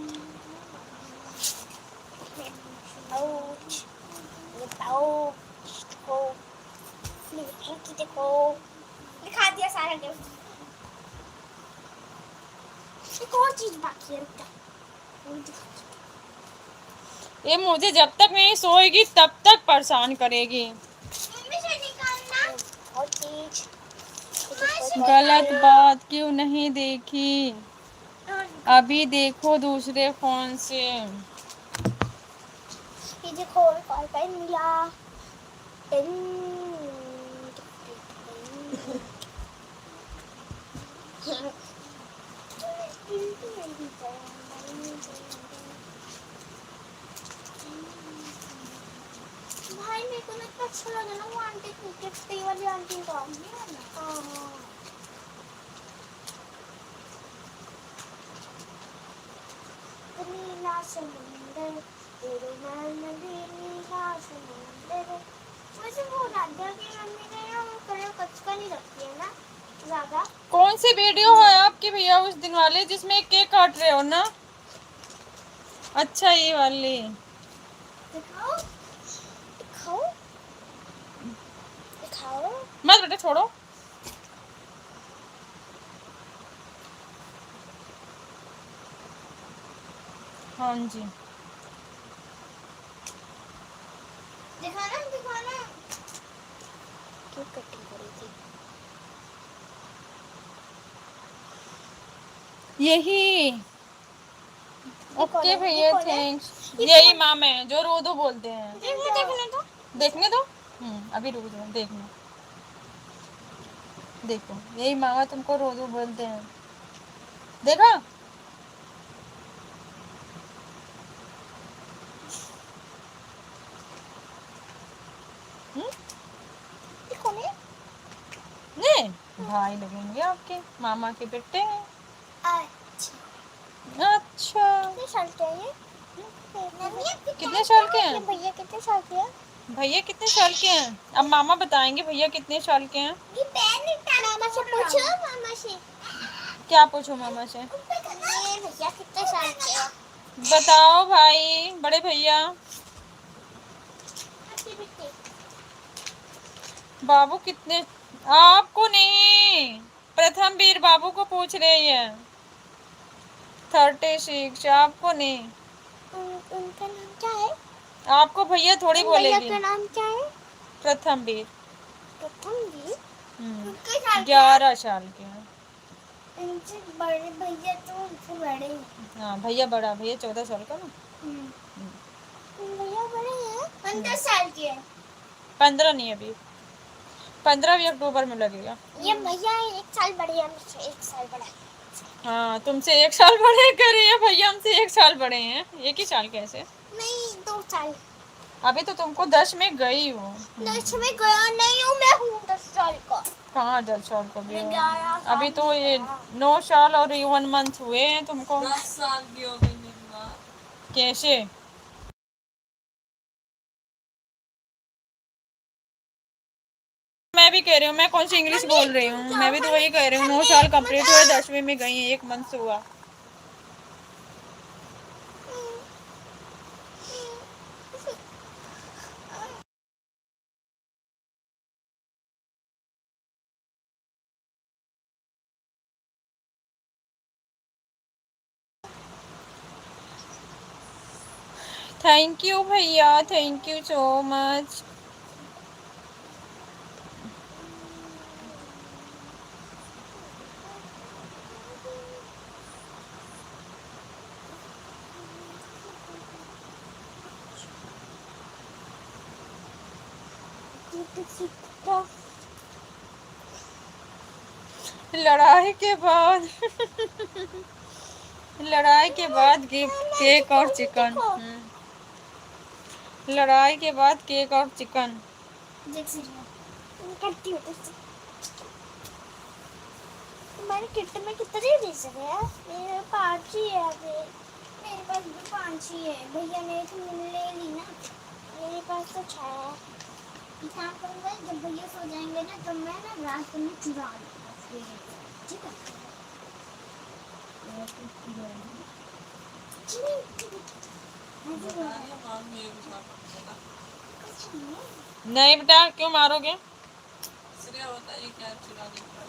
[SPEAKER 3] पाउच, ये पाउच देखो, मेरी हैंकी देखो, दिखा दिया सारा गिफ्ट। एक और चीज बाकी है, रुक जा, वो भी दिखा।
[SPEAKER 1] ये मुझे जब तक नहीं सोएगी तब तक परेशान करेगी।
[SPEAKER 3] मम्मी से निकालना और चीज।
[SPEAKER 1] गलत बात क्यों नहीं देखी, अभी देखो दूसरे फोन से।
[SPEAKER 3] ये देखो और पेन मिला, पेन भाई मेरे को ना इतना अच्छा लगा ना वो आंटी गिफ्ट वाली आंटी का। हाँ नीला समुंदर तेरे नीला समुंदर। वैसे वो राधा की मम्मी ने ना वो कलर कचका नहीं रखती है ना ज्यादा।
[SPEAKER 1] कौन सी वीडियो है आपकी भैया उस दिन वाले जिसमें केक काट रहे हो ना? अच्छा ये वाली
[SPEAKER 3] दिखाओ दिखाओ दिखाओ।
[SPEAKER 1] मत बेटा छोड़ो। हाँ जी
[SPEAKER 3] दिखाना दिखाना क्यों कटिंग करी थी।
[SPEAKER 1] यही।
[SPEAKER 3] ये कौन
[SPEAKER 1] ओके
[SPEAKER 3] है?
[SPEAKER 1] भैया
[SPEAKER 3] ये कौन है?
[SPEAKER 1] थैंक्स।
[SPEAKER 3] ये
[SPEAKER 1] यही
[SPEAKER 3] कौन?
[SPEAKER 1] मामा है जो रोदो बोलते हैं।
[SPEAKER 3] देखने दो।
[SPEAKER 1] देखने दो। अभी रुक जाओ देखना। देखो यही मामा तुमको रोदो बोलते हैं, देखा?
[SPEAKER 3] ये कौन है?
[SPEAKER 1] नहीं भाई लगेंगे आपके, मामा के बेटे हैं।
[SPEAKER 3] अच्छा
[SPEAKER 1] अच्छा
[SPEAKER 3] कितने साल के हैं ये?
[SPEAKER 1] कितने साल के हैं?
[SPEAKER 3] ये भैया कितने साल के हैं?
[SPEAKER 1] भैया कितने साल के हैं? अब मामा बताएंगे भैया कितने साल के हैं।
[SPEAKER 3] ये पेन मामा से पूछो, मामा से।
[SPEAKER 1] क्या पूछो मामा से?
[SPEAKER 3] ये भैया कितने साल के हैं?
[SPEAKER 1] बताओ भाई बड़े भैया।
[SPEAKER 3] Happy birthday.
[SPEAKER 1] बाबू कितने? आपको नहीं, प्रथम वीर बाबू को पूछ रही है। 36। आपको नहीं।
[SPEAKER 3] उनका नाम क्या है?
[SPEAKER 1] आपको भैया थोड़ी
[SPEAKER 3] भैया
[SPEAKER 1] बोलेगी।
[SPEAKER 3] का नाम क्या है?
[SPEAKER 1] प्रथम वीर।
[SPEAKER 3] प्रथम जी।
[SPEAKER 1] 11 साल के हैं।
[SPEAKER 3] इनसे बड़े भैया तो उनसे बड़े हैं।
[SPEAKER 1] हाँ भैया बड़ा, भैया 14 साल का ना।
[SPEAKER 3] भैया बड़े हैं। 15 साल के हैं।
[SPEAKER 1] 15 नहीं अभी, 15 भी अक्टूबर में लगेगा।
[SPEAKER 3] ये भैया 1 साल बड़े हैं हमसे, 1 साल बड़ा है।
[SPEAKER 1] हाँ तुमसे 1 साल बड़े कर रही है भैया, हमसे 1 साल बड़े हैं। 1 ही साल कैसे?
[SPEAKER 3] नहीं 2 साल।
[SPEAKER 1] अभी तो तुमको 10 में गई हो।
[SPEAKER 3] 10 में गया नहीं हूँ, मैं हूँ 10 साल का।
[SPEAKER 1] कहाँ 10 साल को भी
[SPEAKER 3] मैं
[SPEAKER 1] हो?
[SPEAKER 3] 11 साल
[SPEAKER 1] अभी तो ये 9 साल और 1 मंथ हुए हैं तुमको।
[SPEAKER 2] 10 साल की हो गई मेरी माँ।
[SPEAKER 1] कैसे? मैं भी कह रही हूँ, मैं कौन सी इंग्लिश बोल रही हूँ, मैं भी तो वही कह रही हूँ। 9 साल कंप्लीट हुए, 10वीं में गई हैं, 1 मंथ हुआ। थैंक यू भैया, थैंक यू सो मच। लड़ाई के बाद लड़ाई के बाद गिफ्ट केक और चिकन। लड़ाई के बाद केक और चिकन।
[SPEAKER 3] करती हूँ तुम्हारे किट में कितने रीजन है यार? मेरे 5 ही है अभी। मेरे पास भी 5 ही है। भैया ने एक ले ली ना। मेरे पास तो 6 है। एक काम करूँगा, जब भैया सो जाएंगे ना तो मैं ना रात में चुरा लूँगा। ठीक है?
[SPEAKER 1] नहीं बेटा, क्यों मारोगे?
[SPEAKER 2] श्रेया बताइए क्या चुरा लेता है?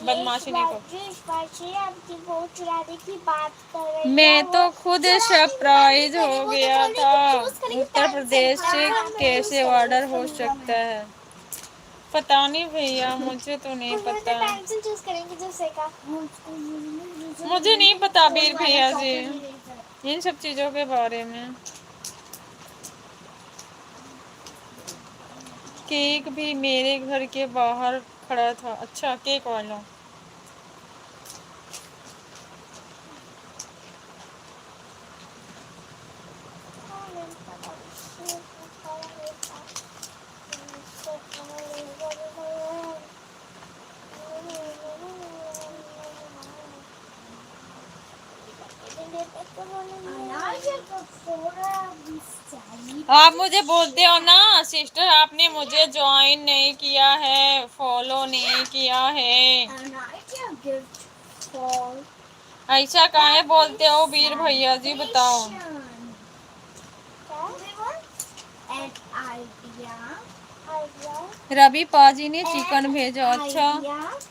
[SPEAKER 1] बदमाशी नहीं करो।
[SPEAKER 3] आपकी बहुत चुराने की बात कर रही है।
[SPEAKER 1] मैं तो
[SPEAKER 3] वो
[SPEAKER 1] खुद
[SPEAKER 3] चुराने
[SPEAKER 1] सरप्राइज
[SPEAKER 3] की बात
[SPEAKER 1] हो
[SPEAKER 3] नहीं
[SPEAKER 1] गया
[SPEAKER 3] करेगी,
[SPEAKER 1] था।
[SPEAKER 3] वो तो choose करेगी
[SPEAKER 1] उत्तर
[SPEAKER 3] time से।
[SPEAKER 1] प्रदेश से
[SPEAKER 3] हाँ,
[SPEAKER 1] कैसे
[SPEAKER 3] choose
[SPEAKER 1] ऑर्डर
[SPEAKER 3] करेगी,
[SPEAKER 1] हो
[SPEAKER 3] करूँगा
[SPEAKER 1] सकता
[SPEAKER 3] मैं।
[SPEAKER 1] है? पता नहीं भैया, मुझे तो नहीं
[SPEAKER 3] उसमें से
[SPEAKER 1] पता।
[SPEAKER 3] time से choose करेंगे जैसे का।
[SPEAKER 1] मुझे नहीं पता वीर
[SPEAKER 3] वाला
[SPEAKER 1] भैया
[SPEAKER 3] chopper
[SPEAKER 1] जी
[SPEAKER 3] ही रहेगा।
[SPEAKER 1] इन सब चीजों के बारे में। केक भी मेरे घर के बाहर खड़ा था। अच्छा, केक वाला। आप मुझे बोलते हो ना सिस्टर, आपने मुझे ज्वाइन नहीं किया है, फॉलो नहीं किया है। ऐसा काहे बोलते हो वीर भैया जी, बताओ। रवि पाजी ने चिकन भेजा। अच्छा,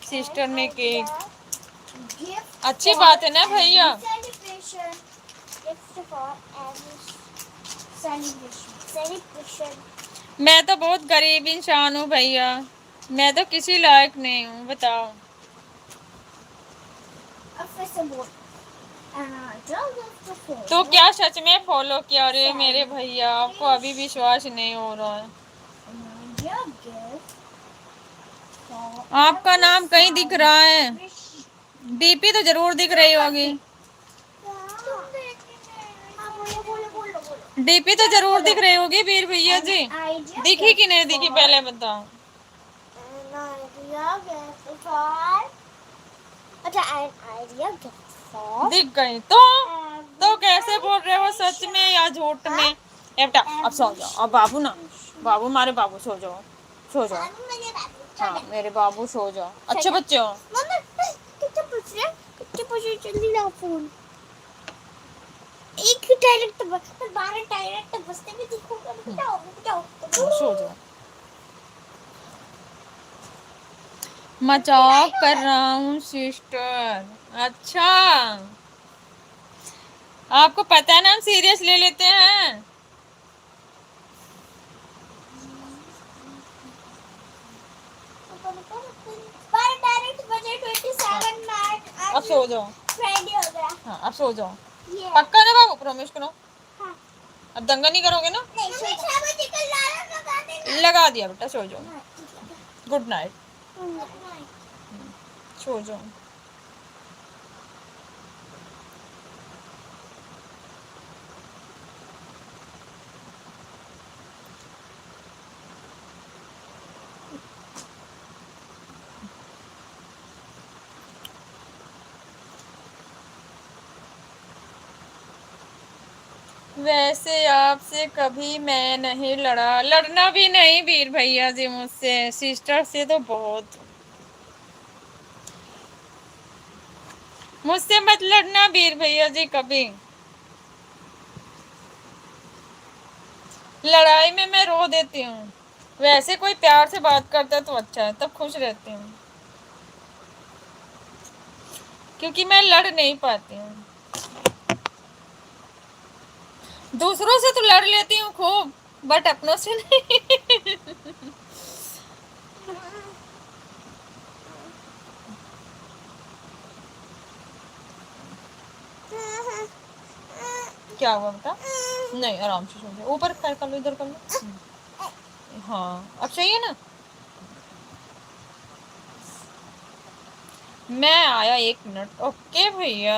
[SPEAKER 1] सिस्टर ने केक। अच्छी बात है ना भैया। मैं तो बहुत गरीब इंसान हूँ भैया, मैं तो किसी लायक नहीं हूँ, बताओ। तो क्या सच में फॉलो किया रे मेरे भैया? आपको अभी विश्वास नहीं हो रहा है? आपका नाम कहीं दिख रहा है, डीपी तो जरूर दिख रही होगी। डीपी तो जरूर दिख रही होगी वीर भैया जी। दिखी कि नहीं दिखी, पहले बताओ। दिख गई तो कैसे बोल रहे हो, सच में या झूठ में? ए बेटा, अब सो जाओ। अब बाबू ना, बाबू मारे बाबू, सो जाओ, सो जाओ। हाँ, मेरे बाबू सो जाओ, अच्छे बच्चे हो।
[SPEAKER 3] जल्दी लाओ फोन। एक ही डायरेक्ट बस, 12 डायरेक्ट बसते में दिखूंगा। बताओ बताओ।
[SPEAKER 1] सो जाओ। मजाक कर रहा हूँ सिस्टर। अच्छा, आपको पता है ना हम सीरियस ले लेते हैं। अब सो जाओ। हाँ, अब सो जाओ। पक्का ना बाबू, प्रॉमिस करो।
[SPEAKER 3] हाँ।
[SPEAKER 1] अब दंगा नहीं करोगे ना? लगा दिया बेटा, सो जाओ। गुड नाइट, सो जाओ। वैसे आपसे कभी मैं नहीं लड़ा, लड़ना भी नहीं वीर भैया जी मुझसे, सिस्टर से तो बहुत। मुझसे मत लड़ना वीर भैया जी कभी। लड़ाई में मैं रो देती हूँ। वैसे कोई प्यार से बात करता है तो अच्छा है, तब खुश रहती हूँ, क्योंकि मैं लड़ नहीं पाती हूँ। दूसरों से तो लड़ लेती हूँ खूब, बट अपनों से नहीं। क्या हुआ बेटा? नहीं, आराम से सो जाओ। ऊपर पैर कर लो, इधर कर लो। हाँ, अब सही है ना? मैं आया 1 मिनट। ओके भैया।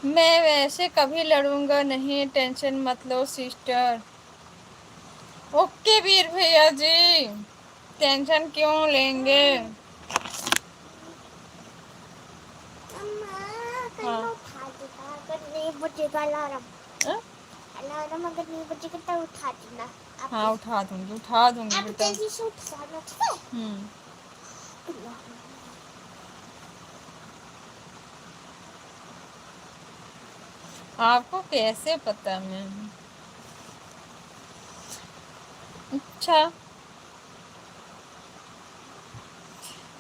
[SPEAKER 1] मैं वैसे कभी लड़ूंगा नहीं, टेंशन मत लो सिस्टर। ओके वीर भैया जी, टेंशन क्यों लेंगे। हाँ
[SPEAKER 3] उठा देगा अगर नहीं बजेगा अलार्म।
[SPEAKER 1] हाँ?
[SPEAKER 3] अलार्म अगर नहीं बजेगा तो उठा देना।
[SPEAKER 1] हाँ उठा दूंगी
[SPEAKER 3] आप
[SPEAKER 1] बेटा।
[SPEAKER 3] जल्दी से उठ जाना, ठीक है?
[SPEAKER 1] हम्म। आपको कैसे पता मैम। अच्छा,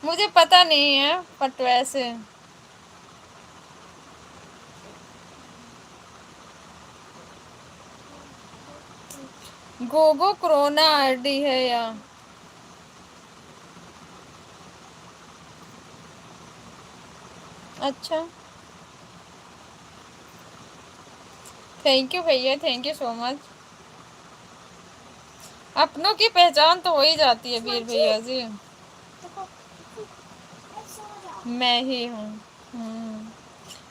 [SPEAKER 1] मुझे पता नहीं है बट वैसे गोगो कोरोना आईडी है या। अच्छा, थैंक यू भैया, थैंक यू सो मच। अपनों की पहचान तो हो ही जाती है वीर भैया जी। मैं ही हूँ।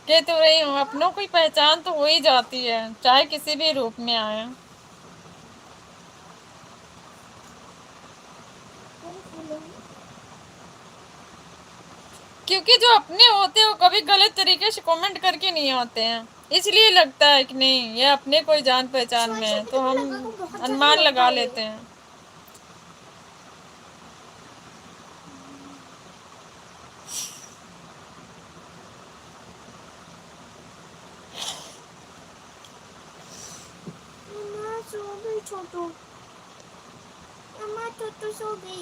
[SPEAKER 1] कह तो रही हूँ, अपनों की पहचान तो हो ही जाती है, चाहे किसी भी रूप में आए। क्योंकि जो अपने होते हैं वो कभी गलत तरीके से कमेंट करके नहीं आते हैं, इसलिए लगता है कि नहीं ये अपने कोई जान पहचान में है, तो हम अनुमान लगा लेते हैं।
[SPEAKER 3] छोटू, मम्मा छोटू सो गई।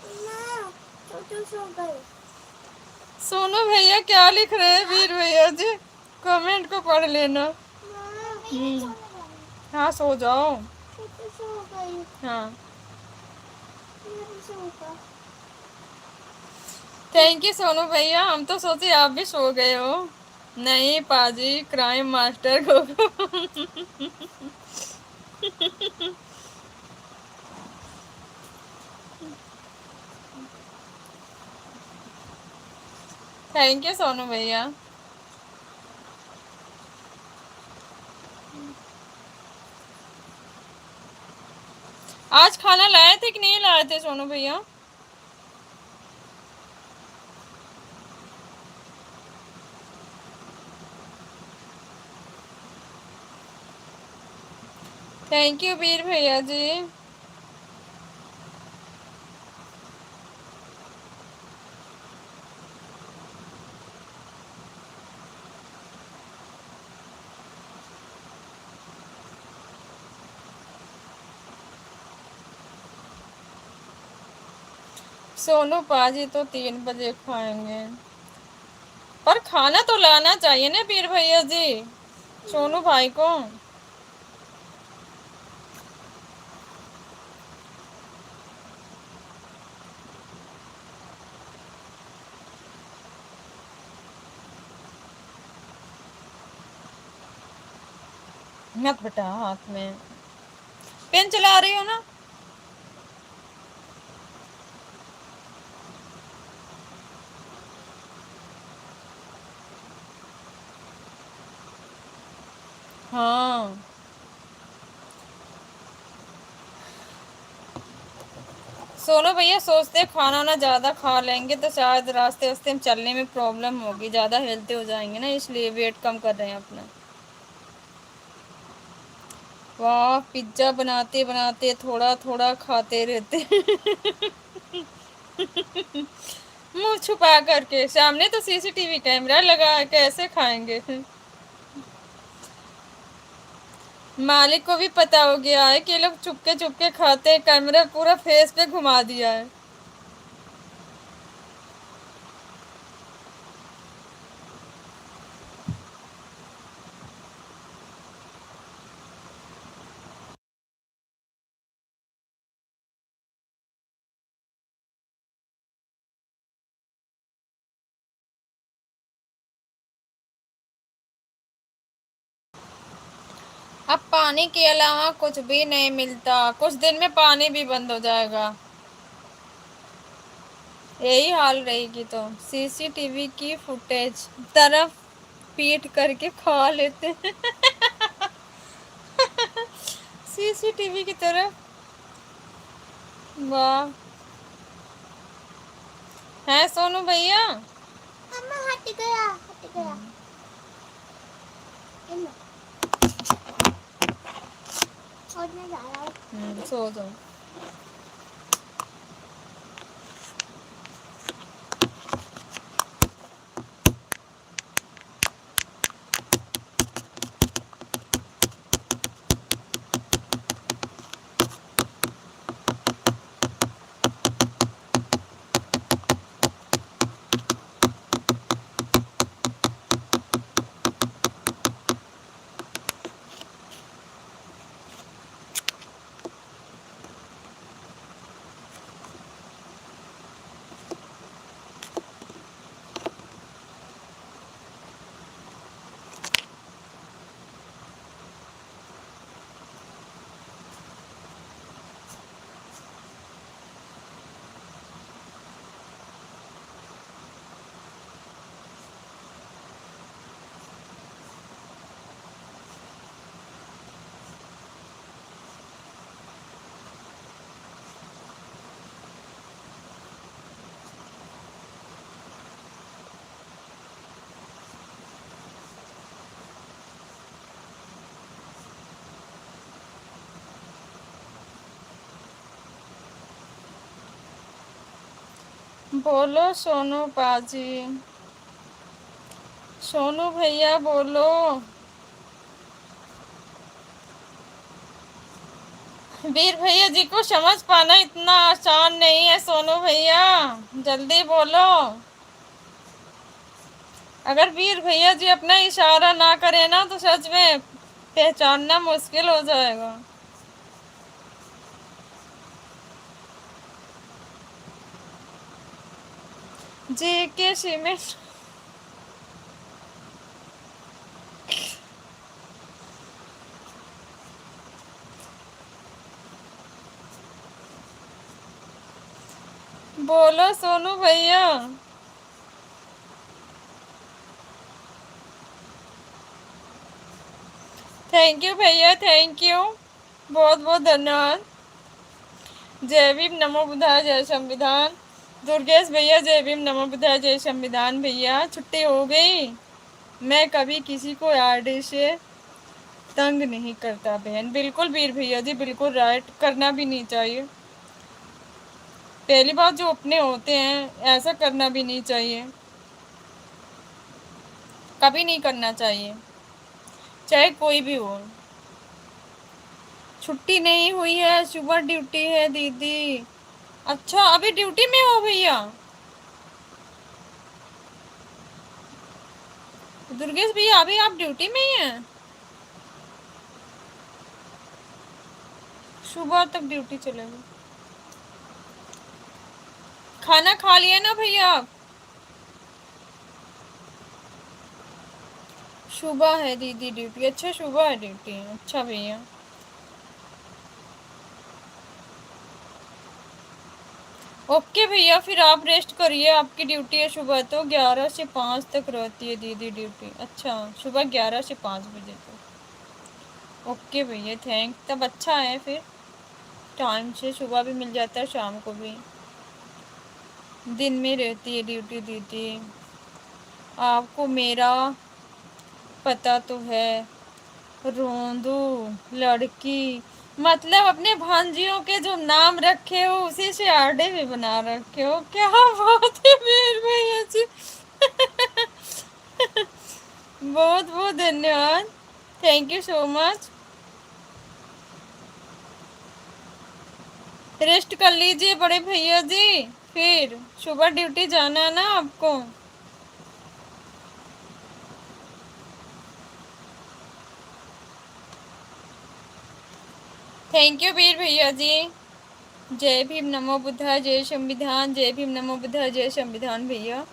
[SPEAKER 3] मम्मा छोटू सो गई।
[SPEAKER 1] सोनू भैया क्या लिख रहे हैं वीर भैया जी, कमेंट को पढ़ लेना। हाँ सो जाओ।
[SPEAKER 3] छोटू सो गई।
[SPEAKER 1] हाँ
[SPEAKER 3] मैं भी सोऊंगा।
[SPEAKER 1] थैंक यू सोनू भैया, हम तो सोचे आप भी सो गए हो। नहीं पाजी, क्राइम मास्टर को। थैंक यू सोनू भैया। आज खाना लाए थे कि नहीं लाए थे सोनू भैया। थैंक यू वीर भैया जी। सोनू पाजी तो 3 बजे खाएंगे, पर खाना तो लाना चाहिए ना वीर भैया जी सोनू भाई को। मत बेटा, हाथ में पेन चला रही हो ना। हाँ सोनू भैया सोचते खाना ना ज़्यादा खा लेंगे तो शायद रास्ते वास्ते में चलने में प्रॉब्लम होगी, ज़्यादा हेल्दी हो जाएंगे ना, इसलिए वेट कम कर रहे हैं अपना। वाह, पिज्ज़ा बनाते बनाते थोड़ा थोड़ा खाते रहते। मुंह छुपा करके, सामने तो सीसीटीवी कैमरा लगा है, कैसे खाएंगे। मालिक को भी पता हो गया है कि ये लोग चुपके चुपके खाते हैं, कैमरा पूरा फेस पे घुमा दिया है। अब पानी के अलावा कुछ भी नहीं मिलता, कुछ दिन में पानी भी बंद हो जाएगा। यही हाल रहेगी तो सीसीटीवी की फुटेज तरफ पीट करके खा लेते हैं। सीसीटीवी की तरह। वाह है सोनू भैया।
[SPEAKER 3] मम्मा हट गया, हट गया। ये लो, छोड़ने जा रहा हूँ।
[SPEAKER 1] सो जाओ। बोलो सोनू पाजी, सोनू भैया बोलो। वीर भैया जी को समझ पाना इतना आसान नहीं है सोनू भैया, जल्दी बोलो। अगर वीर भैया जी अपना इशारा ना करे ना तो सच में पहचानना मुश्किल हो जाएगा। जे के सीमेंट। बोलो सोनू भैया। थैंक यू भैया, थैंक यू, बहुत बहुत धन्यवाद। जय भीम, नमो बुद्धाय, जय संविधान। दुर्गेश भैया जय भीम, नमो बुद्धाय, जय संविधान। भैया छुट्टी हो गई। मैं कभी किसी को आरडी से तंग नहीं करता बहन। बिल्कुल वीर भैया जी, बिल्कुल राइट, करना भी नहीं चाहिए। पहली बात जो अपने होते हैं ऐसा करना भी नहीं चाहिए, कभी नहीं करना चाहिए, चाहे कोई भी हो। छुट्टी नहीं हुई है, सुबह ड्यूटी है दीदी। अच्छा अभी ड्यूटी में हो भैया। दुर्गेश भैया अभी आप ड्यूटी में ही हैं? सुबह तक ड्यूटी चलेगी। खाना खा लिया ना भैया आप? सुबह है दीदी ड्यूटी। अच्छा सुबह है ड्यूटी। अच्छा भैया ओके भैया, फिर आप रेस्ट करिए। आपकी ड्यूटी है सुबह तो 11 से 5 तक रहती है दीदी ड्यूटी। अच्छा सुबह 11 से 5 बजे तक। ओके भैया थैंक, तब अच्छा है फिर, टाइम से सुबह भी मिल जाता है शाम को भी। दिन में रहती है ड्यूटी दीदी। आपको मेरा पता तो है, रोंदू लड़की, मतलब अपने भांजियों के जो नाम रखे हो उसी से आरडे भी बना रखे हो। क्या बात है वीर भैया जी। बहुत बहुत धन्यवाद, thank you so much. Rest कर लीजिए बड़े भैया जी, फिर सुबह ड्यूटी जाना है ना आपको। थैंक यू वीर भैया जी। जय भीम, नमो बुद्धाय, जय संविधान। जय भीम, नमो बुद्धाय, जय संविधान भैया।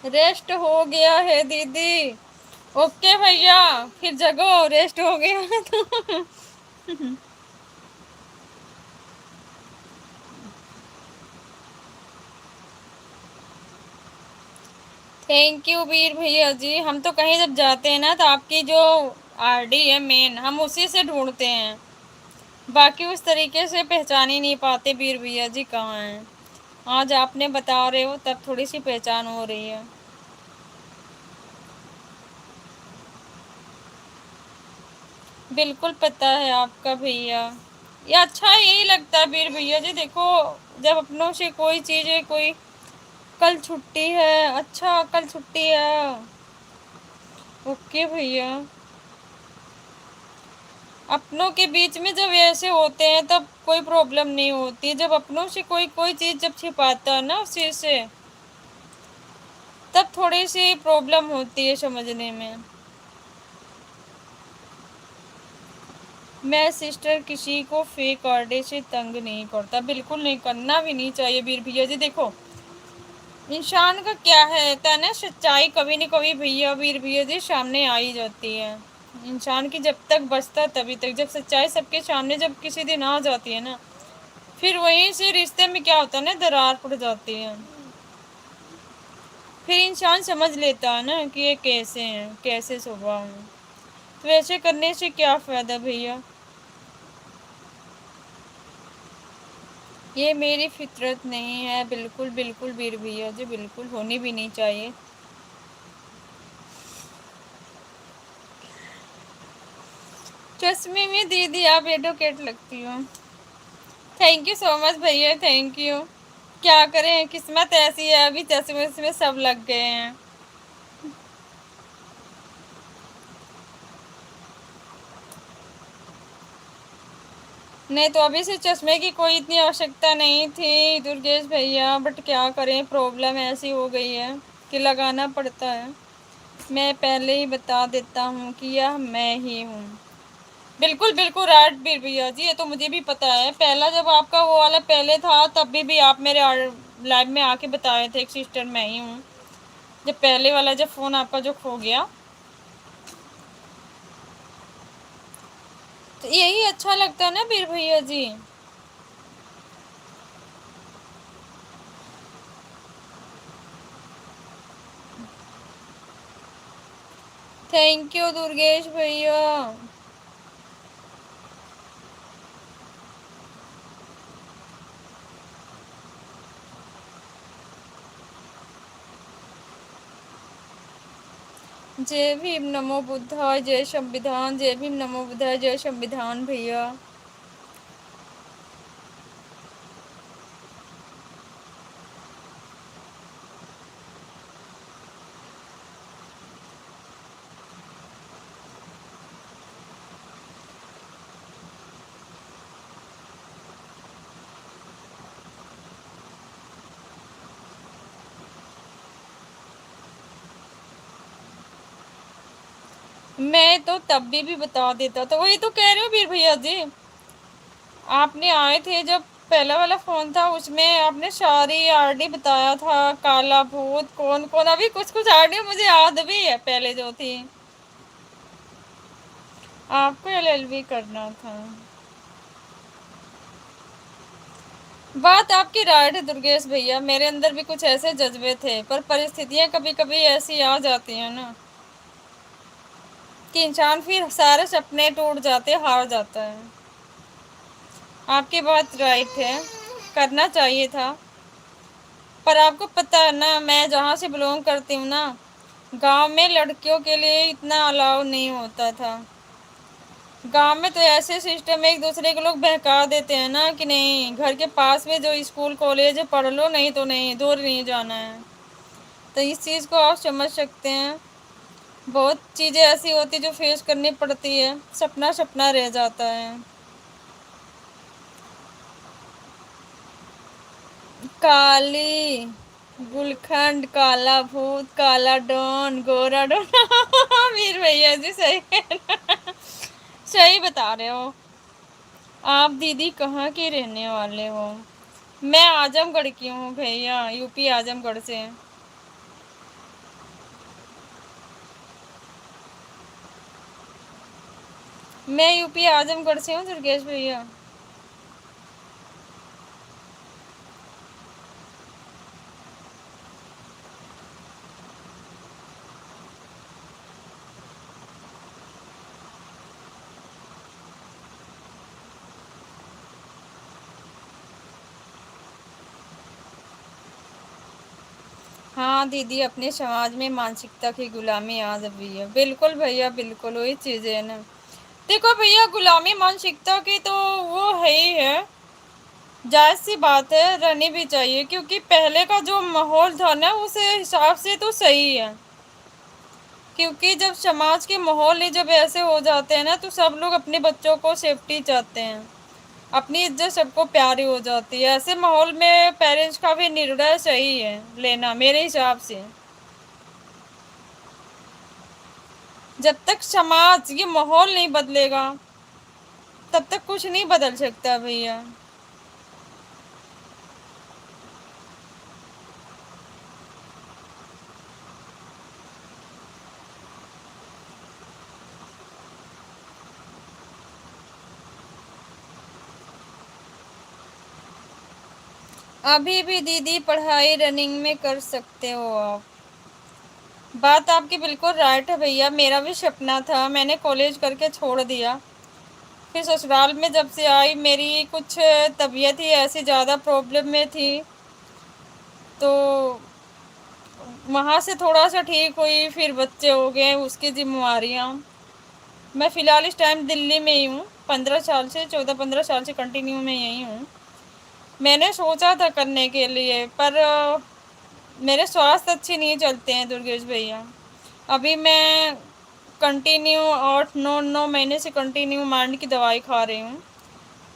[SPEAKER 1] रेस्ट हो गया है दीदी। ओके भैया, फिर जगो, रेस्ट हो गया है तो। थैंक यू वीर भैया जी। हम तो कहीं जब जाते हैं ना तो आपकी जो आरडी है मेन, हम उसी से ढूंढते हैं, बाकी उस तरीके से पहचान ही नहीं पाते वीर भैया जी कहाँ हैं। आज आपने बता रहे हो तब थोड़ी सी पहचान हो रही है। बिल्कुल पता है आपका भैया। ये अच्छा यही लगता है वीर भैया जी, देखो जब अपनों से कोई चीज़ है, कोई कल छुट्टी है, अच्छा कल छुट्टी है, ओके भैया। अपनों के बीच में जब ऐसे होते हैं तब कोई प्रॉब्लम नहीं होती, जब अपनों से कोई कोई चीज़ जब छिपाता है ना उस चीज़ से, तब थोड़ी सी प्रॉब्लम होती है समझने में। मैं सिस्टर किसी को फेक आईडी से तंग नहीं करता, बिल्कुल नहीं करना भी नहीं चाहिए वीर भैया जी। देखो इंसान का क्या है था ना, सच्चाई कभी न कभी भैया वीर भैया जी सामने आ ही जाती है। इंसान की जब तक बचता तभी तक, जब सच्चाई सबके सामने जब किसी दिन आ जाती है ना, फिर वहीं से रिश्ते में क्या होता है ना, दरार पड़ जाती है। फिर इंसान समझ लेता है ना कि ये कैसे हैं, कैसे स्वभाव हैं, तो ऐसे करने से क्या फ़ायदा भैया। ये मेरी फितरत नहीं है, बिल्कुल बिल्कुल वीर भैया जी, बिल्कुल होनी भी नहीं चाहिए। चश्मे में दीदी आप एडवोकेट लगती हो। थैंक यू सो मच भैया, थैंक यू। क्या करें, किस्मत ऐसी है, अभी चश्मे में सब लग गए हैं। नहीं तो अभी से चश्मे की कोई इतनी आवश्यकता नहीं थी दुर्गेश भैया, बट क्या करें, प्रॉब्लम ऐसी हो गई है कि लगाना पड़ता है। मैं पहले ही बता देता हूँ कि यह मैं ही हूँ। बिल्कुल बिल्कुल राइट बीर भैया जी, ये तो मुझे भी पता है। पहला जब आपका वो वाला पहले था तब भी आप मेरे लाइव में आके बताए थे एक सिस्टर मैं ही हूँ, जब पहले वाला जब फ़ोन आपका जो खो गया, तो यही अच्छा लगता है ना बीर भैया जी। थैंक यू दुर्गेश भैया। जय भीम नमो बुद्धाय जय संविधान, जय भीम नमो बुद्धाय जय संविधान भैया। मैं तो तब भी बता देता, तो वही तो कह रही हूँ वीर भैया जी। आपने आए थे जब पहला वाला फ़ोन था, उसमें आपने सारी आरडी बताया था, काला भूत कौन कौन, अभी कुछ कुछ आरडी मुझे याद भी है पहले जो थी। आपको एलएलबी करना था। बात आपकी राइट है दुर्गेश भैया, मेरे अंदर भी कुछ ऐसे जज्बे थे, पर परिस्थितियाँ कभी कभी ऐसी आ जाती हैं ना कि इंसान फिर सारे सपने टूट जाते, हार जाता है। आपकी बात राइट है, करना चाहिए था। पर आपको पता है ना, मैं जहाँ से बिलोंग करती हूँ ना, गांव में लड़कियों के लिए इतना अलाउ नहीं होता था। गांव में तो ऐसे सिस्टम एक दूसरे के लोग बहका देते हैं ना कि नहीं, घर के पास में जो स्कूल कॉलेज है पढ़ लो, नहीं तो नहीं, दूर नहीं जाना है। तो इस चीज़ को आप समझ सकते हैं, बहुत चीज़ें ऐसी होती जो फेस करनी पड़ती है, सपना सपना रह जाता है। काली गुलखंड, काला भूत, काला डॉन, गोरा डॉन। वीर भैया जी सही सही बता रहे हो। आप दीदी कहाँ के रहने वाले हो। मैं आजमगढ़ की हूँ भैया, यूपी आजमगढ़ से। मैं यूपी आजमगढ़ से हूँ दुर्गेश भैया। हाँ दीदी, अपने समाज में मानसिकता की गुलामी आ गई है। बिल्कुल भैया, बिल्कुल वही चीज़ें है ना। देखो भैया, गुलामी मानसिकता की तो वो है ही है, जायज़ सी बात है, रहनी भी चाहिए, क्योंकि पहले का जो माहौल था ना उस हिसाब से तो सही है। क्योंकि जब समाज के माहौल ही जब ऐसे हो जाते हैं ना, तो सब लोग अपने बच्चों को सेफ्टी चाहते हैं, अपनी इज्जत सबको प्यारी हो जाती है। ऐसे माहौल में पेरेंट्स का भी निर्णय सही है लेना, मेरे हिसाब से। जब तक समाज ये माहौल नहीं बदलेगा तब तक कुछ नहीं बदल सकता भैया। अभी भी दीदी पढ़ाई रनिंग में कर सकते हो आप। बात आपकी बिल्कुल राइट है भैया, मेरा भी सपना था, मैंने कॉलेज करके छोड़ दिया। फिर ससुराल में जब से आई, मेरी कुछ तबीयत ही ऐसी ज़्यादा प्रॉब्लम में थी, तो वहाँ से थोड़ा सा ठीक हुई, फिर बच्चे हो गए, उसकी जिम्मेवारियाँ। मैं फ़िलहाल इस टाइम दिल्ली में ही हूँ, 15 साल से, 14-15 साल से कंटिन्यू में यहीं हूँ। मैंने सोचा था करने के लिए, पर मेरे स्वास्थ्य अच्छे नहीं चलते हैं दुर्गेश भैया। अभी मैं कंटिन्यू 8-9 महीने से कंटिन्यू माइंड की दवाई खा रही हूँ।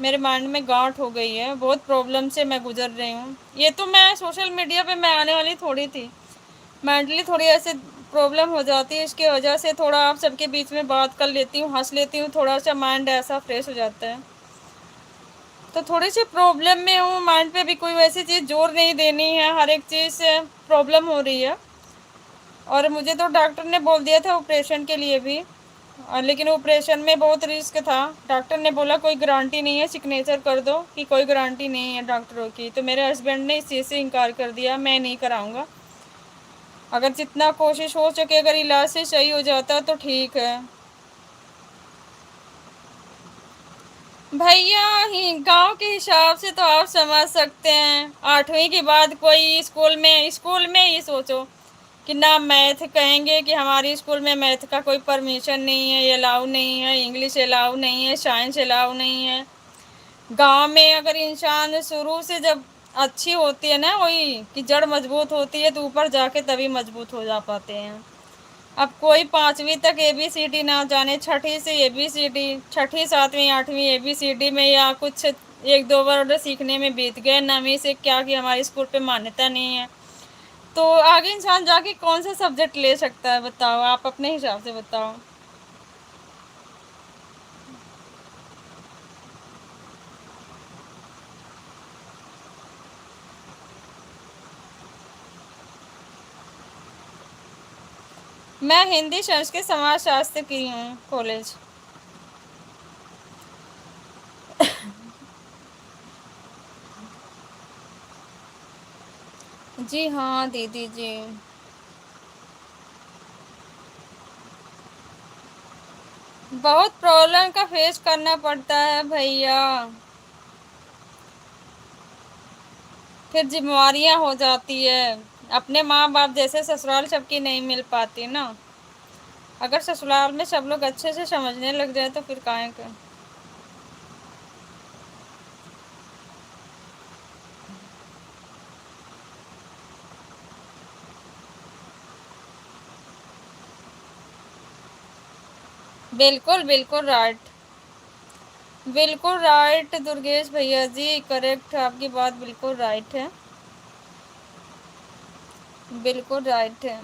[SPEAKER 1] मेरे माइंड में गांठ हो गई है, बहुत प्रॉब्लम से मैं गुजर रही हूँ। ये तो मैं सोशल मीडिया पे मैं आने वाली थोड़ी थी, मेंटली थोड़ी ऐसे प्रॉब्लम हो जाती है, इसकी वजह से थोड़ा आप सबके बीच में बात कर लेती हूँ, हंस लेती हूँ, थोड़ा सा माइंड ऐसा फ्रेश हो जाता है। तो थोड़ी सी प्रॉब्लम में हूँ, माइंड पे भी कोई वैसी चीज़ जोर नहीं देनी है, हर एक चीज़ से प्रॉब्लम हो रही है। और मुझे तो डॉक्टर ने बोल दिया था ऑपरेशन के लिए भी, लेकिन ऑपरेशन में बहुत रिस्क था। डॉक्टर ने बोला कोई गारंटी नहीं है, सिग्नेचर कर दो कि कोई गारंटी नहीं है डॉक्टरों की। तो मेरे हस्बैंड ने इस चीज़ से इनकार कर दिया, मैं नहीं कराऊंगा। अगर जितना कोशिश हो सके, अगर इलाज से सही हो जाता तो ठीक है भैया। गांव के हिसाब से तो आप समझ सकते हैं, 8वीं के बाद कोई स्कूल में ही सोचो कि ना मैथ कहेंगे कि हमारी स्कूल में मैथ का कोई परमिशन नहीं है, अलाउ नहीं है, इंग्लिश अलाउ नहीं है, साइंस अलाउ नहीं है। गांव में अगर इंसान शुरू से जब अच्छी होती है ना, वही कि जड़ मजबूत होती है, तो ऊपर जाके तभी मजबूत हो जा पाते हैं। अब कोई 5वीं तक ABCD ना जाने, छठी से ABCD, छठी 7वीं 8वीं ABCD में या कुछ 1-2 वर्ड सीखने में बीत गए, 9वीं से क्या कि हमारे स्कूल पे मान्यता नहीं है, तो आगे इंसान जाके कौन सा सब्जेक्ट ले सकता है बताओ, आप अपने हिसाब से बताओ। मैं हिंदी संस्कृत समाज शास्त्र की हूँ कॉलेज। जी हाँ दीदी जी। बहुत प्रॉब्लम का फेस करना पड़ता है भैया, फिर जिम्मेवारियाँ हो जाती है। अपने माँ बाप जैसे ससुराल सबकी नहीं मिल पाती ना। अगर ससुराल में सब लोग अच्छे से समझने लग जाए तो फिर काहे का। बिल्कुल बिल्कुल राइट, बिल्कुल राइट दुर्गेश भैया जी, करेक्ट, आपकी बात बिल्कुल राइट है, बिल्कुल राइट है।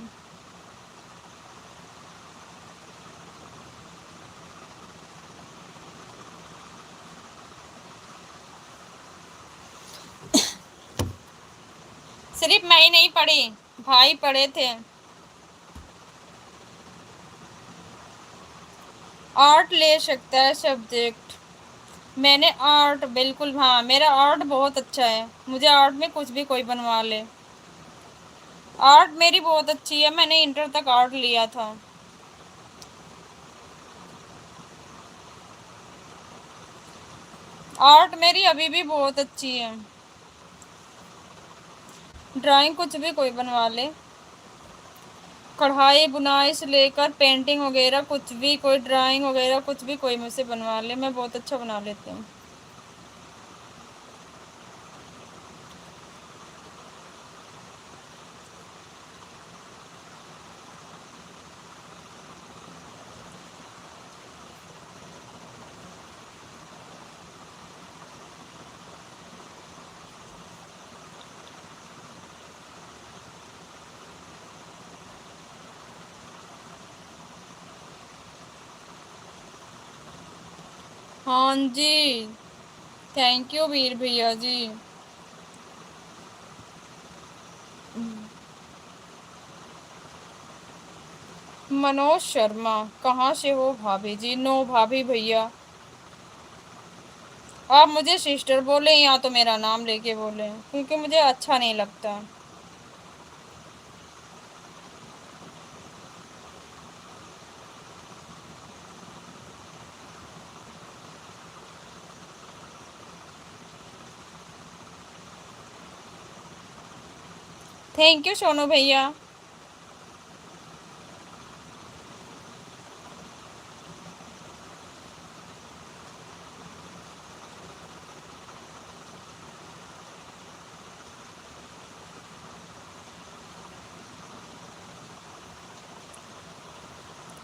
[SPEAKER 1] सिर्फ मैं ही नहीं पढ़ी, भाई पढ़े थे। आर्ट ले सकता है सब्जेक्ट। मैंने आर्ट, बिल्कुल हाँ, मेरा आर्ट बहुत अच्छा है, मुझे आर्ट में कुछ भी कोई बनवा ले। आर्ट मेरी बहुत अच्छी है, मैंने इंटर तक आर्ट लिया था। आर्ट मेरी अभी भी बहुत अच्छी है। ड्राइंग कुछ भी कोई बनवा ले, कढ़ाई बुनाई से लेकर पेंटिंग वगैरह कुछ भी, कोई ड्राइंग वगैरह कुछ भी कोई मुझसे बनवा ले, मैं बहुत अच्छा बना लेती हूँ। हाँ जी, थैंक यू वीर भैया जी। मनोज शर्मा, कहाँ से हो भाभी जी? नो भाभी भैया, आप मुझे सिस्टर बोले या तो मेरा नाम लेके बोले, क्योंकि मुझे अच्छा नहीं लगता। थैंक यू सोनू भैया।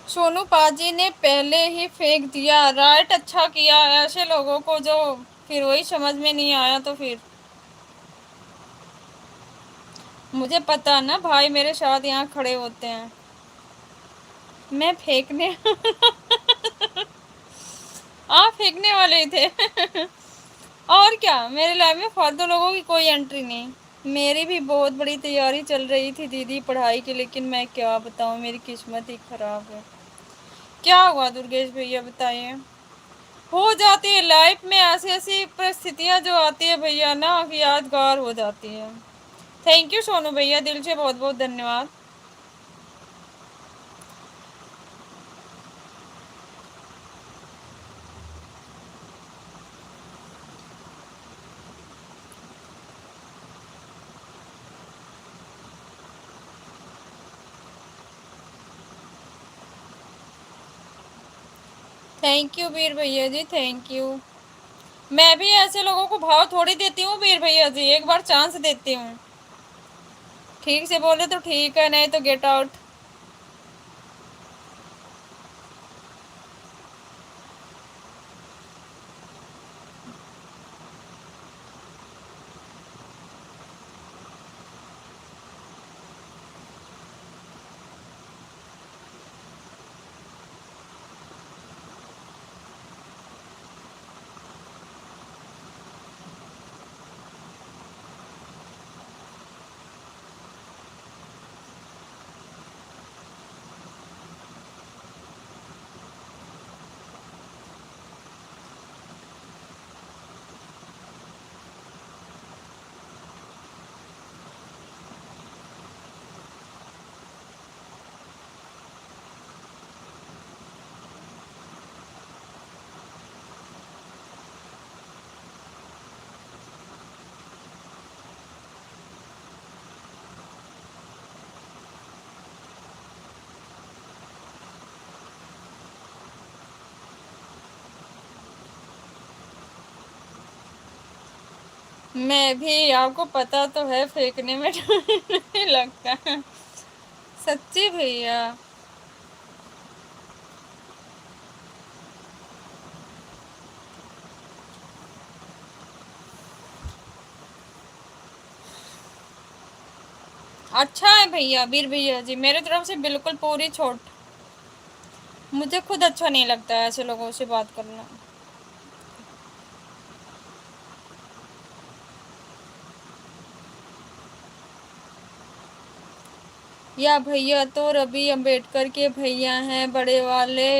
[SPEAKER 1] सोनू पाजी ने पहले ही फेंक दिया, राइट, अच्छा किया। ऐसे लोगों को जो फिर वही समझ में नहीं आया तो फिर, मुझे पता ना भाई मेरे साथ यहाँ खड़े होते हैं। मैं फेंकने आप फेंकने वाले ही थे और क्या, मेरे लाइफ में फालतू लोगों की कोई एंट्री नहीं। मेरी भी बहुत बड़ी तैयारी चल रही थी दीदी पढ़ाई की, लेकिन मैं क्या बताऊँ, मेरी किस्मत ही खराब है। क्या हुआ दुर्गेश भैया बताइए? हो जाती है लाइफ में ऐसी ऐसी परिस्थितियां जो आती है भैया ना, कि यादगार हो जाती है। थैंक यू सोनू भैया, दिल से बहुत बहुत धन्यवाद। थैंक यू वीर भैया जी, थैंक यू। मैं भी ऐसे लोगों को भाव थोड़ी देती हूँ वीर भैया जी, एक बार चांस देती हूँ। ठीक से बोले तो ठीक है, नहीं तो गेट आउट। मैं भी, आपको पता तो है फेंकने में नहीं लगता है। सच्ची भैया। अच्छा है भैया, वीर भैया जी, मेरे तरफ से बिल्कुल पूरी छूट। मुझे खुद अच्छा नहीं लगता है ऐसे लोगों से बात करना। या भैया तो रवि अम्बेडकर के भैया हैं बड़े वाले।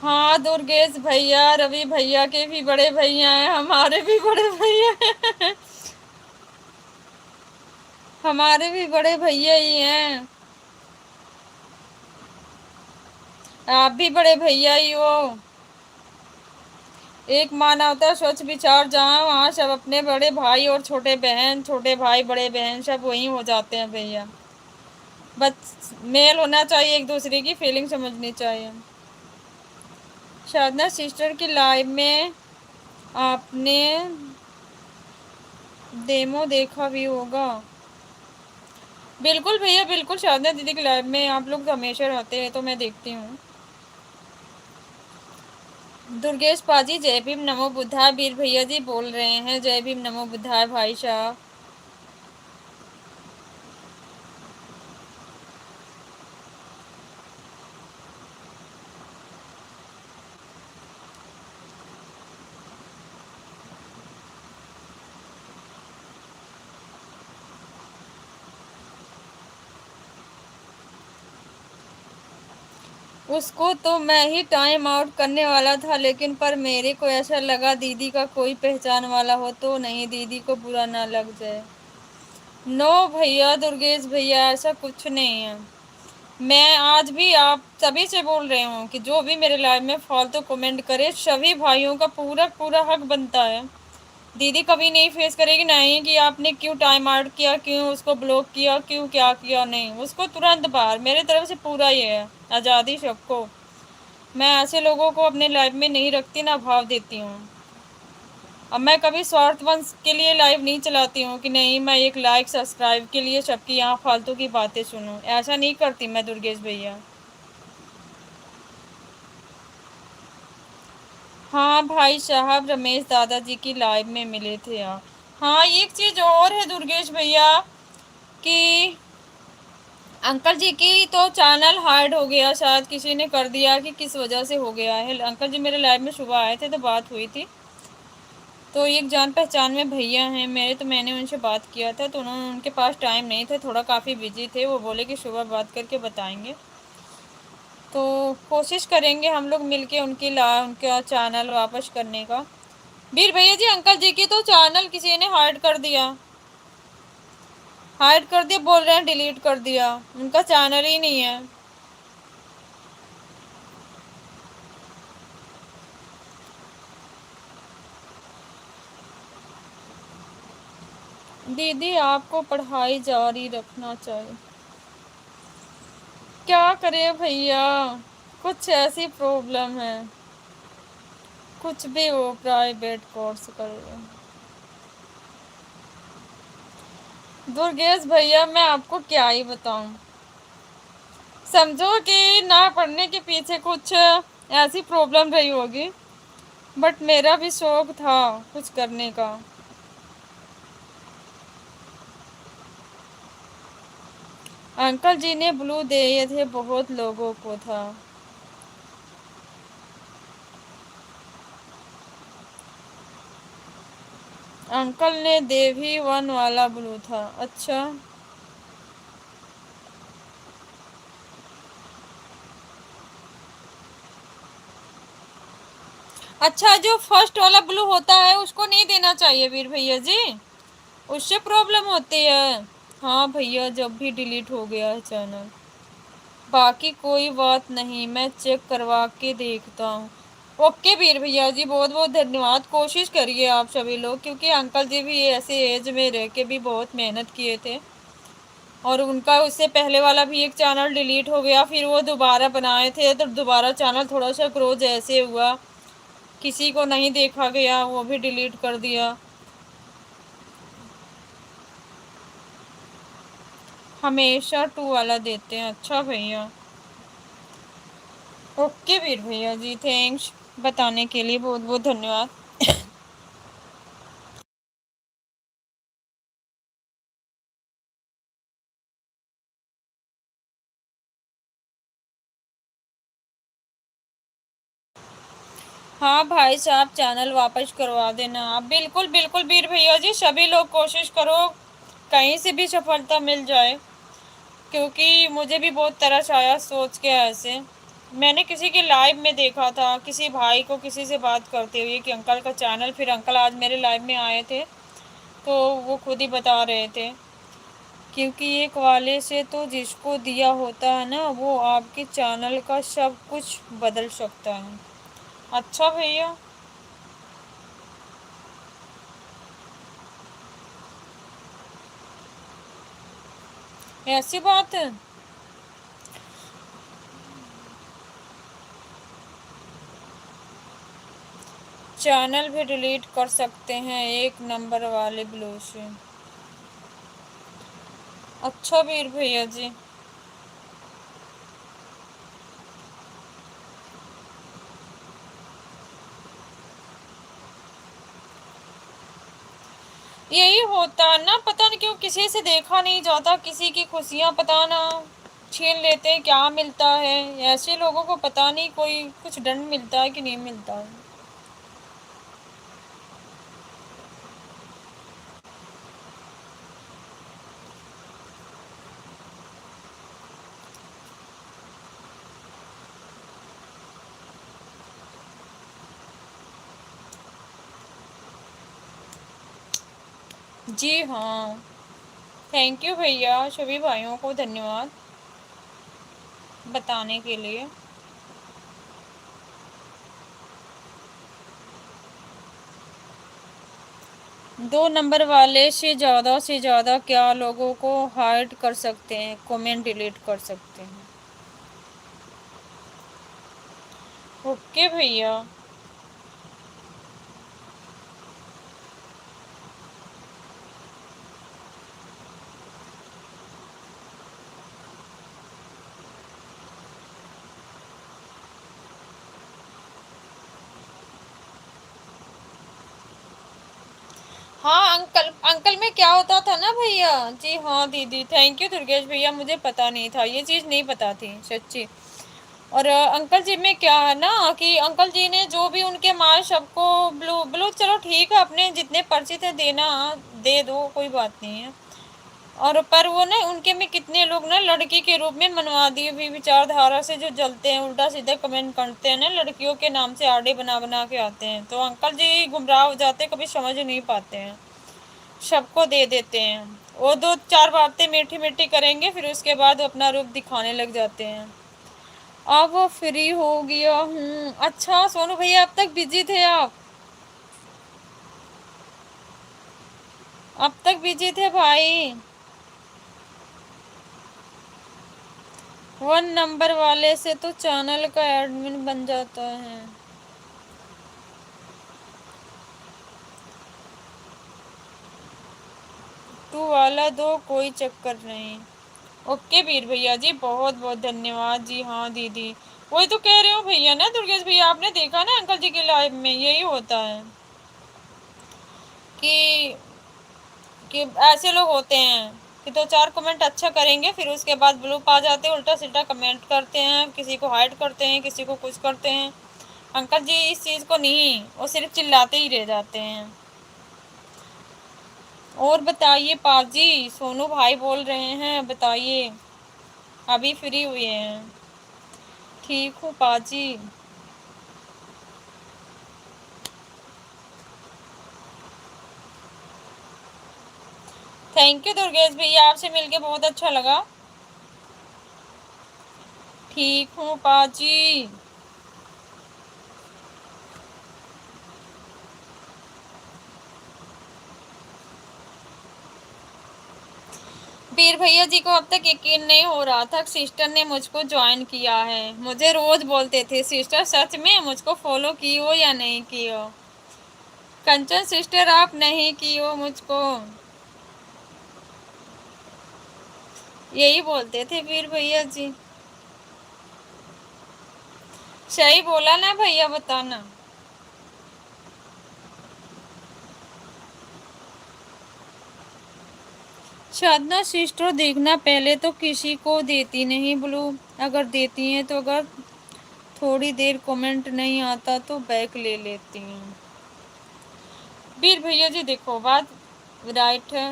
[SPEAKER 1] हाँ दुर्गेश भैया, रवि भैया के भी बड़े भैया हैं, हमारे भी बड़े भैया हैं। हमारे भी बड़े भैया ही हैं। आप भी बड़े भैया ही हो। एक मानवता स्वच्छ विचार जहाँ वहाँ सब अपने बड़े भाई और छोटे बहन, छोटे भाई बड़े बहन सब वही हो जाते हैं भैया। बस मेल होना चाहिए, एक दूसरे की फीलिंग समझनी चाहिए। साधना सिस्टर की लाइव में आपने डेमो देखा भी होगा। बिल्कुल भैया बिल्कुल, साधना दीदी की लाइव में आप लोग हमेशा रहते हैं तो मैं देखती हूँ। दुर्गेश पाजी जय भीम नमो बुद्धाय, वीर भैया जी बोल रहे हैं जय भीम नमो बुद्धाय भाई साहब। उसको तो मैं ही टाइम आउट करने वाला था, लेकिन पर मेरे को ऐसा लगा दीदी का कोई पहचान वाला हो तो नहीं, दीदी को बुरा ना लग जाए। नो भैया दुर्गेश भैया ऐसा कुछ नहीं है। मैं आज भी आप सभी से बोल रही हूँ कि जो भी मेरे लाइव में फालतू कमेंट करे, सभी भाइयों का पूरा पूरा हक बनता है। दीदी कभी नहीं फेस करेगी नहीं कि आपने क्यों टाइम आउट किया, क्यों उसको ब्लॉक किया, क्यों क्या किया, नहीं, उसको तुरंत बाहर। मेरे तरफ से पूरा ये है आज़ादी सबको। मैं ऐसे लोगों को अपने लाइफ में नहीं रखती, ना भाव देती हूँ। अब मैं कभी स्वार्थवंश के लिए लाइव नहीं चलाती हूँ कि नहीं मैं एक लाइक सब्सक्राइब के लिए सबकी यहाँ फालतू की बातें सुनूं, ऐसा नहीं करती मैं दुर्गेश भैया। हाँ भाई साहब, रमेश दादाजी की लाइव में मिले थे आप। हाँ एक चीज़ और है दुर्गेश भैया कि अंकल जी की तो चैनल हाइड हो गया, शायद किसी ने कर दिया कि किस वजह से हो गया है। अंकल जी मेरे लाइव में सुबह आए थे तो बात हुई थी, तो एक जान पहचान में भैया हैं मेरे, तो मैंने उनसे बात किया था तो उन्होंने, उनके पास टाइम नहीं था, थोड़ा काफ़ी बिजी थे, वो बोले कि सुबह बात करके बताएंगे। तो कोशिश करेंगे हम लोग मिलके उनका चैनल वापस करने का। वीर भैया जी अंकल जी की तो चैनल किसी ने हाइड कर दिया, बोल रहे हैं डिलीट कर दिया, उनका चैनल ही नहीं है। दीदी आपको पढ़ाई जारी रखना चाहिए। क्या करे भैया, कुछ ऐसी प्रॉब्लम है, कुछ भी हो प्राइवेट कोर्स कर लो। दुर्गेश भैया मैं आपको क्या ही बताऊं, समझो कि ना पढ़ने के पीछे कुछ ऐसी प्रॉब्लम रही होगी, बट मेरा भी शौक था कुछ करने का। अंकल जी ने ब्लू दिए थे बहुत लोगों को था। अंकल ने देवी वन वाला ब्लू था। अच्छा अच्छा, जो फर्स्ट वाला ब्लू होता है उसको नहीं देना चाहिए वीर भैया जी, उससे प्रॉब्लम होती है। हाँ भैया जब भी डिलीट हो गया है चैनल, बाकी कोई बात नहीं, मैं चेक करवा के देखता हूँ। ओके वीर भैया जी बहुत बहुत धन्यवाद। कोशिश करिए आप सभी लोग, क्योंकि अंकल जी भी ऐसे एज में रह के भी बहुत मेहनत किए थे, और उनका उससे पहले वाला भी एक चैनल डिलीट हो गया, फिर वो दोबारा बनाए थे तो दोबारा चैनल थोड़ा सा ग्रो जैसे हुआ, किसी को नहीं देखा गया, वो भी डिलीट कर दिया। हमेशा 2 वाला देते हैं। अच्छा भैया ओके वीर भैया जी, थैंक्स बताने के लिए, बहुत बहुत धन्यवाद। हाँ भाई साहब चैनल वापस करवा देना आप, बिल्कुल बिल्कुल वीर भैया जी, सभी लोग कोशिश करो कहीं से भी सफलता मिल जाए, क्योंकि मुझे भी बहुत तरस आया सोच के ऐसे। मैंने किसी के लाइव में देखा था, किसी भाई को किसी से बात करते हुए कि अंकल का चैनल, फिर अंकल आज मेरे लाइव में आए थे तो वो खुद ही बता रहे थे क्योंकि एक वाले से तो जिसको दिया होता है ना वो आपके चैनल का सब कुछ बदल सकता है। अच्छा भैया, ऐसी बात है। चैनल भी डिलीट कर सकते हैं एक नंबर वाले ब्लू से। अच्छा वीर भैया जी, यही होता है ना, पता नहीं क्यों किसी से देखा नहीं जाता, किसी की खुशियां पता ना छीन लेते हैं, क्या मिलता है। ऐसे लोगों को पता नहीं कोई कुछ दंड मिलता है कि नहीं मिलता है। जी हाँ, थैंक यू भैया, सभी भाइयों को धन्यवाद बताने के लिए। दो नंबर वाले से ज़्यादा क्या लोगों को हाइड कर सकते हैं, कमेंट डिलीट कर सकते हैं। ओके भैया, हाँ अंकल, अंकल में क्या होता था ना भैया। जी हाँ दीदी, थैंक यू दुर्गेश भैया, मुझे पता नहीं था, ये चीज़ नहीं पता थी सच्ची। और अंकल जी में क्या है ना कि अंकल जी ने जो भी उनके माल सबको ब्लू ब्लू, चलो ठीक है, अपने जितने परिचित है देना, दे दो, कोई बात नहीं है। और पर वो ना उनके में कितने लोग ना लड़की के रूप में मनवादी हुई विचारधारा से जो जलते हैं, उल्टा सीधा कमेंट करते हैं ना, लड़कियों के नाम से आड़े बना बना के आते हैं, तो अंकल जी गुमराह हो जाते, कभी समझ नहीं पाते हैं, सबको दे देते हैं। वो दो चार बातें मीठी मीठी करेंगे, फिर उसके बाद अपना रूप दिखाने लग जाते हैं। अब वो फ्री हो गया हूँ। अच्छा सोनू भैया, अब तक बिजी थे आप? अब तक बिजी थे भाई? वन नंबर वाले से तो चैनल का एडमिन बन जाता है। टू वाला दो, कोई चक्कर नहीं। ओके वीर भैया जी, बहुत बहुत धन्यवाद। जी हाँ दीदी, वही तो कह रहे हो भैया ना दुर्गेश भैया, आपने देखा ना अंकल जी के लाइव में यही होता है कि ऐसे लोग होते हैं कि दो चार कमेंट अच्छा करेंगे, फिर उसके बाद ब्लूप आ जाते हैं, उल्टा सीधा कमेंट करते हैं, किसी को हाइड करते हैं, किसी को कुछ करते हैं। अंकल जी इस चीज़ को नहीं, वो सिर्फ चिल्लाते ही रह जाते हैं। और बताइए पाजी, सोनू भाई बोल रहे हैं, बताइए, अभी फ्री हुए हैं? ठीक हूँ पाजी। थैंक यू दुर्गेश भैया, आपसे मिलके बहुत अच्छा लगा। ठीक हूँ पाजी। वीर भैया जी को अब तक यकीन नहीं हो रहा था, सिस्टर ने मुझको ज्वाइन किया है। मुझे रोज बोलते थे सिस्टर सच में मुझको फॉलो की हो या नहीं की हो। कंचन सिस्टर आप नहीं की हो मुझको, यही बोलते थे वीर भैया जी। सही बोला ना भैया, बताना। साधना सिस्टर देखना, पहले तो किसी को देती नहीं ब्लू, अगर देती हैं तो अगर थोड़ी देर कमेंट नहीं आता तो बैक ले लेती हैं। वीर भैया जी देखो, बात राइट है,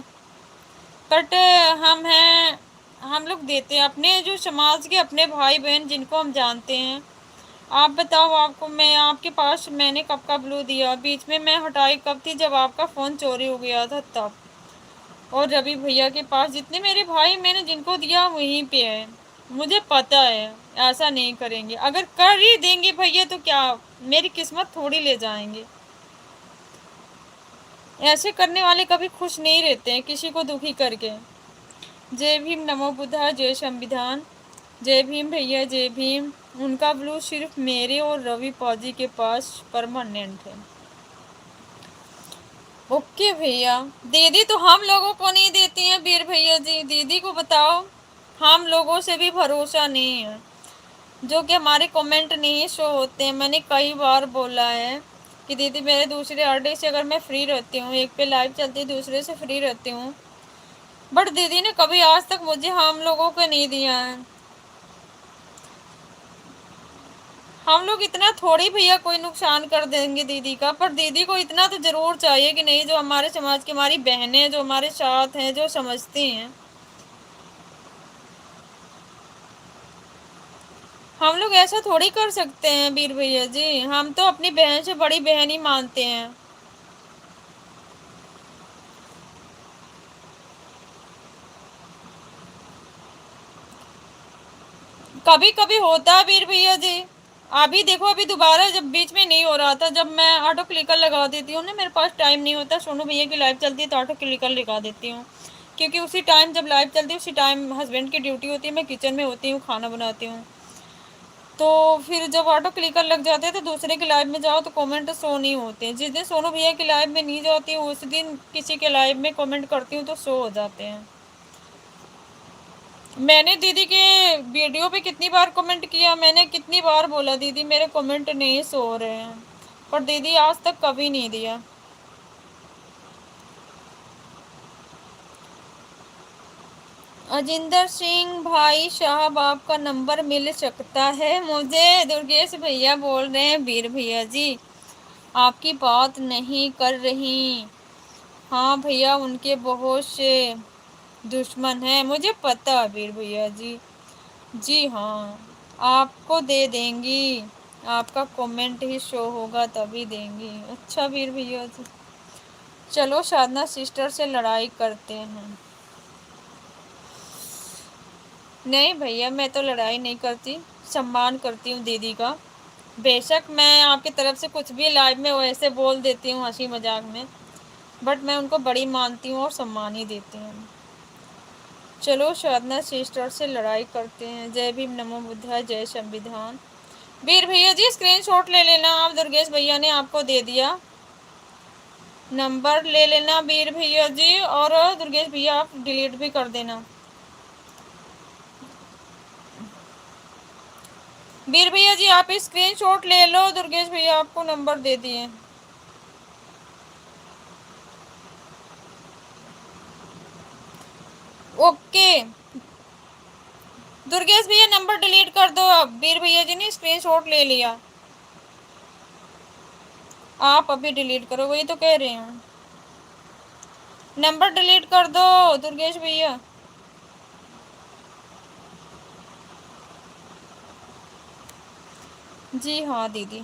[SPEAKER 1] बट हम हैं हम लोग देते हैं अपने जो समाज के अपने भाई बहन जिनको हम जानते हैं। आप बताओ, आपको मैं आपके पास मैंने कब का ब्लू दिया? बीच में मैं हटाई कब थी? जब आपका फ़ोन चोरी हो गया था तब। और रवि भैया के पास जितने मेरे भाई मैंने जिनको दिया वहीं पे है। मुझे पता है ऐसा नहीं करेंगे। अगर कर ही देंगे भैया तो क्या मेरी किस्मत थोड़ी ले जाएंगे। ऐसे करने वाले कभी खुश नहीं रहते हैं किसी को दुखी करके। जय भीम, नमो बुद्धा, जय संविधान। जय भीम भैया, जय भीम। उनका ब्लू सिर्फ मेरे और रवि पौजी के पास परमानेंट है। ओके भैया। दीदी तो हम लोगों को नहीं देती हैं वीर भैया जी, दीदी को बताओ। हम लोगों से भी भरोसा नहीं है, जो कि हमारे कमेंट नहीं शो होते हैं। मैंने कई बार बोला है कि दीदी मेरे दूसरे आरडे से अगर मैं फ्री रहती हूँ, एक पे लाइव चलती दूसरे से फ्री रहती हूँ, बट दीदी ने कभी आज तक मुझे हम लोगों को नहीं दिया है। हम लोग इतना थोड़ी भैया कोई नुकसान कर देंगे दीदी का, पर दीदी को इतना तो जरूर चाहिए कि नहीं, जो हमारे समाज की हमारी बहनें जो हमारे साथ हैं, जो समझती हैं। हम लोग ऐसा थोड़ी कर सकते हैं वीर भैया जी, हम तो अपनी बहन से बड़ी बहन ही मानते हैं। कभी कभी होता है वीर भैया जी। अभी देखो, अभी दोबारा जब बीच में नहीं हो रहा था, जब मैं ऑटो क्लिकर लगा देती हूँ ना, मेरे पास टाइम नहीं होता, सोनू भैया की लाइव चलती है तो ऑटो क्लिकर लगा देती हूँ, क्योंकि उसी टाइम जब लाइव चलती है उसी टाइम हस्बैंड की ड्यूटी होती है, मैं किचन में होती हूँ, खाना बनाती हूँ। तो फिर जब ऑटो क्लिकर लग जाते हैं तो दूसरे की लाइव में जाओ तो कमेंट शो नहीं होते हैं। जिस दिन सोनू भैया की लाइव में नहीं जाती हूँ उस दिन किसी के लाइव में कमेंट करती हूँ तो शो हो जाते हैं। मैंने दीदी के वीडियो पे कितनी बार कमेंट किया, मैंने कितनी बार बोला दीदी मेरे कमेंट नहीं शो हो रहे हैं, पर दीदी आज तक कभी नहीं दिया। अजिंदर सिंह भाई साहब, आपका नंबर मिल सकता है मुझे? दुर्गेश भैया बोल रहे हैं वीर भैया जी आपकी बात नहीं कर रही। हाँ भैया, उनके बहुत से दुश्मन हैं, मुझे पता है वीर भैया जी। जी हाँ, आपको दे देंगी, आपका कमेंट ही शो होगा तभी देंगी। अच्छा वीर भैया जी, चलो साधना सिस्टर से लड़ाई करते हैं। नहीं भैया, मैं तो लड़ाई नहीं करती, सम्मान करती हूँ दीदी का। बेशक मैं आपकी तरफ से कुछ भी लाइव में वैसे बोल देती हूँ हंसी मजाक में, बट मैं उनको बड़ी मानती हूँ और सम्मान ही देती हूँ। चलो साधना सिस्टर से लड़ाई करते हैं। जय भीम, नमो बुद्धा, जय संविधान। वीर भैया जी स्क्रीनशॉट ले लेना आप, दुर्गेश भैया ने आपको दे दिया नंबर, ले लेना वीर भैया जी, और दुर्गेश भैया आप डिलीट भी कर देना। वीर भैया जी आप स्क्रीनशॉट ले लो, दुर्गेश भैया आपको नंबर दे दिए। ओके दुर्गेश भैया नंबर डिलीट कर दो अब, वीर भैया जी ने स्क्रीनशॉट ले लिया, आप अभी डिलीट करो, वही तो कह रही हूँ, नंबर डिलीट कर दो दुर्गेश भैया। जी हाँ दीदी।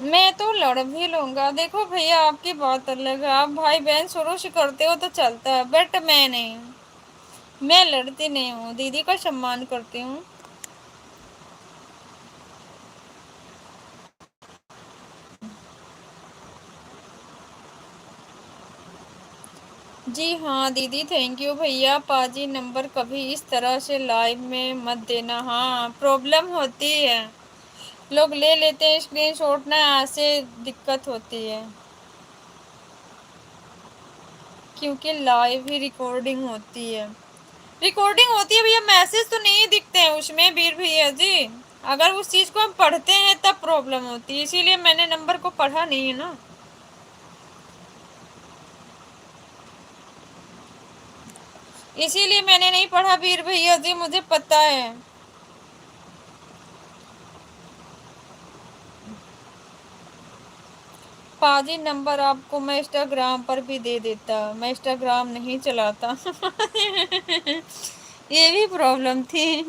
[SPEAKER 1] मैं तो लड़ भी लूंगा, देखो भैया आपकी बात अलग है, आप भाई बहन शुरू से करते हो तो चलता है, बट मैं नहीं, मैं लड़ती नहीं हूँ, दीदी का सम्मान करती हूँ। जी हाँ दीदी, थैंक यू भैया। पाजी नंबर कभी इस तरह से लाइव में मत देना, हाँ प्रॉब्लम होती है, लोग ले लेते हैं स्क्रीनशॉट ना, ऐसे दिक्कत होती है, क्योंकि लाइव ही रिकॉर्डिंग होती है, रिकॉर्डिंग होती है भैया, मैसेज तो नहीं दिखते हैं उसमें वीर भैया जी, अगर उस चीज़ को हम पढ़ते हैं तब प्रॉब्लम होती है, इसीलिए मैंने नंबर को पढ़ा नहीं है ना। इसीलिए मैंने नहीं पढ़ा वीर भैया जी, मुझे पता है। पाजी नंबर आपको मैं इंस्टाग्राम पर भी दे देता, मैं इंस्टाग्राम नहीं चलाता। ये भी प्रॉब्लम थी।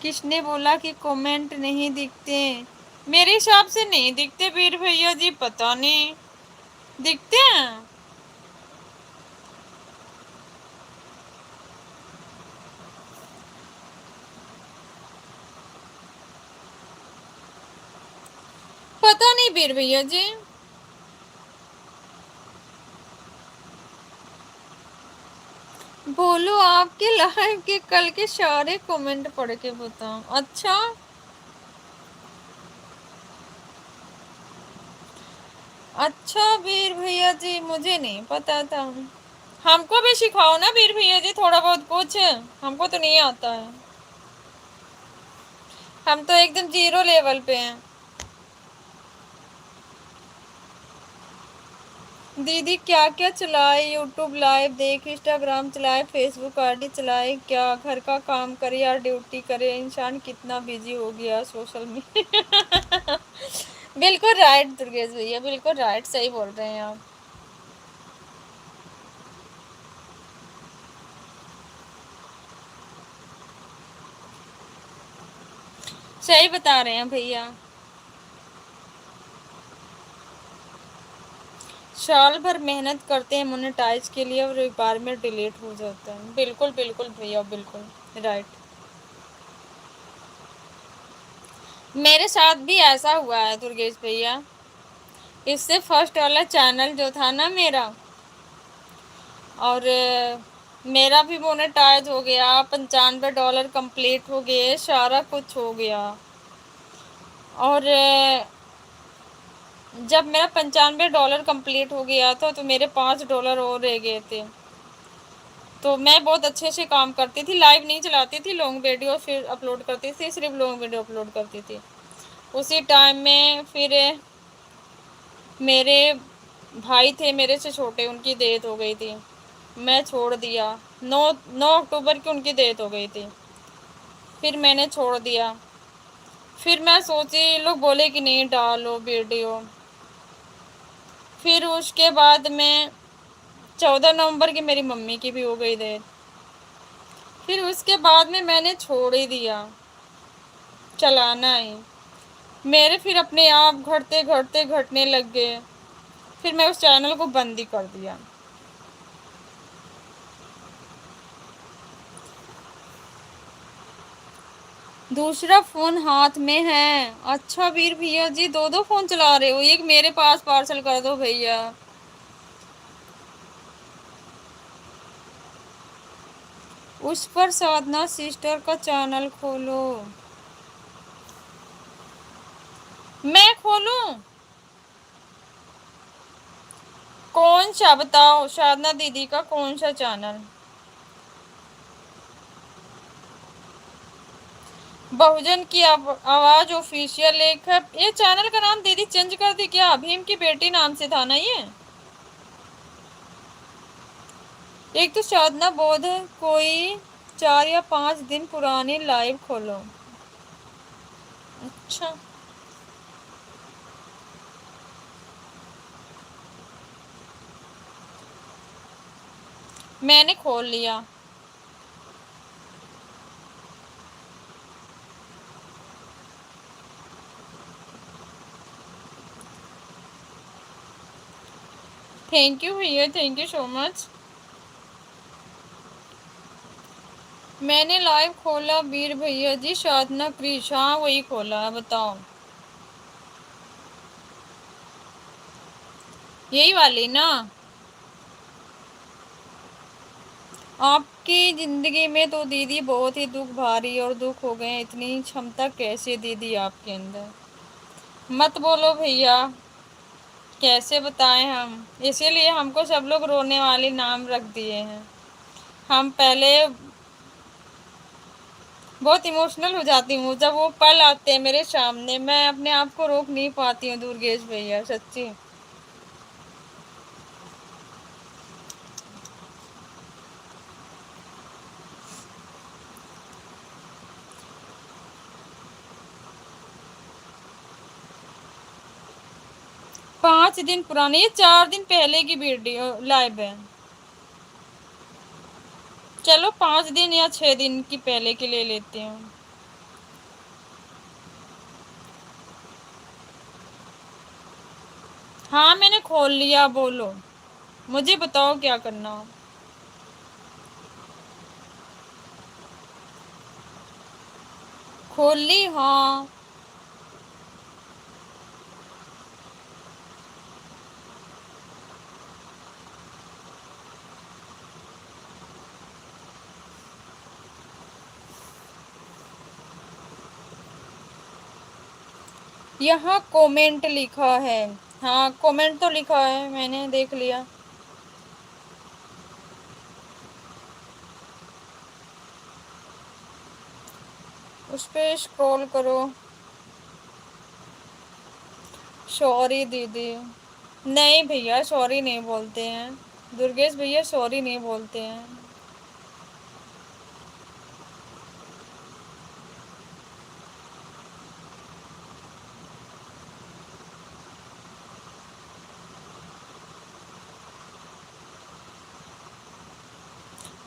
[SPEAKER 1] किसने बोला कि कमेंट नहीं दिखते? मेरे हिसाब से नहीं दिखते वीर भैया जी, पता नहीं दिखते हैं। पता नहीं वीर भैया जी। बोलो आपके लाइव के कल के सारे कमेंट पढ़ के बताओ। अच्छा अच्छा वीर भैया जी, मुझे नहीं पता था। हमको भी सिखाओ ना वीर भैया जी, थोड़ा बहुत कुछ, हमको तो नहीं आता है। हम तो एकदम जीरो लेवल पे हैं। दीदी क्या क्या चलाए? यूट्यूब लाइव देख, इंस्टाग्राम चलाए, फेसबुक आईडी चलाए, क्या घर का काम करे या ड्यूटी करे, इंसान कितना बिजी हो गया सोशल मीडिया। बिल्कुल राइट दुर्गेश भैया, बिल्कुल राइट, सही बोल रहे हैं आप। सही बता रहे हैं भैया। साल भर मेहनत करते हैं मोनेटाइज के लिए और एक बार में डिलीट हो जाता है। बिल्कुल बिल्कुल भैया, बिल्कुल राइट। मेरे साथ भी ऐसा हुआ है दुर्गेश भैया। इससे फर्स्ट वाला चैनल जो था ना मेरा, और मेरा भी मोनेटाइज हो गया, $95 कंप्लीट हो गए, सारा कुछ हो गया। और जब मेरा $95 कंप्लीट हो गया था तो मेरे $5 और रह गए थे। तो मैं बहुत अच्छे से काम करती थी, लाइव नहीं चलाती थी, लॉन्ग वीडियो फिर अपलोड करती थी, सिर्फ लॉन्ग वीडियो अपलोड करती थी। उसी टाइम में फिर मेरे भाई थे मेरे से छोटे, उनकी डेथ हो गई थी, मैं छोड़ दिया। 9 अक्टूबर की उनकी डेथ हो गई थी, फिर मैंने छोड़ दिया। फिर मैं सोची, लोग बोले कि नहीं डालो वीडियो। फिर उसके बाद में 14 नवंबर की मेरी मम्मी की भी हो गई डेथ। फिर उसके बाद में मैंने छोड़ ही दिया चलाना ही। मेरे फिर अपने आप घटते घटते घटने लग गए, फिर मैं उस चैनल को बंद ही कर दिया। दूसरा फोन हाथ में है। अच्छा वीर भैया जी, दो दो फोन चला रहे हो? एक मेरे पास पार्सल कर दो भैया। उस पर साधना सिस्टर का चैनल खोलो। मैं खोलूं? कौन सा बताओ? साधना दीदी का कौन सा चैनल? बहुजन की आवाज ऑफिशियल एक है। ये चैनल का नाम दीदी चेंज कर दी क्या? भीम की बेटी नाम से था ना ये। एक तो साधना बोध है, कोई 4 या 5 दिन पुरानी लाइव खोलो। अच्छा मैंने खोल लिया। थैंक यू भैया, थैंक यू सो मच। मैंने लाइव खोला वीर भैया जी, साधना क्रिश, हाँ वही खोला है, बताओ। यही वाली ना? आपकी जिंदगी में तो दीदी बहुत ही दुख भारी और दुख हो गए, इतनी क्षमता कैसे दीदी आपके अंदर? मत बोलो भैया, कैसे बताएं हम, इसीलिए हमको सब लोग रोने वाले नाम रख दिए हैं। हम पहले बहुत इमोशनल हो जाती हूँ जब वो पल आते हैं मेरे सामने, मैं अपने आप को रोक नहीं पाती हूँ दुर्गेश भैया, सच्ची। 5 दिन पुरानी, ये 4 दिन पहले की वीडियो लाइव है। चलो 5 दिन या 6 दिन की पहले के ले लेते हैं। हाँ मैंने खोल लिया, बोलो मुझे बताओ क्या करना। खोल ली हाँ। यहाँ कमेंट लिखा है। हाँ कमेंट तो लिखा है, मैंने देख लिया। उस पे स्क्रॉल करो। सॉरी दीदी। नहीं भैया सॉरी नहीं बोलते हैं, दुर्गेश भैया सॉरी नहीं बोलते हैं।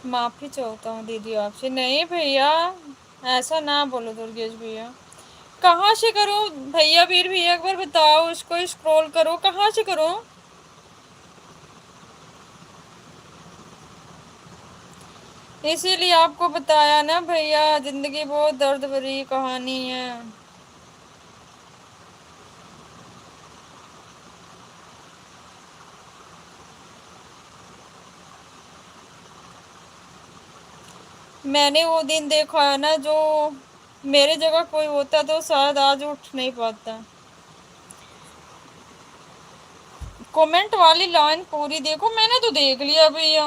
[SPEAKER 1] माफी चाहता हूँ दीदी आपसे। नहीं भैया ऐसा ना बोलो दुर्गेश भैया। कहाँ से करूँ भैया, वीर भैया एक बार बताओ, उसको स्क्रॉल करो, कहाँ से करूँ। इसीलिए आपको बताया ना भैया, जिंदगी बहुत दर्द भरी कहानी है। मैंने वो दिन देखा है ना, जो मेरे जगह कोई होता तो शायद आज उठ नहीं पाता। कमेंट वाली लाइन पूरी देखो, मैंने तो देख लिया भैया।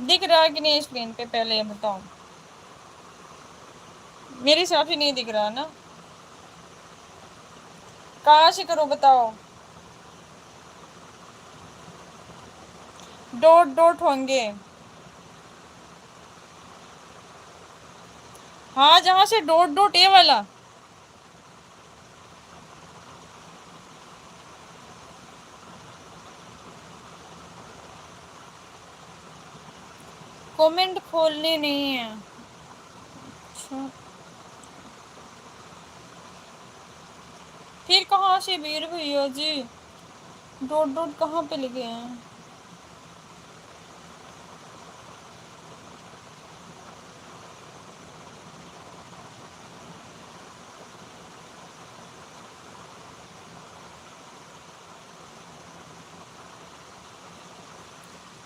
[SPEAKER 1] दिख रहा है कि नहीं स्क्रीन पे, पहले ये बताओ। मेरे हिसाब से नहीं दिख रहा ना। कहाँ से करो बताओ। डॉट डॉट होंगे। हाँ जहाँ से डॉट डॉट ये वाला। कमेंट खोलनी नहीं है। अच्छा फिर कहाँ से वीर भैया जी, डॉट डॉट कहाँ पे लिखे हैं।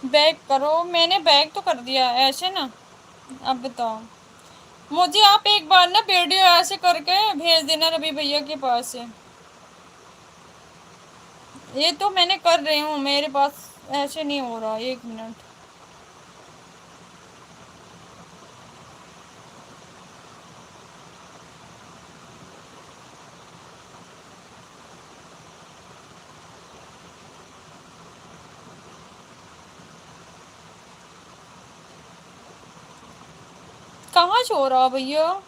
[SPEAKER 1] बैक करो, मैंने बैक तो कर दिया ऐसे ना। अब बताओ मुझे, आप एक बार ना वीडियो ऐसे करके भेज देना रवि भैया के पास से। ये तो मैंने कर रही हूँ, मेरे पास ऐसे नहीं हो रहा। 1 मिनट। कहाँ से हो रहा भैया।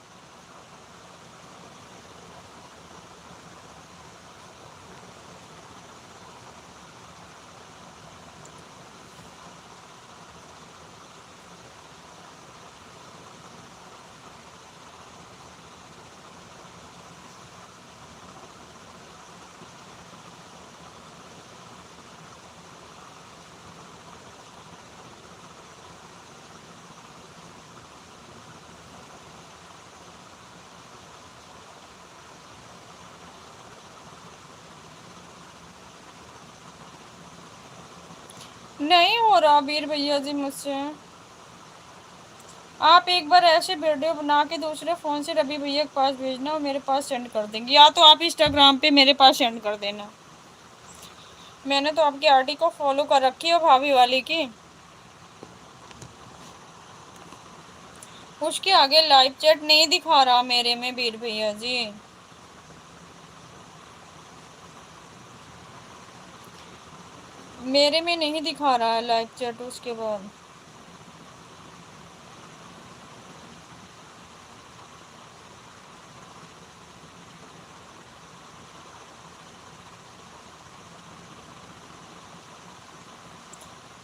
[SPEAKER 1] नहीं हो रहा वीर भैया जी मुझसे। आप एक बार ऐसे वीडियो बना के दूसरे फ़ोन से रवि भैया के पास भेजना और मेरे पास सेंड कर देंगे, या तो आप इंस्टाग्राम पे मेरे पास सेंड कर देना। मैंने तो आपकी आईडी को फॉलो कर रखी है भाभी वाली की। उसके आगे लाइव चैट नहीं दिखा रहा मेरे में वीर भैया जी। मेरे में नहीं दिखा रहा है लाइव चैट उसके बाद।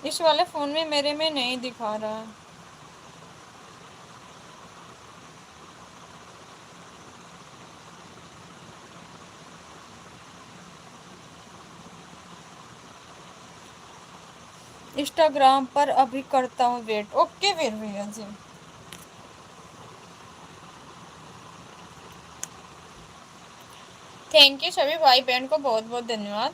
[SPEAKER 1] इस वाले फ़ोन में मेरे में नहीं दिखा रहा है। इंस्टाग्राम पर अभी करता हूँ वेट। ओके फिर भैया जी। थैंक यू सभी भाई बहन को बहुत बहुत धन्यवाद।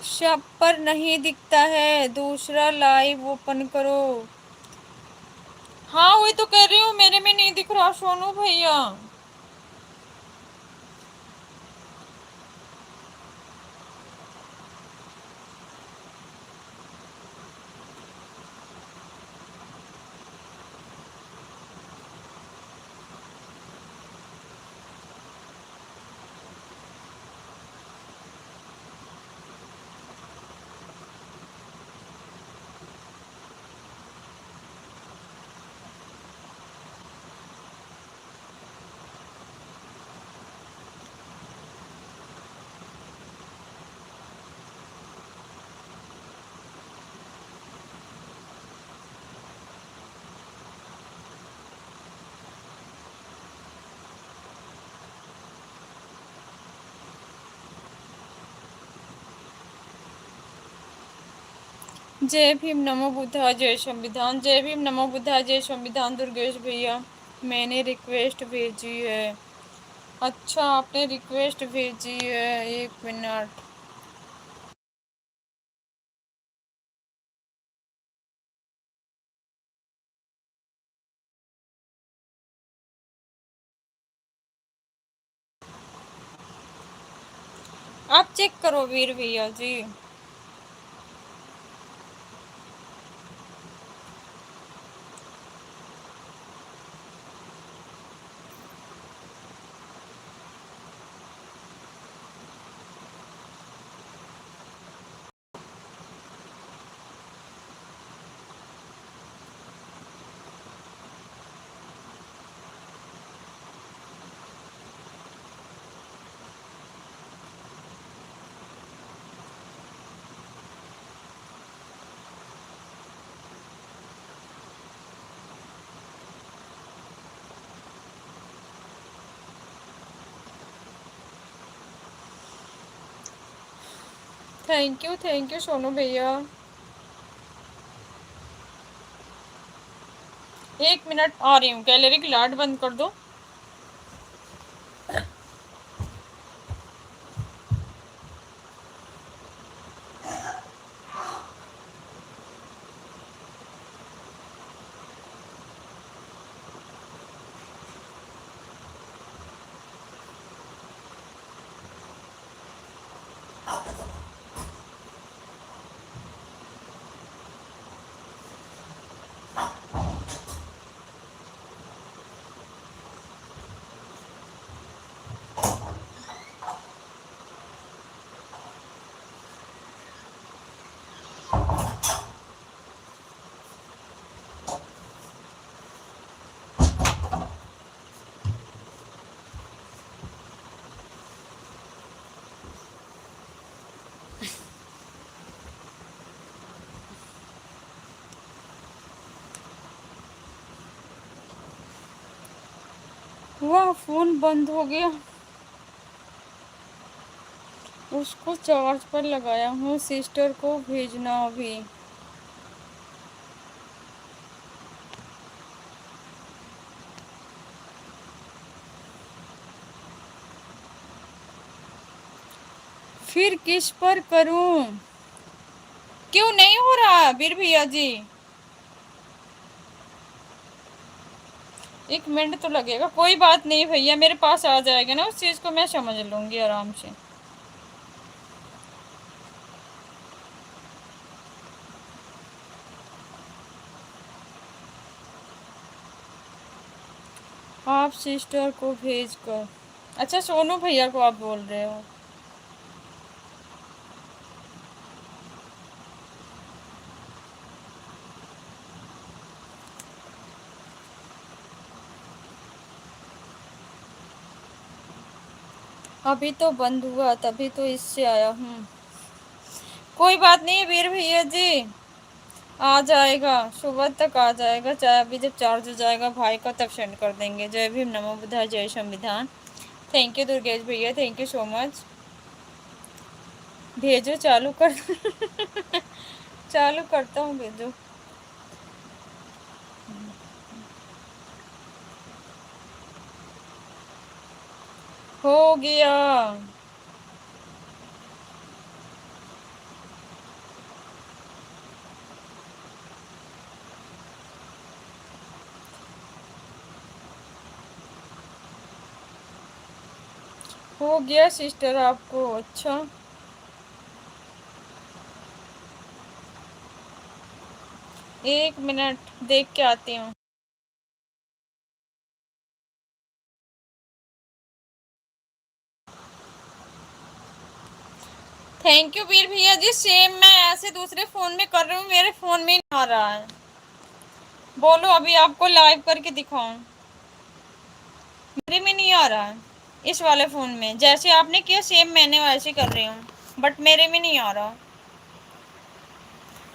[SPEAKER 1] सब पर नहीं दिखता है, दूसरा लाइव ओपन करो। हाँ वही तो कह रही हूँ, मेरे में नहीं दिख रहा सोनू भैया। जय भीम नमो बुद्धा जय संविधान। जय भीम नमो बुद्धा जय संविधान। दुर्गेश भैया मैंने रिक्वेस्ट भेजी है। अच्छा आपने रिक्वेस्ट भेजी है, एक मिनट। आप चेक करो वीर भैया जी। थैंक यू सोनू भैया। एक मिनट आ रही हूँ, गैलरी की लाइट बंद कर दो। वाह फोन बंद हो गया। उसको चार्ज पर लगाया हूँ, सिस्टर को भेजना अभी। फिर किस पर करूं? क्यों नहीं हो रहा वीर भैया जी? एक मिनट तो लगेगा, कोई बात नहीं भैया, मेरे पास आ जाएगा ना, उस चीज को मैं समझ लूंगी आराम से। आप सिस्टर को भेज कर। अच्छा सोनू भैया को आप बोल रहे हो। अभी तो बंद हुआ, तभी तो इससे आया हूँ। कोई बात नहीं वीर भैया जी, आ जाएगा, सुबह तक आ जाएगा। चाहे अभी जब चार्ज हो जाएगा भाई का तब सेंड कर देंगे। जय भीम, नमो बुद्धाय, जय संविधान। थैंक यू दुर्गेश भैया, थैंक यू सो मच। भेजो, चालू कर चालू करता हूँ, भेजो। हो गया। हो गया सिस्टर आपको? अच्छा, एक मिनट देख के आती हूँ। थैंक यू वीर भैया जी। सेम मैं ऐसे दूसरे फोन में कर रही हूँ, मेरे फोन में नहीं आ रहा है। बोलो, अभी आपको लाइव करके दिखाऊं? मेरे में नहीं आ रहा है, इस वाले फोन में। जैसे आपने किया सेम मैंने वैसे कर रही हूँ, बट मेरे में नहीं आ रहा।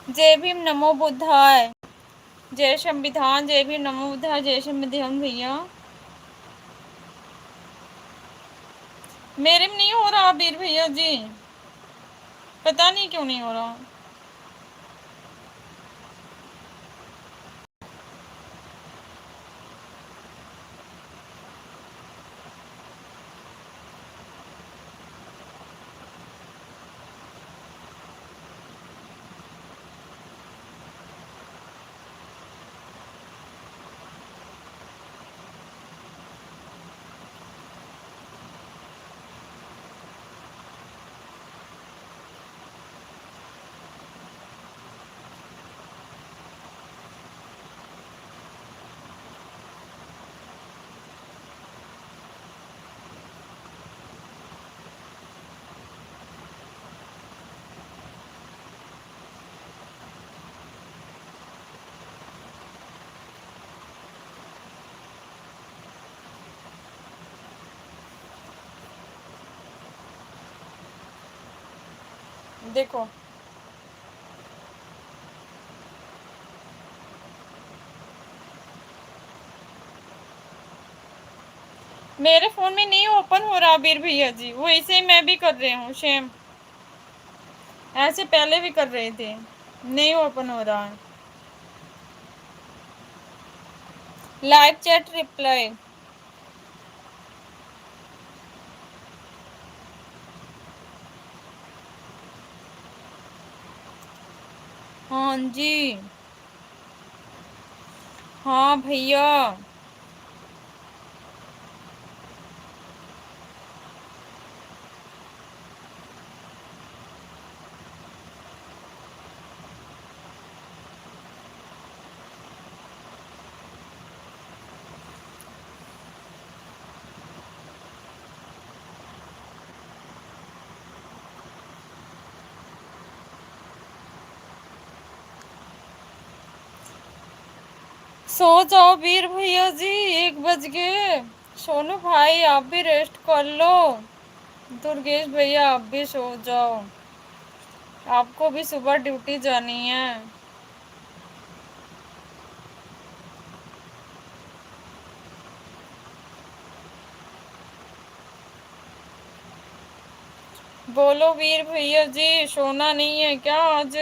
[SPEAKER 1] जय भीम, नमो बुद्धाय, जय संविधान। जय भीम, नमो बुद्धाय, जय संविधान भैया। मेरे में नहीं हो रहा वीर भैया जी, पता नहीं क्यों नहीं हो रहा। देखो, मेरे फोन में नहीं ओपन हो रहा वीर भैया जी, वो इसे ही मैं भी कर रही हूँ सेम। ऐसे पहले भी कर रहे थे, नहीं ओपन हो रहा है। Live chat reply. हाँ जी, हाँ भैया। सो जाओ वीर भैया जी, 1 बज गए। सोनू भाई आप भी रेस्ट कर लो। दुर्गेश भैया आप भी सो जाओ, आपको भी सुबह ड्यूटी जानी है। बोलो वीर भैया जी, सोना नहीं है क्या आज?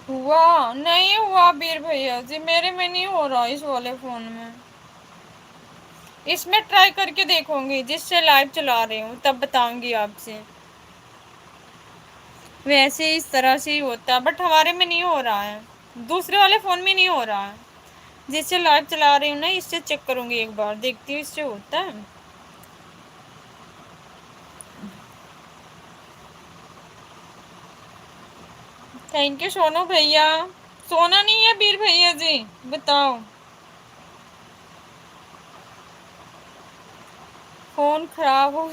[SPEAKER 1] हुआ नहीं हुआ वीर भैया जी, मेरे में नहीं हो रहा इस वाले फोन में। इसमें ट्राई करके देखूंगी, जिससे लाइव चला रही हूँ तब बताऊंगी आपसे। वैसे इस तरह से ही होता है, बट हमारे में नहीं हो रहा है, दूसरे वाले फ़ोन में नहीं हो रहा है। जिससे लाइव चला रही हूँ ना, इससे चेक करूँगी एक बार, देखती हूँ इससे होता है। थैंक यू सोनू भैया। सोना नहीं है वीर भैया जी, बताओ। फ़ोन खराब हो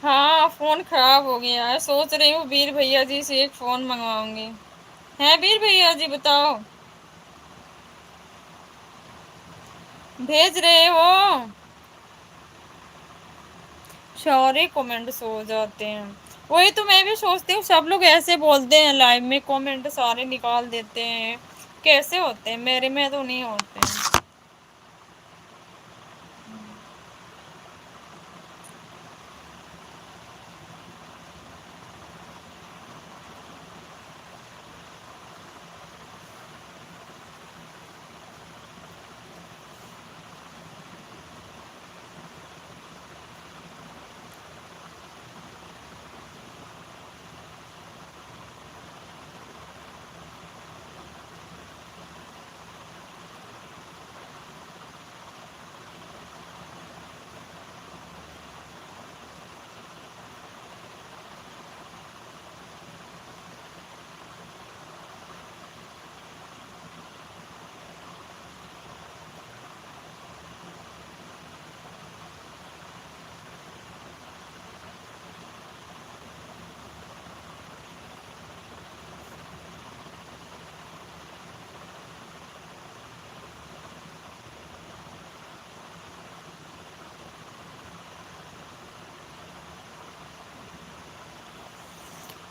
[SPEAKER 1] हाँ, फ़ोन खराब हो गया है, सोच रही हूँ वीर भैया जी से एक फ़ोन मंगवाऊंगी। हैं वीर भैया जी, बताओ। भेज रहे हो? सारे कमेंट्स हो जाते हैं। वही तो मैं भी सोचती हूँ, सब लोग ऐसे बोलते हैं लाइव में, कमेंट सारे निकाल देते हैं, कैसे होते हैं? मेरे में तो नहीं होते हैं।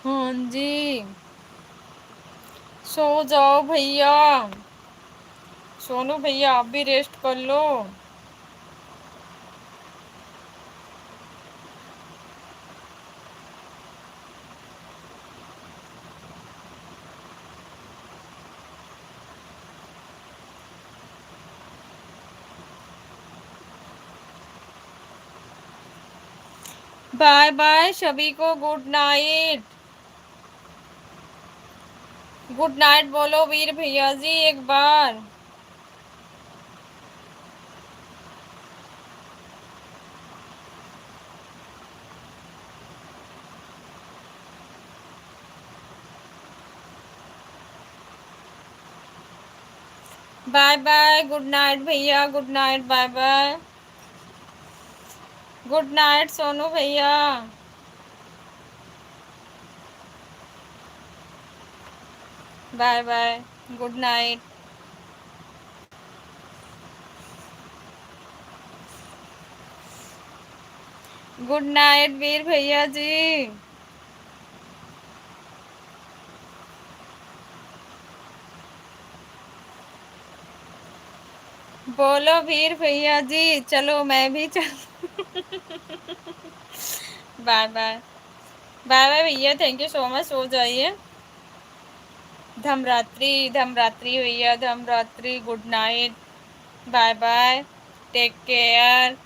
[SPEAKER 1] हाँ जी, सो जाओ भैया। सोनू भैया आप भी रेस्ट कर लो। बाय बाय सभी को, गुड नाइट। गुड नाइट बोलो वीर भैया जी एक बार। बाय बाय, गुड नाइट भैया, good night, bye bye. Good night Sonu भैया। Bye bye, good night. Good night Veer भैया जी। बोलो वीर भैया जी, चलो मैं भी चल बाय बाय। बाय बाय भैया, थैंक यू सो मच, सो जाइए। धमरात्रि, धमरात्रि भैया, धमरात्रि, good night, bye bye, take care.